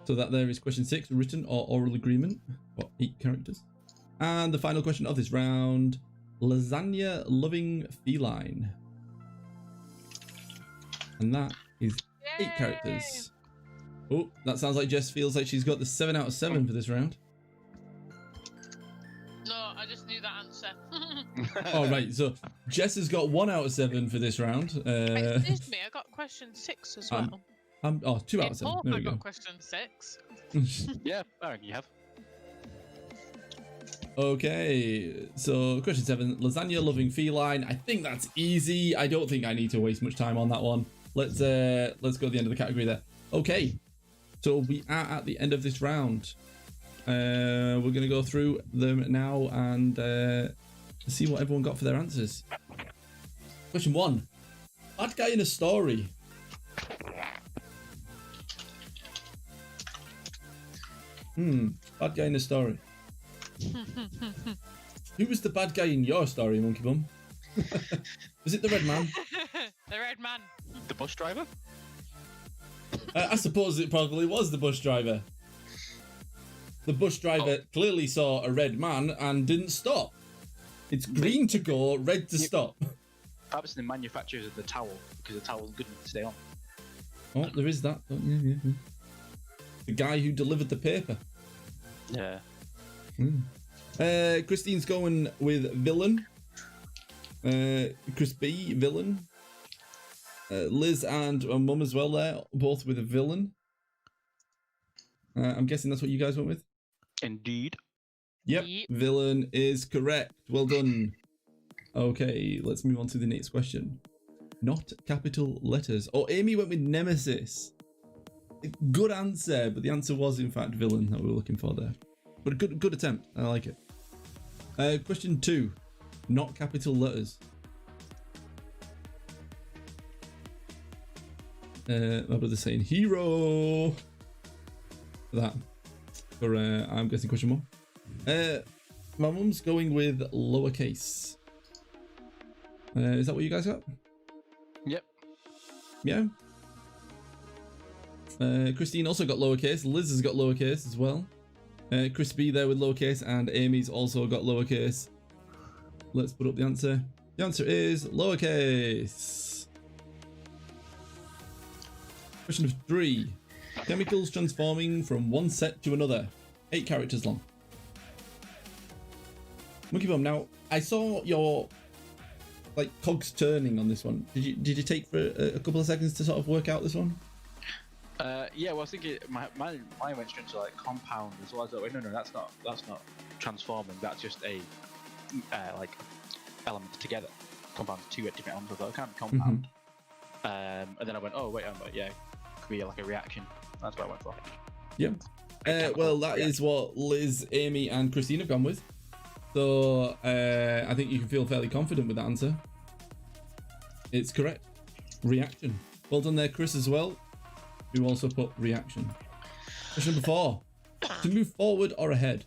So that there is question 6, written or oral agreement, for 8 characters. And the final question of this round, lasagna loving feline. And that is 8 characters. Oh, that sounds like Jess feels like she's got the 7 out of 7 for this round. No, I just knew that answer. Oh, right. So Jess has got 1 out of 7 for this round. Excuse me, I got question 6 as well. 2 out of 7. There I we got go. question 6. Yeah, I reckon you have. Okay, so question 7, lasagna loving feline. I think that's easy. I don't think I need to waste much time on that one. Let's go to the end of the category there. Okay, so we are at the end of this round. We're going to go through them now and see what everyone got for their answers. Question 1, bad guy in a story. Bad guy in a story. Who was the bad guy in your story, Monkey Bum? Was it the red man? The red man. The bus driver? I suppose it probably was the bus driver. The bus driver clearly saw a red man and didn't stop. It's green to go, red to stop. Perhaps the manufacturers of the towel, because the towel's good enough to stay on. Oh, there is that. Yeah. The guy who delivered the paper. Yeah. Christine's going with villain. Chris B, villain. Liz and Mum as well there, both with a villain. I'm guessing that's what you guys went with? Indeed. Yep, villain is correct. Well done. Okay, let's move on to the next question. Not capital letters. Oh, Amy went with Nemesis. Good answer, but the answer was in fact villain that we were looking for there. But a good attempt. I like it. Question 2. Not capital letters. My brother's saying hero. For that. For I'm guessing question 1. My mum's going with lowercase. Is that what you guys got? Yep. Yeah. Christine also got lowercase. Liz has got lowercase as well. Chris B there with lowercase, and Amy's also got lowercase. Let's put up the answer. The answer is lowercase. Question 3. Chemicals transforming from one set to another. 8 characters long. Monkey Bum, now I saw your cogs turning on this one. Did you take for a couple of seconds to sort of work out this one? Yeah, well, I was thinking my went straight to compound as well. I was like, no, that's not transforming. That's just a elements together. Compound 2 different elements. I thought it can't be compound. And then I went, oh wait, yeah, it could be like a reaction. That's what I went for. Yeah. Well, that is what Liz, Amy, and Christine have gone with. So I think you can feel fairly confident with that answer. It's correct. Reaction. Well done there, Chris, as well, who also put reaction. Question number 4. To move forward or ahead?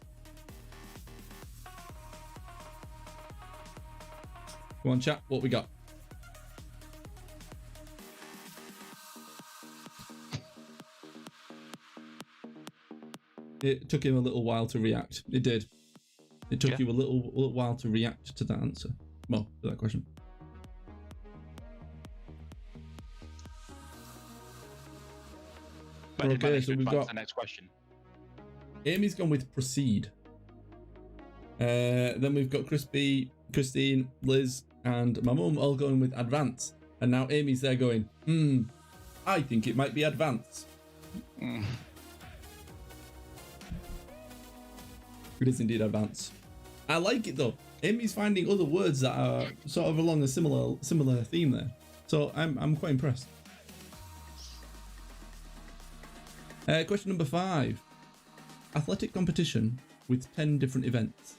Go on, chat. What we got? It took him a little while to react. It did. It took you a little while to react to that answer. Well, to that question. Okay, so we've got the next question. Amy's gone with proceed. Then we've got Crispy, Christine, Liz, and my mum all going with advance. And now Amy's there going, I think it might be advance. It is indeed advance. I like it though. Amy's finding other words that are sort of along a similar theme there. So I'm quite impressed. Question number 5. Athletic competition with 10 different events.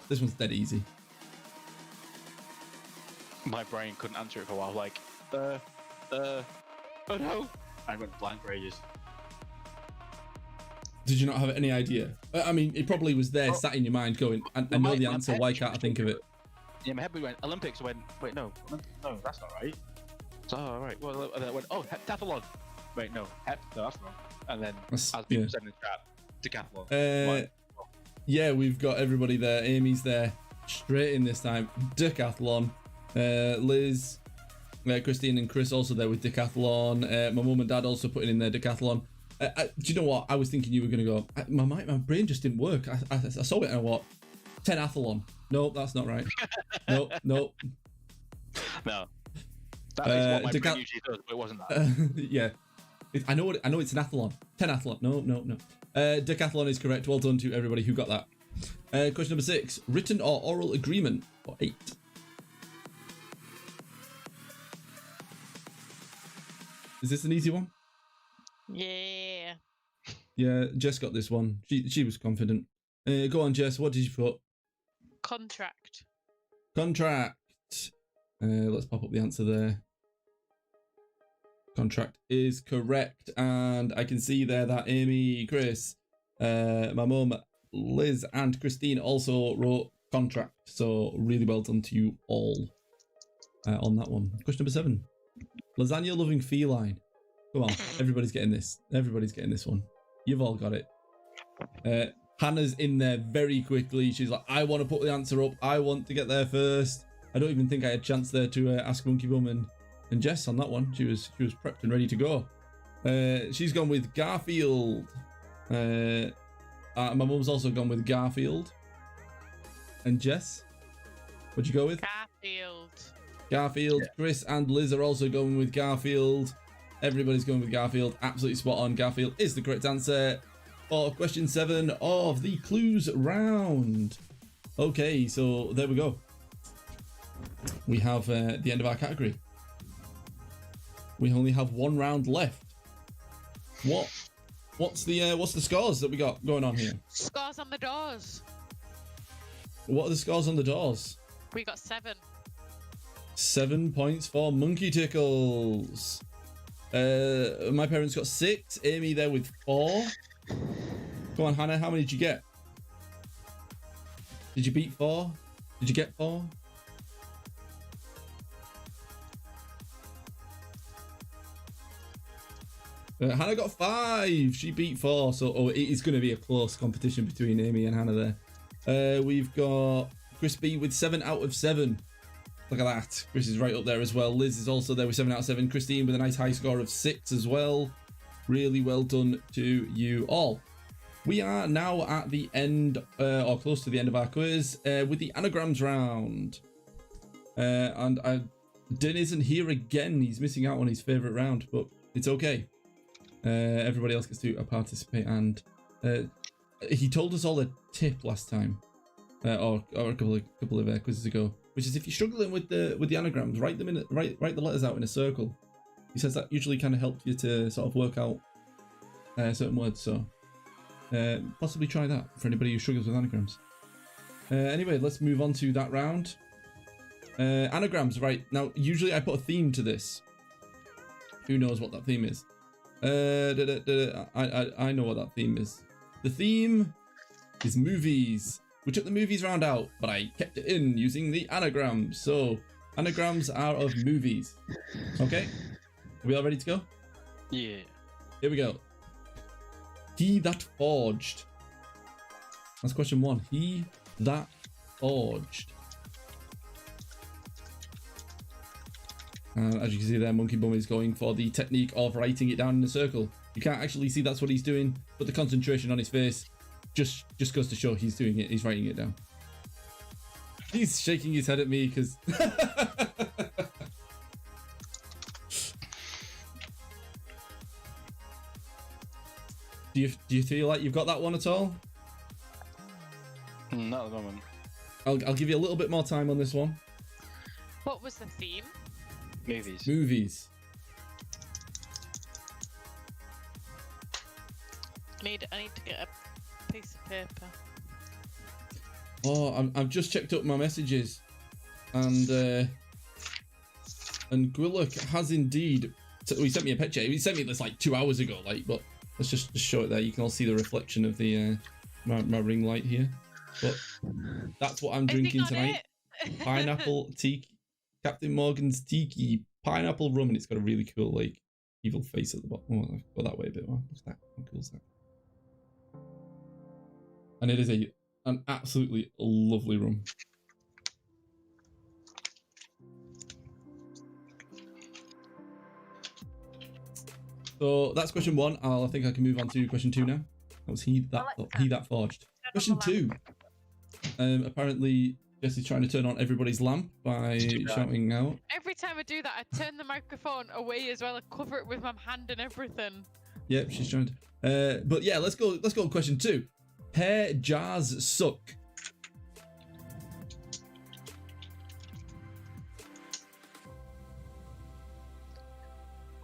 This one's dead easy. My brain couldn't answer it for a while. Like, oh no! I went blank for ages. Did you not have any idea? I mean, it probably was there, sat in your mind, going, I know the answer. Why can't I think of it? Yeah, my head went Olympics. I went, wait, no, that's not right. So, all right. Well, and then I went, oh, heptathlon. Wait, no, no, that's wrong. And then, as people said in the chat, decathlon. Yeah, we've got everybody there. Amy's there, straight in this time. Decathlon. Liz, Christine, and Chris also there with decathlon. My mum and dad also putting in their decathlon. Do you know what? I was thinking you were going to go. My brain just didn't work. I saw it and I what? 10athlon. Nope, that's not right. Nope. No. That is what my brain usually does, but it wasn't that. Yeah. I know it's an athlon. 10athlon. No. Decathlon is correct. Well done to everybody who got that. Question number 6. Written or oral agreement for 8. Is this an easy one? Yeah. Yeah, Jess got this one. She was confident. Go on, Jess. What did you put? Contract. Let's pop up the answer there. Contract is correct, and I can see there that Amy, Chris, my mum, Liz, and Christine also wrote contract. So really well done to you all on that one. Question number 7. Lasagna loving feline. Come on, everybody's getting this. Everybody's getting this one. You've all got it. Hannah's in there very quickly. She's like, I want to put the answer up. I want to get there first. I don't even think I had a chance there to ask Monkey Bum and Jess on that one. She was prepped and ready to go. She's gone with Garfield. My mum's also gone with Garfield. And Jess, what'd you go with? Garfield. Yeah. Chris and Liz are also going with Garfield. Everybody's going with Garfield. Absolutely spot on. Garfield is the correct answer for question 7 of the clues round. Okay, so there we go. We have the end of our category. We only have 1 round left. What's the scores that we got going on here? Scores on the doors. What are the scores on the doors? We got 7. 7 points for Monkey Tickles. My parents got 6. Amy there with 4. Come on, Hannah, how many did you get? Did you beat 4? Did you get 4? Hannah got 5. She beat 4. So it is going to be a close competition between Amy and Hannah there. We've got Crispy with 7 out of 7. Look at that. Chris is right up there as well. Liz is also there with 7 out of 7. Christine with a nice high score of 6 as well. Really well done to you all. We are now at the end, or close to the end of our quiz, with the anagrams round. And Din isn't here again. He's missing out on his favourite round, but it's okay. Everybody else gets to participate, and he told us all a tip last time, or a couple of quizzes ago, which is if you're struggling with the anagrams, write the letters out in a circle. He says that usually kind of helps you to sort of work out certain words. So possibly try that for anybody who struggles with anagrams. Anyway, let's move on to that round. Anagrams, right now. Usually I put a theme to this. Who knows what that theme is? I know what that theme is. The theme is movies. We took the movies round out, but I kept it in using the anagrams. So anagrams are of movies. Okay, are we all ready to go? Yeah. Here we go. He that forged. That's question 1. He that forged. As you can see there, Monkey Bum is going for the technique of writing it down in a circle. You can't actually see that's what he's doing, but the concentration on his face just goes to show he's doing it. He's writing it down. He's shaking his head at me because... Do you feel like you've got that one at all? Not at the moment. I'll give you a little bit more time on this one. What was the theme? Movies. Movies. I need to get a piece of paper. Oh, I've just checked up my messages, and Gwillock has indeed. He sent me a picture. He sent me this like 2 hours ago. Like, but let's just show it there. You can all see the reflection of the my ring light here. But that's what I'm drinking tonight. Pineapple tiki, Captain Morgan's tiki pineapple rum, and it's got a really cool like evil face at the bottom. Oh, I've got that way a bit more. What's that? How cool is that? And it is an absolutely lovely rum. So that's question 1. I think I can move on to question 2 now. That was he that forged. Question 2. Apparently Jesse's trying to turn on everybody's lamp by shouting out. Every time I do that, I turn the microphone away as well. I cover it with my hand and everything. Yep, she's trying to. But yeah, let's go on question 2. Hair jars suck.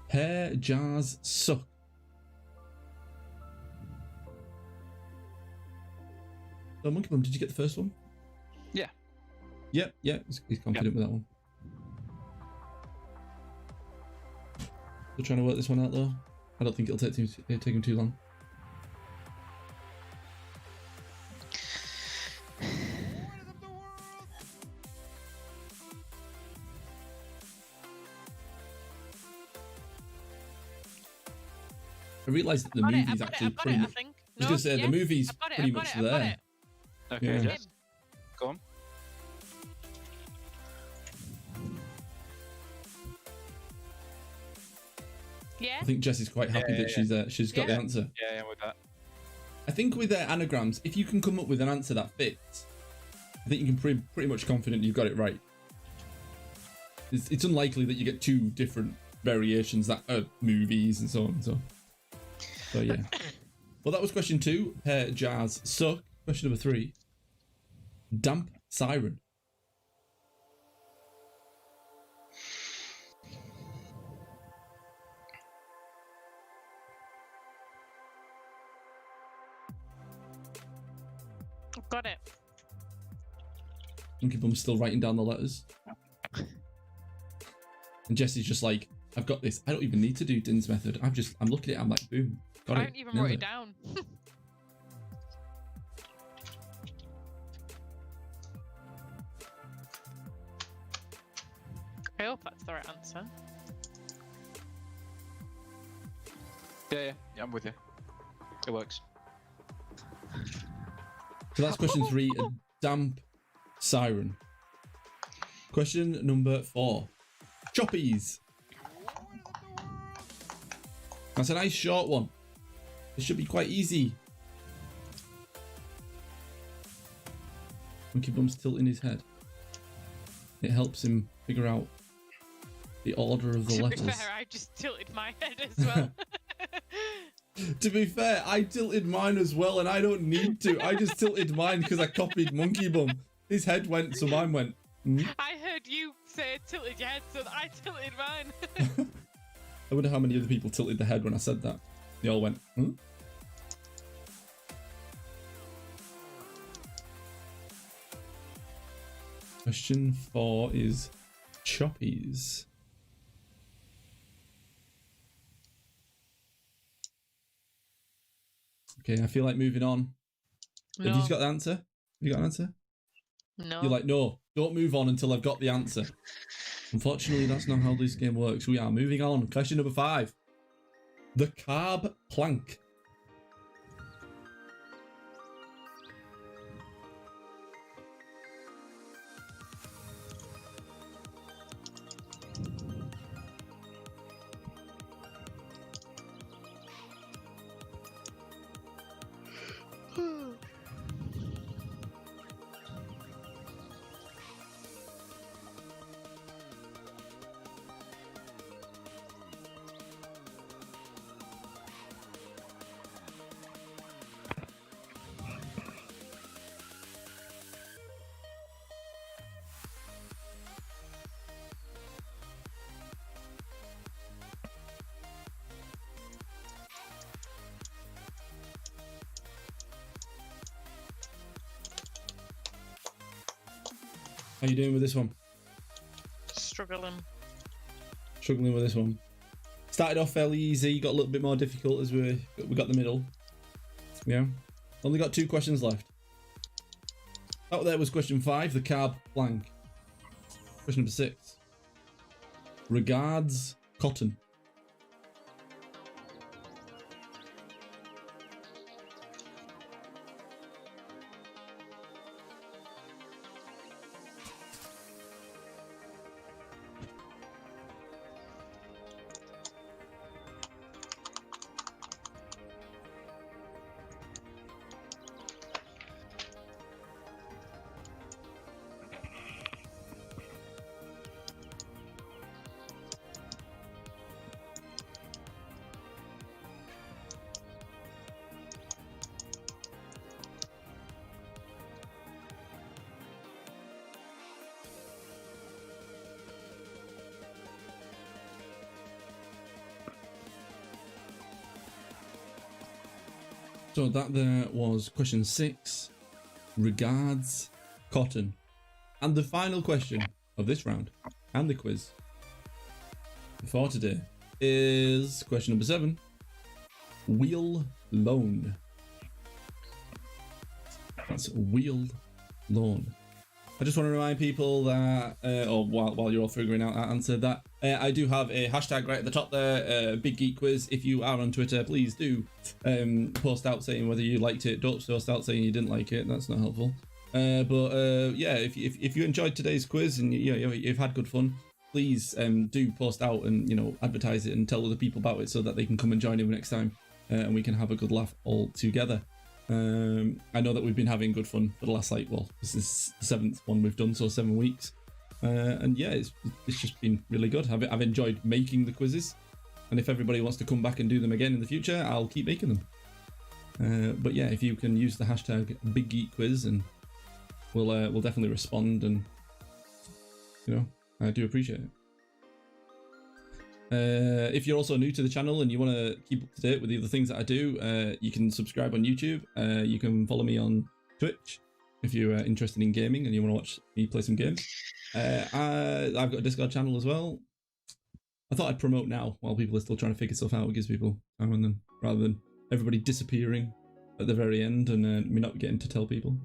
Hair jars suck. So Monkey Bum, did you get the first one? Yeah. Yep, yeah, he's confident with that one. Still trying to work this one out though. I don't think it'll take him too long. I realised that the movie's actually pretty much... I was going to say, the movie's pretty much there. Okay, Yeah. Jess. Go on. Yeah. I think Jess is quite happy that she's got the answer. Yeah, with that. I think with anagrams, if you can come up with an answer that fits, I think you can pretty much confident you've got it right. It's unlikely that you get 2 different variations that are movies and so on and so on. So yeah. Well, that was question 2. Hair jars suck. Question number 3. Damp siren. Got it. Monkey Bum's still writing down the letters. And Jesse's just like, I've got this. I don't even need to do Din's method. I'm looking at it. I'm like, boom. Got I it. haven't even wrote it down. I hope that's the right answer. Yeah, I'm with you. It works. So that's question 3, a damp siren. Question number 4, choppies. That's a nice short one. It should be quite easy. Monkey Bum's tilting his head. It helps him figure out the order of the letters. To be fair, I just tilted my head as well. To be fair, I tilted mine as well, and I don't need to. I just tilted mine because I copied Monkey Bum. His head went, so mine went. I heard you say tilted your head, so I tilted mine. I wonder how many other people tilted their head when I said that. They all went, hmm? Question 4 is choppies. Okay, I feel like moving on. No. Have you got the answer? Have you got an answer? No. You're like, no, don't move on until I've got the answer. Unfortunately, that's not how this game works. We are moving on. Question number 5. The carb plank. How you doing with this one? Struggling. Struggling with this one. Started off fairly easy, got a little bit more difficult as we got the middle. Yeah. Only got 2 questions left. That there was question 5, the carb blank. Question number 6. Regards cotton. So that there was question 6, regards cotton. And the final question of this round and the quiz for today is question number 7, wheel loan. That's wheel loan. I just want to remind people that, or while you're all figuring out that answer, that I do have a hashtag right at the top there, Big Geek Quiz. If you are on Twitter, please do post out saying whether you liked it. Don't post out saying you didn't like it. That's not helpful. Yeah, if you enjoyed today's quiz and you've had good fun, please do post out and advertise it and tell other people about it so that they can come and join in next time and we can have a good laugh all together. I know that we've been having good fun for the last this is the 7th one we've done, so 7 weeks, and yeah, it's just been really good. I've enjoyed making the quizzes, and if everybody wants to come back and do them again in the future, I'll keep making them. But yeah, if you can use the hashtag Big Geek Quiz, and we'll definitely respond, and I do appreciate it. If you're also new to the channel and you want to keep up to date with the other things that I do, you can subscribe on YouTube. You can follow me on Twitch if you're interested in gaming and you want to watch me play some games. I've got a Discord channel as well. I thought I'd promote now while people are still trying to figure stuff out. It gives people time and then, rather than everybody disappearing at the very end and me not getting to tell people.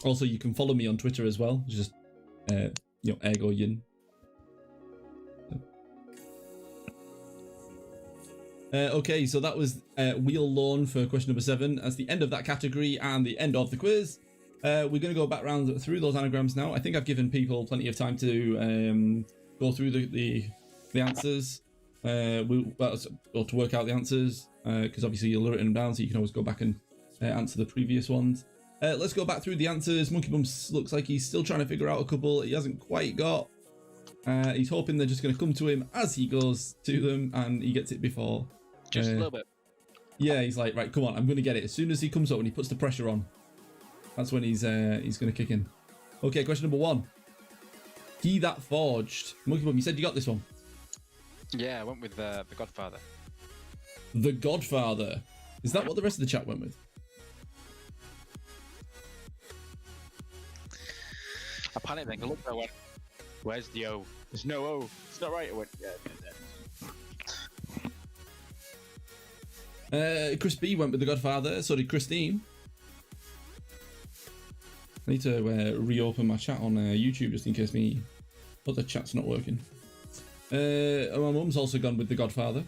Also, you can follow me on Twitter as well. It's just Egg or Yin. Okay, so that was wheel loan for question number 7. That's the end of that category and the end of the quiz. We're going to go back round through those anagrams now. I think I've given people plenty of time to go through the answers, or to work out the answers, because obviously you'll write them down, so you can always go back and answer the previous ones. Let's go back through the answers. Monkey Bums looks like he's still trying to figure out a couple he hasn't quite got. He's hoping they're just going to come to him as he goes to them and he gets it before. Just a little bit. Yeah, he's like, right, come on, I'm going to get it. As soon as he comes up and he puts the pressure on, that's when he's going to kick in. Okay, question number 1. He That Forged. Monkey Bum, you said you got this one. Yeah, I went with The Godfather. The Godfather. Is that what the rest of the chat went with? I panicked then. I looked at it, I went, where's the O? There's no O. It's not right. I went, yeah. Chris B went with The Godfather. So did Christine. I need to reopen my chat on YouTube just in case my other chat's not working. My mum's also gone with The Godfather.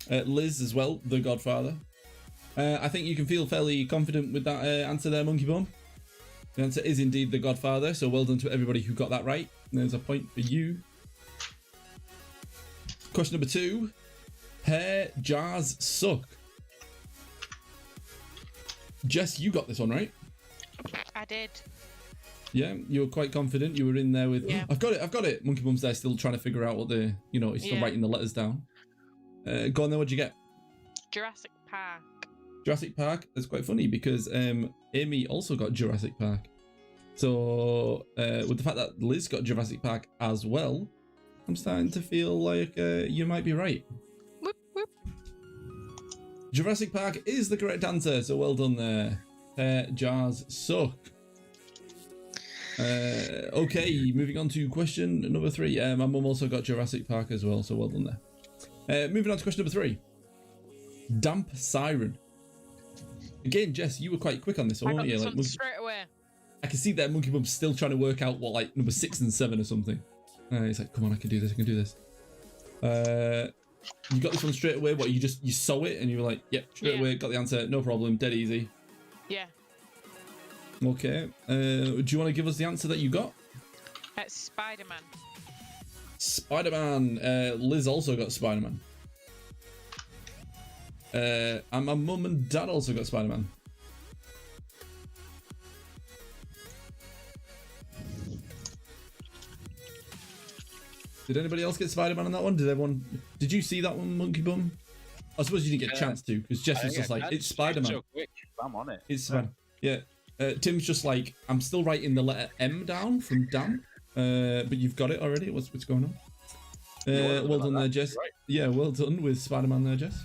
Liz as well, The Godfather. I think you can feel fairly confident with that answer there, Monkey Bum. The answer is indeed The Godfather, so well done to everybody who got that right. There's a point for you. Question number 2. Hair jars suck. Jess, you got this one right? I did. Yeah, you were quite confident. You were in there with, yeah. I've got it. Monkey Bum's there still trying to figure out what the, he's still writing the letters down. Go on then, what'd you get? Jurassic Park. Jurassic Park. That's quite funny because Amy also got Jurassic Park. So with the fact that Liz got Jurassic Park as well, I'm starting to feel like you might be right. Whoop, whoop. Jurassic Park is the correct answer, so well done there. jars suck. Okay, moving on to question number 3. My mum also got Jurassic Park as well, so well done there. Moving on to question number 3. Damp siren. Again, Jess, you were quite quick on this one, I got weren't you? this Like, one straight away. I can see that Monkey Bum's still trying to work out what, like, number 6 and 7 or something. He's like, come on, I can do this, I can do this. You got this one straight away. What, you saw it and you were like, yep, straight away, got the answer, no problem, dead easy. Yeah. Okay. Do you want to give us the answer that you got? It's Spider-Man. Spider-Man. Liz also got Spider-Man. And my mum and dad also got Spider-Man. Did anybody else get Spider-Man on that one? Did you see that one, Monkey Bum? I suppose you didn't get a chance to, because Jess was just like, it's Spider-Man. So quick. I'm on it. It's Spider-Man. Yeah. Tim's just like, I'm still writing the letter M down from damp, but you've got it already. What's going on? Well done there, Jess. Right. Yeah, well done with Spider-Man there, Jess.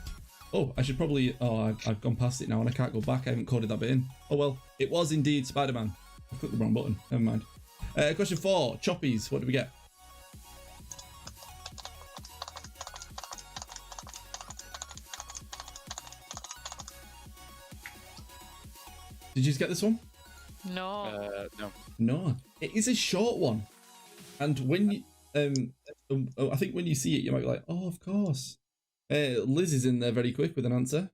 Oh, I should probably... Oh, I've gone past it now and I can't go back. I haven't coded that bit in. Oh, well, it was indeed Spider-Man. I clicked the wrong button. Never mind. Question 4. Choppies. What do we get? Did you just get this one? No. No. No. It is a short one. And when you... I think when you see it, you might be like, oh, of course. Liz is in there very quick with an answer.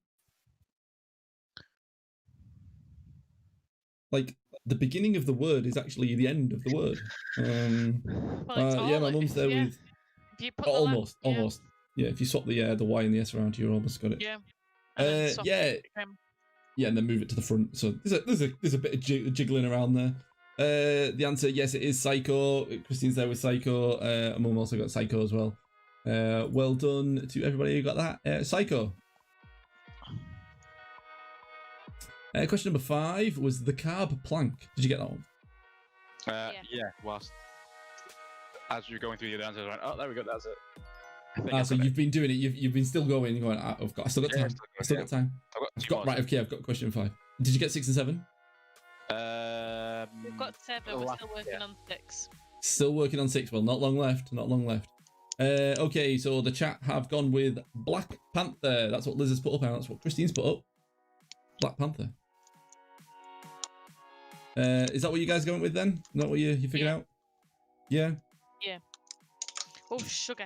Like, the beginning of the word is actually the end of the word. Yeah, my mum's there with... If you put almost. Yeah, if you swap the Y and the S around, you almost got it. Yeah. Yeah, and then move it to the front. So there's a bit of jiggling around there. The answer, yes, it is Psycho. Christine's there with Psycho. Mum also got Psycho as well. Well done to everybody who got that. Psycho. Question number 5 was the carb plank. Did you get that one? Yeah. Whilst as you're going through the other answers, I went, oh, there we go. That's it. So you've been doing it. You've been still going. You're going. I still got time. I still got time. Right. Okay. I've got question 5. Did you get 6 and 7? We've got 7. We're still working on 6. Still working on 6. Well, not long left. Not long left. Okay, so the chat have gone with Black Panther. That's what Liz has put up, and that's what Christine's put up. Black Panther. Is that what you guys going with then? Is that what you figured out? Yeah. Yeah. Oh, sugar.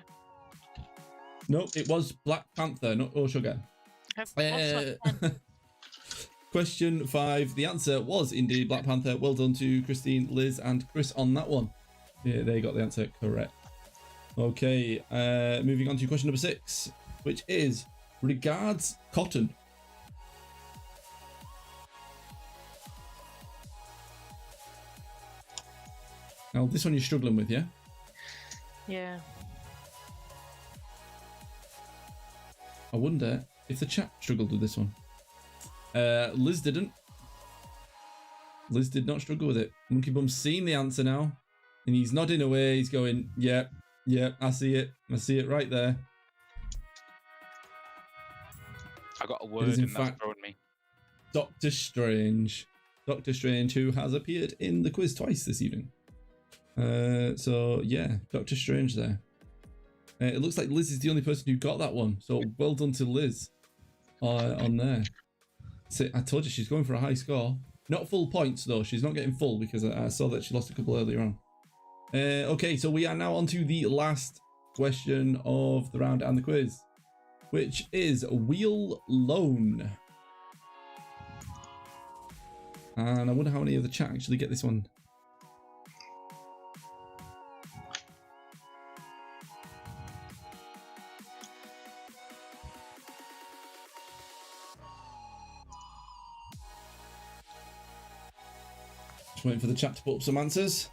No, it was Black Panther, not Oh Sugar. Question 5. The answer was indeed Black Panther. Well done to Christine, Liz, and Chris on that one. Yeah, they got the answer correct. Okay, moving on to question number 6, which is regards cotton. Now, this one you're struggling with, yeah? Yeah. I wonder if the chat struggled with this one. Liz didn't. Liz did not struggle with it. Monkey Bum's seen the answer now, and he's nodding away. He's going, yep, I see it. I see it right there. I got a word and that's thrown me. Doctor Strange. Doctor Strange, who has appeared in the quiz twice this evening. So, yeah, Doctor Strange there. It looks like Liz is the only person who got that one. So, well done to Liz on there. So, I told you she's going for a high score. Not full points, though. She's not getting full because I saw that she lost a couple earlier on. Okay, so we are now on to the last question of the round and the quiz, which is Wheel Loan. And I wonder how many of the chat actually get this one. Just waiting for the chat to put up some answers.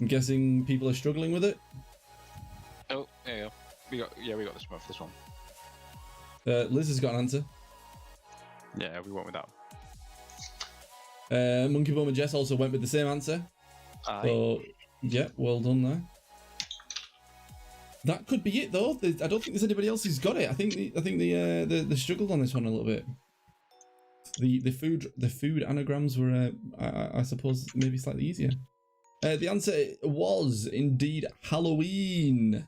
I'm guessing people are struggling with it. Oh, yeah. We got this one for this one. Liz has got an answer. Yeah, we went with that. Monkey Bum and Jess also went with the same answer. So, yeah, well done there. That could be it though. I don't think there's anybody else who's got it. I think they struggled on this one a little bit. the food anagrams were, I suppose, maybe slightly easier. The answer was indeed Halloween.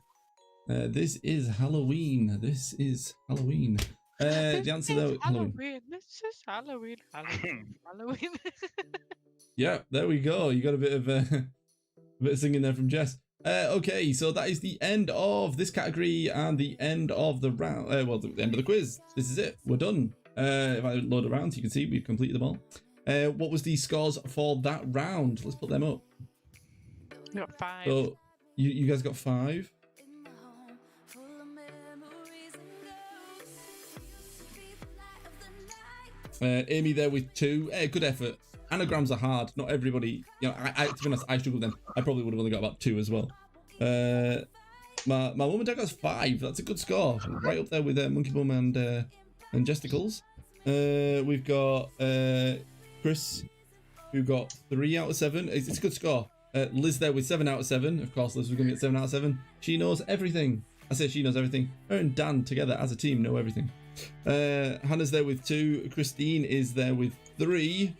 This is Halloween. This is Halloween. The answer though, Halloween. This is Halloween. Halloween. Yeah, there we go. You got a bit of singing there from Jess. Okay, so that is the end of this category and the end of the round. Well, the end of the quiz. This is it. We're done. If I load the rounds, you can see we've completed them all. What was the scores for that round? Let's put them up. We got 5. So you guys got 5. Amy there with 2. Good effort. Anagrams are hard. Not everybody. You know, to be honest, I struggled with them. I probably would have only got about 2 as well. My mum and dad got 5. That's a good score. Right up there with Monkey Bum and Gesticles. We've got Chris, who got 3 out of 7. It's a good score. Liz there with 7 out of 7. Of course, Liz was going to get 7 out of 7. She knows everything. I say she knows everything. Her and Dan together as a team know everything. Hannah's there with 2. Christine is there with 3.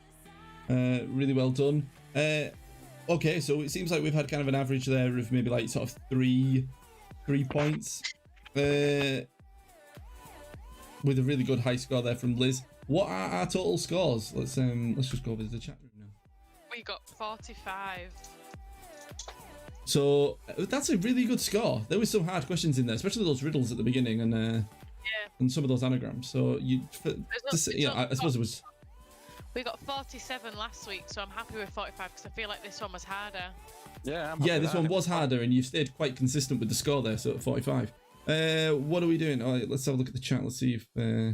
Really well done. Okay, so it seems like we've had kind of an average there of maybe like sort of 3 points. With a really good high score there from Liz. What are our total scores? Let's just go over to the chat room now. We got 45. So that's a really good score. There were some hard questions in there, especially those riddles at the beginning and some of those anagrams. So I suppose it was. We got 47 last week, so I'm happy with 45 because I feel like this one was harder. Yeah, this one was harder, and you stayed quite consistent with the score there. So at 45. What are we doing? All right, let's have a look at the chat. Let's see if I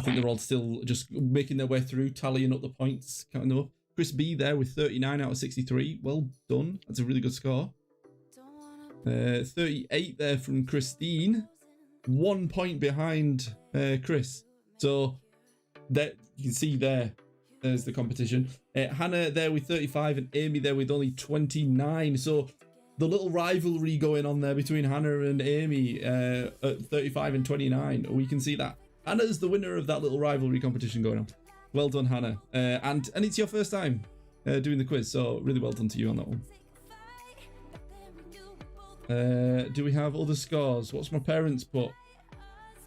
think they're all still just making their way through, tallying up the points, counting them up. Chris B there with 39 out of 63. Well done. That's a really good score. 38 there from Christine. 1 point behind Chris. So that you can see there's the competition. Hannah there with 35 and Amy there with only 29. So the little rivalry going on there between Hannah and Amy at 35 and 29. We can see that. Hannah's the winner of that little rivalry competition going on. Well done, Hannah. And it's your first time doing the quiz, so really well done to you on that one. Do we have other scores? What's my parents put?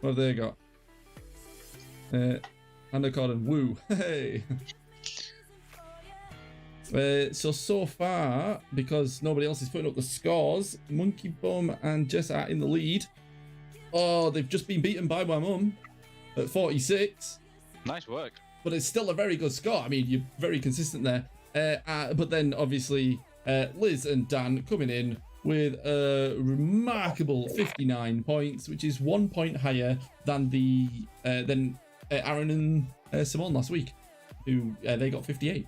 What have they got? Hannah Corden, woo. Hey. So far, because nobody else is putting up the scores, Monkey Bum and Jess are in the lead. Oh, they've just been beaten by my mum at 46. Nice work. But it's still a very good score. I mean, you're very consistent there. But then, obviously, Liz and Dan coming in with a remarkable 59 points, which is 1 point higher than Aaron and Simone last week, who they got 58.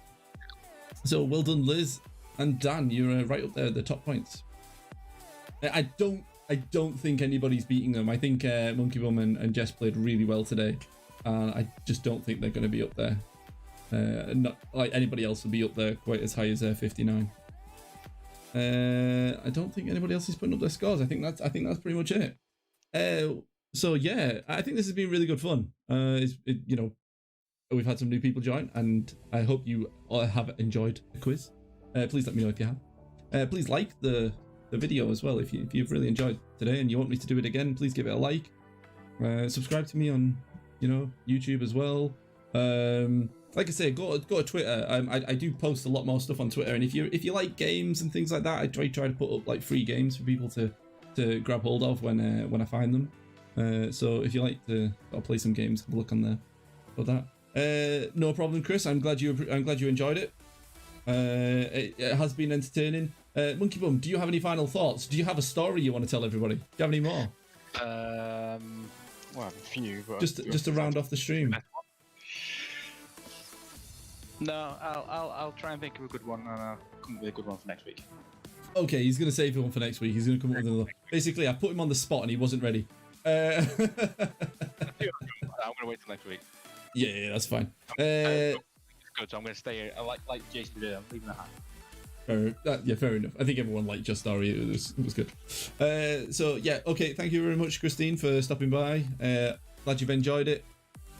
So well done, Liz and Dan. You're right up there at the top points. I don't think anybody's beating them. I think Monkey Bum and Jess played really well today. I just don't think they're going to be up there. Not like anybody else will be up there quite as high as 59. I don't think anybody else is putting up their scores. I think that's pretty much it. So yeah, I think this has been really good fun. We've had some new people join, and I hope you all have enjoyed the quiz. Please let me know if you have. Please like the video as well if you've really enjoyed today and you want me to do it again. Please give it a like. Subscribe to me on YouTube as well. Like I say, go to Twitter. I do post a lot more stuff on Twitter, and if you like games and things like that, I try to put up like free games for people to grab hold of when I find them. So if you like to play some games, have a look on there for that. No problem, Chris. I'm glad you enjoyed it. It has been entertaining. Monkey Bum, do you have any final thoughts? Do you have a story you want to tell everybody? Do you have any more? Well, a few. But just to round off the stream. No, I'll try and think of a good one, and I'll come up with a good one for next week. Okay, he's gonna save one for next week. He's gonna come up with another. Basically, I put him on the spot and he wasn't ready. I'm gonna wait till next week. Yeah, that's fine. It's good, so I'm gonna stay here. I like Jason did. I'm leaving the hat. Fair enough. I think everyone liked your story. It was good. So yeah, okay. Thank you very much, Christine, for stopping by. Glad you've enjoyed it.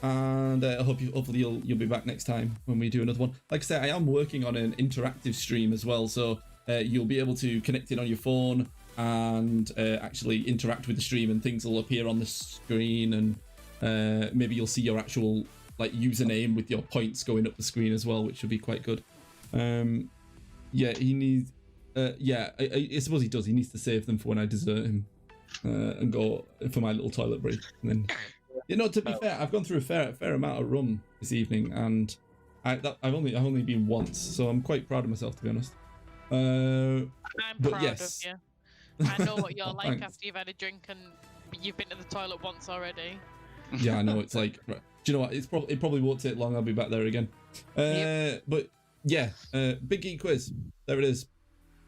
and hopefully you'll be back next time when we do another one. Like I said, I am working on an interactive stream as well, so you'll be able to connect it on your phone and actually interact with the stream, and things will appear on the screen, and maybe you'll see your actual like username with your points going up the screen as well, which will be quite good. Yeah, he needs. Yeah, I suppose he does. He needs to save them for when I desert him and go for my little toilet break. And then, you know, to be fair, I've gone through a fair amount of rum this evening, and I've only been once, so I'm quite proud of myself, to be honest. I'm proud yes. of you. I know what you're like Thanks. after you've had a drink and you've been to the toilet once already. Yeah, I know. It's like, right. Do you know what? It probably won't take long. I'll be back there again. But yeah, Big Geek Quiz. There it is.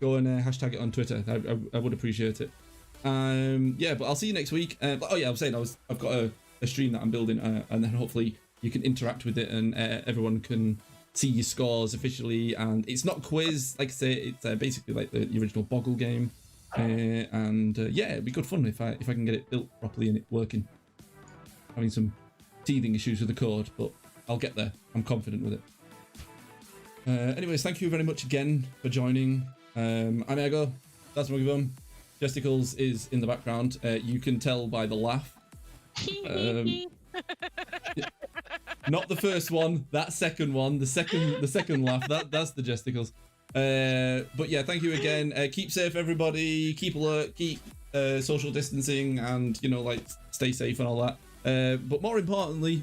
Go and hashtag it on Twitter. I would appreciate it. Yeah, but I'll see you next week. Oh yeah, I was saying I've got a stream that I'm building, and then hopefully you can interact with it, and everyone can see your scores officially. And it's not quiz, like I say, it's basically like the original Boggle game. And yeah, it'd be good fun if I can get it built properly and it working. Having some teething issues with the code, but I'll get there. I'm confident with it. Anyways, thank you very much again for joining. I'm Ego. That's Mugabum. Gesticles is in the background. You can tell by the laugh. Not the first one, that second one, the second laugh. That's the Gesticles. But yeah, thank you again. Keep safe, everybody. Keep alert. Keep social distancing, and you know, like stay safe and all that. But more importantly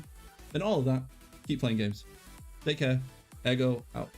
than all of that, keep playing games. Take care. Ego out.